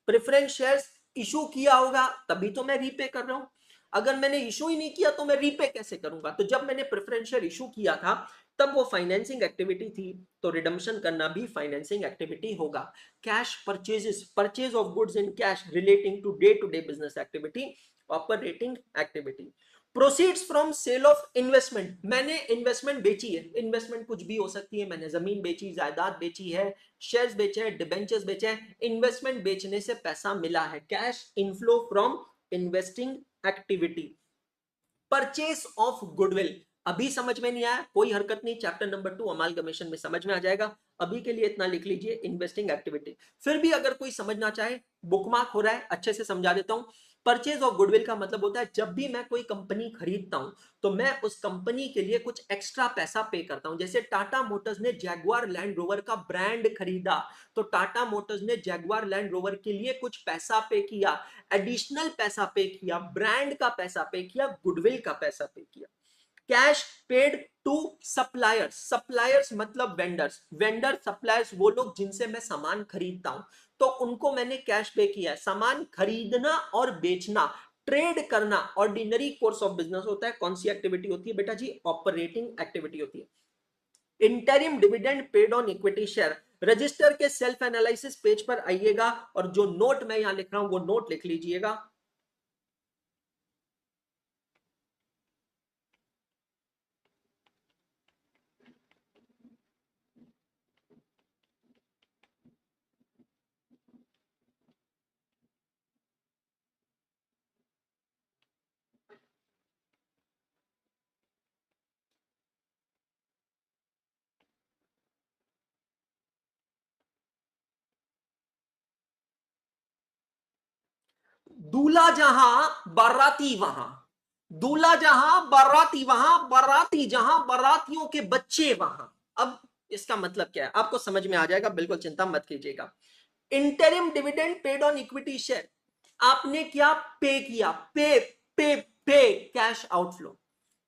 preference shares issue किया होगा तभी तो मैं रीपे कर रहा हूं। अगर मैंने इशू ही नहीं किया तो मैं रीपे कैसे करूंगा? तो जब मैंने प्रेफरेंस शेयर इशू किया था तब वो फाइनेंसिंग एक्टिविटी थी, तो रिडम्पशन करना भी फाइनेंसिंग एक्टिविटी होगा। Cash purchases, purchase of goods in cash relating to day business activity, operating activity. Proceeds from sale of investment, मैंने इन्वेस्टमेंट बेची है, इन्वेस्टमेंट कुछ भी हो सकती है, मैंने जमीन बेची, जायदाद बेची है, शेयर्स बेचे हैं, डिबेंचर्स बेचे हैं, इन्वेस्टमेंट बेचने से पैसा मिला है, cash inflow from investing activity. Purchase of goodwill, अभी समझ में नहीं आया कोई हरकत नहीं, चैप्टर नंबर 2 अमालगमेशन में समझ में आ जाएगा। अभी के लिए इतना लिख लीजिए, इन्वेस्टिंग एक्टिविटी। फिर भी अगर कोई समझना चाहे, बुकमार्क हो रहा है, अच्छे से समझा देता हूं। परचेज ऑफ गुडविल का मतलब होता है जब भी मैं कोई कंपनी खरीदता हूं तो मैं उस कंपनी के लिए कुछ एक्स्ट्रा पैसा पे करता हूं। जैसे टाटा मोटर्स ने जैगुआर लैंड रोवर का ब्रांड खरीदा, तो टाटा मोटर्स ने जैगुआर लैंड रोवर के लिए कुछ पैसा पे किया, एडिशनल पैसा पे किया, ब्रांड का पैसा पे किया, गुडविल का पैसा पे किया। Cash paid to suppliers, suppliers मतलब वेंडर्स, वेंडर सप्लायर्स वो लोग जिनसे मैं सामान खरीदता हूं, तो उनको मैंने कैश पे किया है। सामान खरीदना और बेचना, ट्रेड करना ऑर्डिनरी कोर्स ऑफ बिजनेस होता है। कौन सी एक्टिविटी होती है बेटा जी? ऑपरेटिंग एक्टिविटी होती है। Interim dividend paid on equity share, register के सेल्फ एनालिसिस पेज पर आइएगा और जो नोट मैं यहां लिख रहा हूं वो नोट लिख लीजिएगा। दूल्हा जहां बाराती वहां, दूल्हा जहां बाराती वहां, बाराती जहां बारातियों के बच्चे वहां। अब इसका मतलब क्या है आपको समझ में आ जाएगा, बिल्कुल चिंता मत कीजिएगा। Interim dividend paid on equity share, आपने क्या पे किया? पे पे पे cash outflow,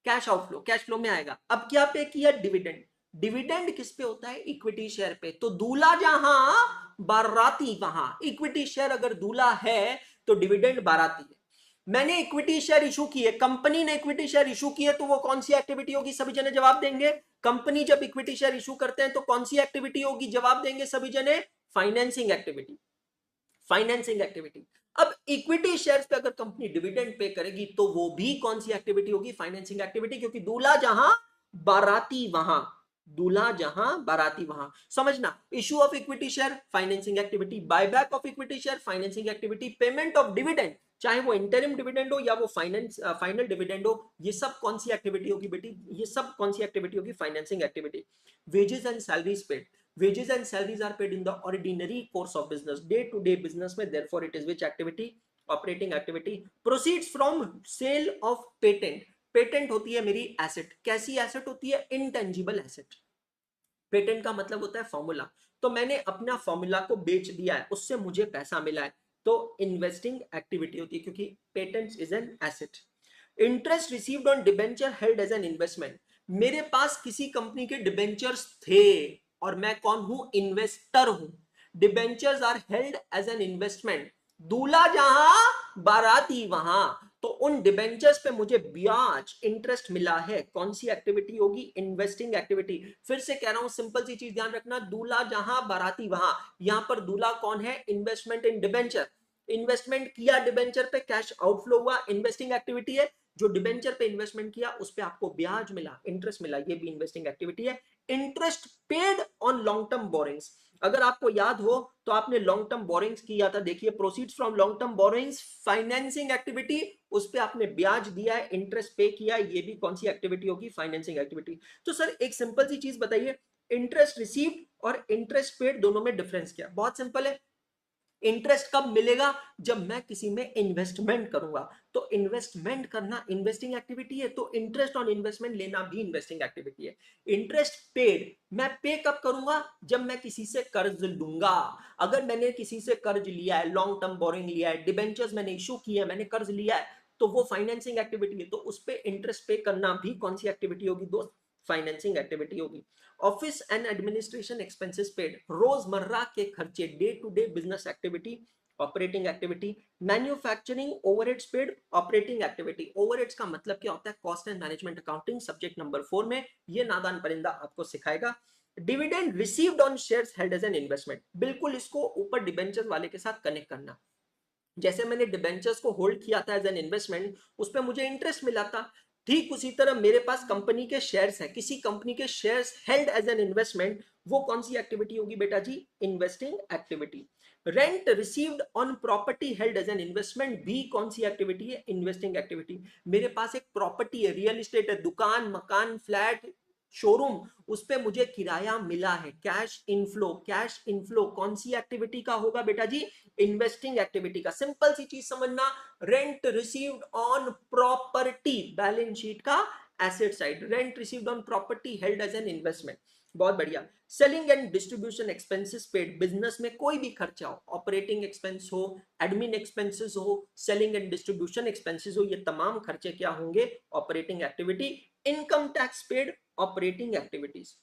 cash outflow cash flow में आएगा। अब क्या पे किया? डिविडेंड। डिविडेंड किस पे होता है? इक्विटी शेयर पे। तो दूल्हा जहां बाराती वहां, इक्विटी शेयर अगर दूल्हा है तो डिविडेंड बाराती है। मैंने इक्विटी शेयर इशू की है, कंपनी ने इक्विटी शेयर इशू की है, तो वो कौन सी एक्टिविटी होगी? सभी जने जवाब देंगे। कंपनी जब इक्विटी शेयर इशू करते हैं तो कौन सी एक्टिविटी होगी? जवाब देंगे सभी जने, फाइनेंसिंग एक्टिविटी, फाइनेंसिंग एक्टिविटी। अब इक्विटी शेयर्स पे अगर कंपनी डिविडेंड पे करेगी तो वो भी कौन सी एक्टिविटी होगी? फाइनेंसिंग एक्टिविटी, क्योंकि दूल्हा जहां बाराती वहां, दूल्हा जहां बाराती वहां। समझना, issue of equity share financing activity, buyback of equity share financing activity, payment of dividend चाहे वो इंटरिम डिविडेंड हो या वो फाइनल डिविडेंड हो, ये सब कौन सी एक्टिविटी होगी बेटी? ये सब कौन सी एक्टिविटी होगी? Financing activity. Wages and salaries paid, wages and salaries are paid in the ordinary course of business, day to day business में, therefore it is which activity? Operating activity. Proceeds from sale of patent, patent होती है मेरी एसेट। कैसी एसेट होती है? Intangible asset. पेटेंट का मतलब होता है फॉर्मूला, तो मैंने अपना फॉर्मूला को बेच दिया है, उससे मुझे पैसा मिला है, तो इन्वेस्टिंग एक्टिविटी होती है, क्योंकि patent is an asset. Interest received on debenture held as an investment, मेरे पास किसी कंपनी के डिबेंचर्स थे और मैं कौन हूं? इन्वेस्टर हूं। Debentures are held as an investment, दूल्हा जहां बाराती वहां, तो उन डिबेंचर्स पे मुझे ब्याज इंटरेस्ट मिला है। कौन सी एक्टिविटी होगी? Investing activity. फिर से कह रहा हूं, सिंपल सी चीज ध्यान रखना, दूल्हा जहां बाराती वहां, यहां पर दूल्हा कौन है? इन्वेस्टमेंट इन डिबेंचर, इन्वेस्टमेंट किया डिबेंचर पे, कैश आउटफ्लो हुआ, इन्वेस्टिंग एक्टिविटी है। जो डिबेंचर पे इन्वेस्टमेंट किया उस पे आपको ब्याज मिला, इंटरेस्ट मिला, ये भी इन्वेस्टिंग एक्टिविटी है। Interest paid on long term borrowings, अगर आपको याद हो तो आपने लॉन्ग टर्म बोरिंग्स किया था, देखिए proceeds from long term borrowings financing activity, उस पे आपने ब्याज दिया है, इंटरेस्ट पे किया, ये भी कौन सी एक्टिविटी होगी, फाइनेंसिंग एक्टिविटी। तो सर एक सिंपल सी चीज बताइए, इंटरेस्ट रिसीव्ड और इंटरेस्ट पेड दोनों में डिफरेंस क्या? बहुत सिंपल है, इंटरेस्ट कब मिलेगा, जब मैं किसी में इन्वेस्टमेंट करूंगा, तो इन्वेस्टमेंट करना इन्वेस्टिंग एक्टिविटी है, तो इंटरेस्ट ऑन इन्वेस्टमेंट लेना भी इन्वेस्टिंग एक्टिविटी है। इंटरेस्ट पेड मैं पे कब करूंगा, जब मैं किसी से कर्ज लूंगा, अगर मैंने किसी से कर्ज लिया है, लॉन्ग टर्म बोरिंग लिया है, डिबेंचर्स मैंने इशू किया है, मैंने कर्ज लिया है, तो वो फाइनेंसिंग एक्टिविटी है, तो उस पर इंटरेस्ट पे करना भी कौन सी एक्टिविटी होगी दोस्त, फाइनेंसिंग एक्टिविटी होगी। Office and administration expenses paid, रोजमर्रा के खर्चे, day to day business activity, operating activity. Manufacturing overheads paid, operating activity. Overheads का मतलब क्या होता है, cost and management accounting, subject number 4 में ये नादान परिंदा आपको सिखाएगा। Dividend received on shares held as an investment, बिल्कुल इसको ऊपर डिबेंचर वाले के साथ कनेक्ट करना, जैसे मैंने डिबेंचर्स को होल्ड किया था एज एन इन्वेस्टमेंट, उस पर मुझे इंटरेस्ट मिला था, ठीक उसी तरह मेरे पास कंपनी के शेयर्स हैं, किसी कंपनी के shares held as an investment, वो कौन सी एक्टिविटी होगी बेटा जी, investing activity. Rent received on property held as an investment भी कौन सी एक्टिविटी है, इन्वेस्टिंग एक्टिविटी। मेरे पास एक प्रॉपर्टी है, रियल एस्टेट है, दुकान, मकान, फ्लैट, शोरूम, उस पे मुझे किराया मिला है, कैश इनफ्लो, कैश इनफ्लो कौन सी एक्टिविटी का होगा बेटा जी, इन्वेस्टिंग एक्टिविटी का। सिंपल सी चीज समझना, rent received on property, balance sheet का asset side, rent received on property held as an investment, बहुत बढ़िया। Selling and distribution expenses paid, business में कोई भी खर्चा हो, ऑपरेटिंग एक्सपेंस हो, एडमिन एक्सपेंसेस हो, सेलिंग एंड डिस्ट्रीब्यूशन एक्सपेंसेस हो, ये तमाम खर्चे क्या होंगे, operating activity. Income tax paid, operating activities.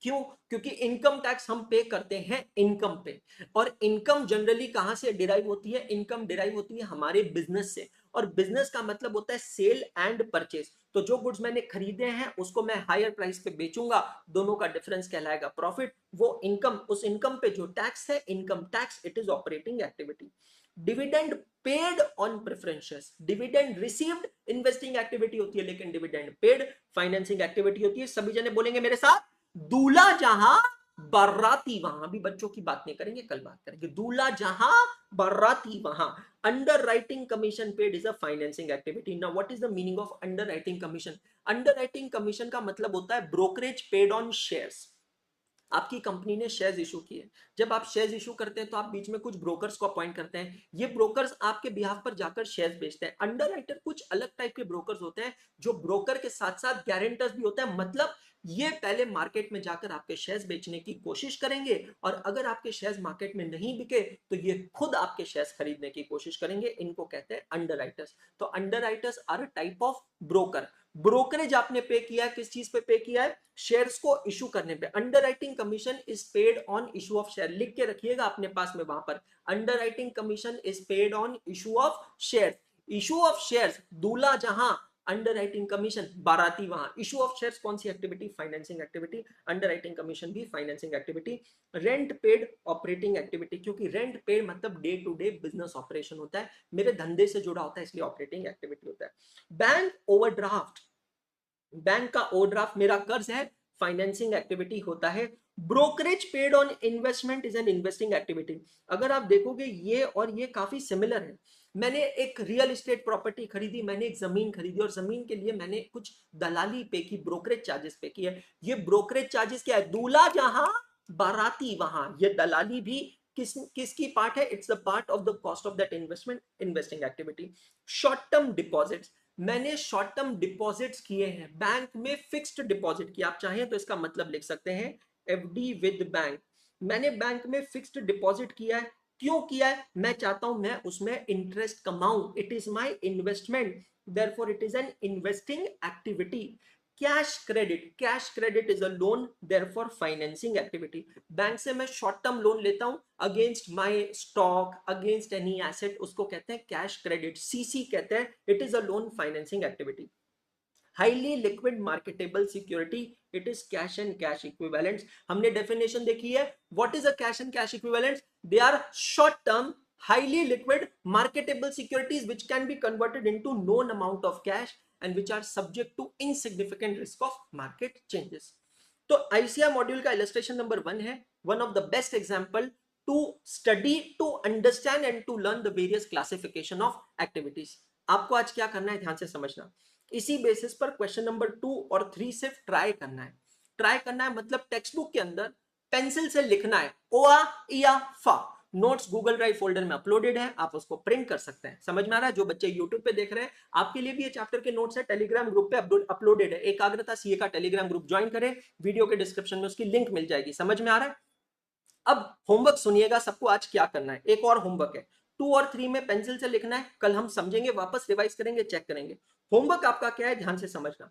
क्यों, क्योंकि इनकम टैक्स हम पे करते हैं इनकम पे, और इनकम जनरली कहां से डिराइव होती है, इनकम डिराइव होती है हमारे बिजनेस से, और बिजनेस का मतलब होता है सेल एंड परचेज, तो जो गुड्स मैंने खरीदे हैं उसको मैं हायर प्राइस पे बेचूंगा, दोनों का डिफरेंस कहलाएगा प्रॉफिट, वो इनकम, उस इनकम पे जो टैक्स है income tax, it is operating activity. Dividend paid on preferences, dividend received investing activity होती है, लेकिन डिविडेंड पेड फाइनेंसिंग एक्टिविटी होती है। सभी जने बोलेंगे मेरे साथ, दूल्हा जहां बाराती वहां, भी बच्चों की बात नहीं करेंगे, कल बात करेंगे, दूल्हा जहां बाराती वहां। Under writing commission paid is a financing activity. Now what is the meaning of under writing commission? Under writing commission का मतलब होता है ब्रोकरेज पेड ऑन शेयर्स। आपकी कंपनी ने शेयर्स इशू किए, जब आप शेयर्स इशू करते हैं तो आप बीच में कुछ ब्रोकर्स को अपॉइंट करते हैं, ये ब्रोकर्स आपके बिहाफ पर जाकर शेयर्स बेचते हैं। अंडर राइटर कुछ अलग टाइप के ब्रोकर्स होते हैं, जो ब्रोकर के साथ साथ गारंटर्स भी होते हैं, मतलब ये पहले मार्केट में जाकर आपके शेयर्स बेचने की कोशिश करेंगे, और अगर आपके शेयर्स मार्केट में नहीं बिके तो ये खुद आपके शेयर्स खरीदने की कोशिश करेंगे, इनको कहते हैं अंडर राइटर्स। तो underwriters are a type of broker. Brokerage आपने पे किया है, किस चीज पे पे किया है, शेयर्स को इशू करने पे। Under writing commission is paid on issue of share, लिख के रखिएगा अपने पास में वहां पर, under writing commission is paid on issue of share. Issue of shares, दूल्हा जहां, अंडर राइटिंग कमीशन बाराती वहां। इशू ऑफ शेयर्स कौन सी activity, financing activity, underwriting commission भी financing activity. Rent paid operating activity, क्योंकि रेंट पेड मतलब day to day business operation होता है, मेरे धंधे से जुड़ा होता है, इसलिए ऑपरेटिंग एक्टिविटी होता है। बैंक ओवरड्राफ्ट, बैंक का ओवरड्राफ्ट मेरा कर्ज है, फाइनेंसिंग एक्टिविटी होता है। Brokerage paid on investment is an investing activity. अगर आप देखोगे ये और ये काफी सिमिलर है, मैंने एक रियल एस्टेट प्रॉपर्टी खरीदी, मैंने एक जमीन खरीदी, और जमीन के लिए मैंने कुछ दलाली पे की, ब्रोकरेज चार्जेस पे की है। ये ब्रोकरेज चार्जेस क्या है, दूल्हा जहां बाराती वहां, ये दलाली भी किसकी पार्ट है, it's the part of the cost of that investment, investing activity. Short term deposits, मैंने शॉर्ट टर्म डिपॉजिट्स किए हैं बैंक में, फिक्स्ड डिपॉजिट किया, आप चाहें तो इसका मतलब लिख सकते हैं एफडी विद बैंक। मैंने बैंक में फिक्स्ड डिपॉजिट किया है, क्यों किया है, मैं चाहता हूं मैं उसमें interest Kumaon, it is my investment, therefore it is an investing activity. Cash credit, cash credit is a loan, therefore financing activity. Bank से मैं शॉर्ट टर्म लोन लेता हूं against my stock, against any asset, उसको कहते हैं कैश क्रेडिट, सीसी कहते हैं, it is a loan, financing activity. Highly liquid marketable security, it is cash and cash equivalents. हमने डेफिनेशन देखी है, what is a cash and cash equivalents, they are short term highly liquid marketable securities which can be converted into known amount of cash and which are subject to insignificant risk of market changes. तो ICR मॉड्यूल का इलस्ट्रेशन नंबर 1 है, one of the best example to study, to understand and to learn the various classification of activities. आपको आज क्या करना है ध्यान से समझना, इसी बेसिस पर क्वेश्चन नंबर 2 और 3 सिर्फ ट्राई करना है. ट्राई करना है मतलब टेक्स्ट बुक के अंदर पेंसिल से लिखना है ओआ या फा. नोट्स गूगल ड्राइव फोल्डर में अपलोडेड है, आप उसको प्रिंट कर सकते हैं. समझ में आ रहा है? जो बच्चे यूट्यूब पे देख रहे हैं आपके लिए भी ये चैप्टर के नोट्स है, टेलीग्राम ग्रुप पे अपलोडेड है. एकाग्रता सीए का टेलीग्राम ग्रुप ज्वाइन करें, वीडियो के डिस्क्रिप्शन में उसकी लिंक मिल जाएगी. समझ में आ रहा है? अब होमवर्क सुनिएगा सबको आज क्या करना है. एक और होमवर्क है, 2 और 3 में पेंसिल से लिखना है. कल हम समझेंगे, वापस रिवाइज करेंगे, चेक करेंगे. होमवर्क आपका क्या है ध्यान से समझना.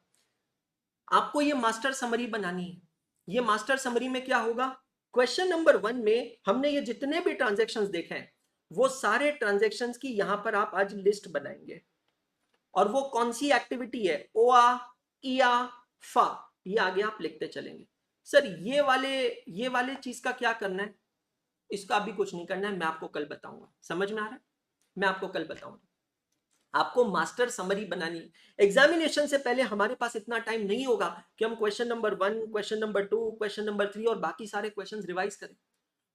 आपको ये मास्टर समरी बनानी है. ये मास्टर समरी में क्या होगा, क्वेश्चन नंबर 1 में हमने ये जितने भी ट्रांजैक्शंस देखे हैं वो सारे ट्रांजैक्शंस की यहां पर आप आज लिस्ट बनाएंगे. और वो कौन सी एक्टिविटी है, ओआ इया फा, ये आगे आप लिखते चलेंगे. सर ये वाले चीज का क्या करना है, इसका अभी कुछ नहीं करना है, मैं आपको कल बताऊंगा. समझ में आ रहा है? मैं आपको कल बताऊंगा. आपको मास्टर समरी बनानी. एग्जामिनेशन से पहले हमारे पास इतना टाइम नहीं होगा कि हम question number 1, question number 2, question number 3 और बाकी सारे क्वेश्चंस रिवाइज करें.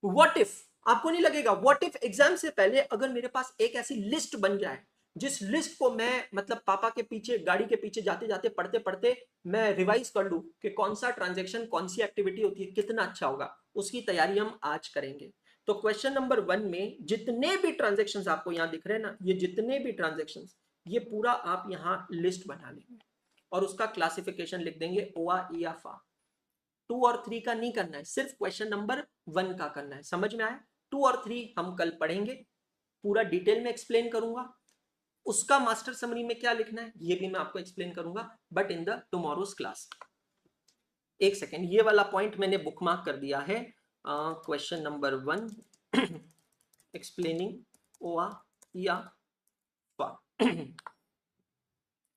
व्हाट इफ, आपको नहीं लगेगा, व्हाट इफ एग्जाम से पहले अगर मेरे पास एक ऐसी लिस्ट बन जाए जिस लिस्ट को मैं मतलब पापा के पीछे, गाड़ी के पीछे जाते जाते पढ़ते पढ़ते मैं रिवाइज कर लूं कि कौन सा ट्रांजैक्शन, कौन सी एक्टिविटी होती है, कितना अच्छा होगा. उसकी तैयारी हम आज करेंगे. तो क्वेश्चन नंबर 1 में जितने भी ट्रांजैक्शंस आपको यहां दिख रहे हैं ना, ये जितने भी ट्रांजैक्शंस, ये पूरा आप यहां लिस्ट बना लेंगे और उसका क्लासिफिकेशन लिख देंगे ओआ या फा. 2 और 3 का नहीं करना है, सिर्फ क्वेश्चन नंबर 1 का करना है. समझ में आया? 2 और 3 हम कल पढ़ेंगे, पूरा डिटेल में एक्सप्लेन करूंगा. उसका मास्टर समरी में क्या लिखना है ये भी मैं आपको एक्सप्लेन करूंगा, but in the tomorrow's class. एक सेकेंड, ये वाला पॉइंट मैंने बुकमार्क कर दिया है. क्वेश्चन नंबर 1 एक्सप्लेनिंग ओआ या फा.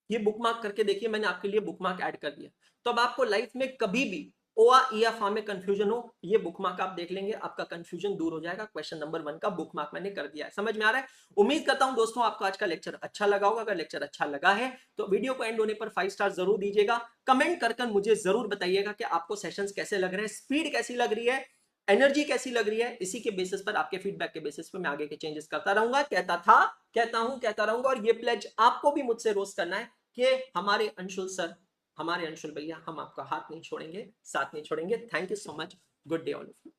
ये बुकमार्क करके देखिए, मैंने आपके लिए बुकमार्क ऐड कर दिया. तो अब आपको लाइफ में कभी भी ओआ या फा में कंफ्यूजन हो, ये बुकमार्क आप देख लेंगे, आपका कंफ्यूजन दूर हो जाएगा. क्वेश्चन नंबर 1 का बुकमार्क मैंने कर दिया है. समझ में आ रहा है? उम्मीद करता हूं दोस्तों आपको आज का लेक्चर अच्छा लगा होगा. अगर लेक्चर अच्छा लगा है तो वीडियो को एंड होने पर 5 स्टार जरूर दीजिएगा. कमेंट कर मुझे जरूर बताइएगा कि आपको सेशंस कैसे लग रहे हैं, स्पीड कैसी लग रही है, एनर्जी कैसी लग रही है. इसी के बेसिस पर, आपके फीडबैक के बेसिस पर मैं आगे के चेंजेस करता रहूंगा. कहता रहूंगा. और ये प्लेज आपको भी मुझसे रोज करना है कि हमारे अंशुल सर, हमारे अंशुल भैया, हम आपका हाथ नहीं छोड़ेंगे, साथ नहीं छोड़ेंगे. Thank you so much. Good day all of you.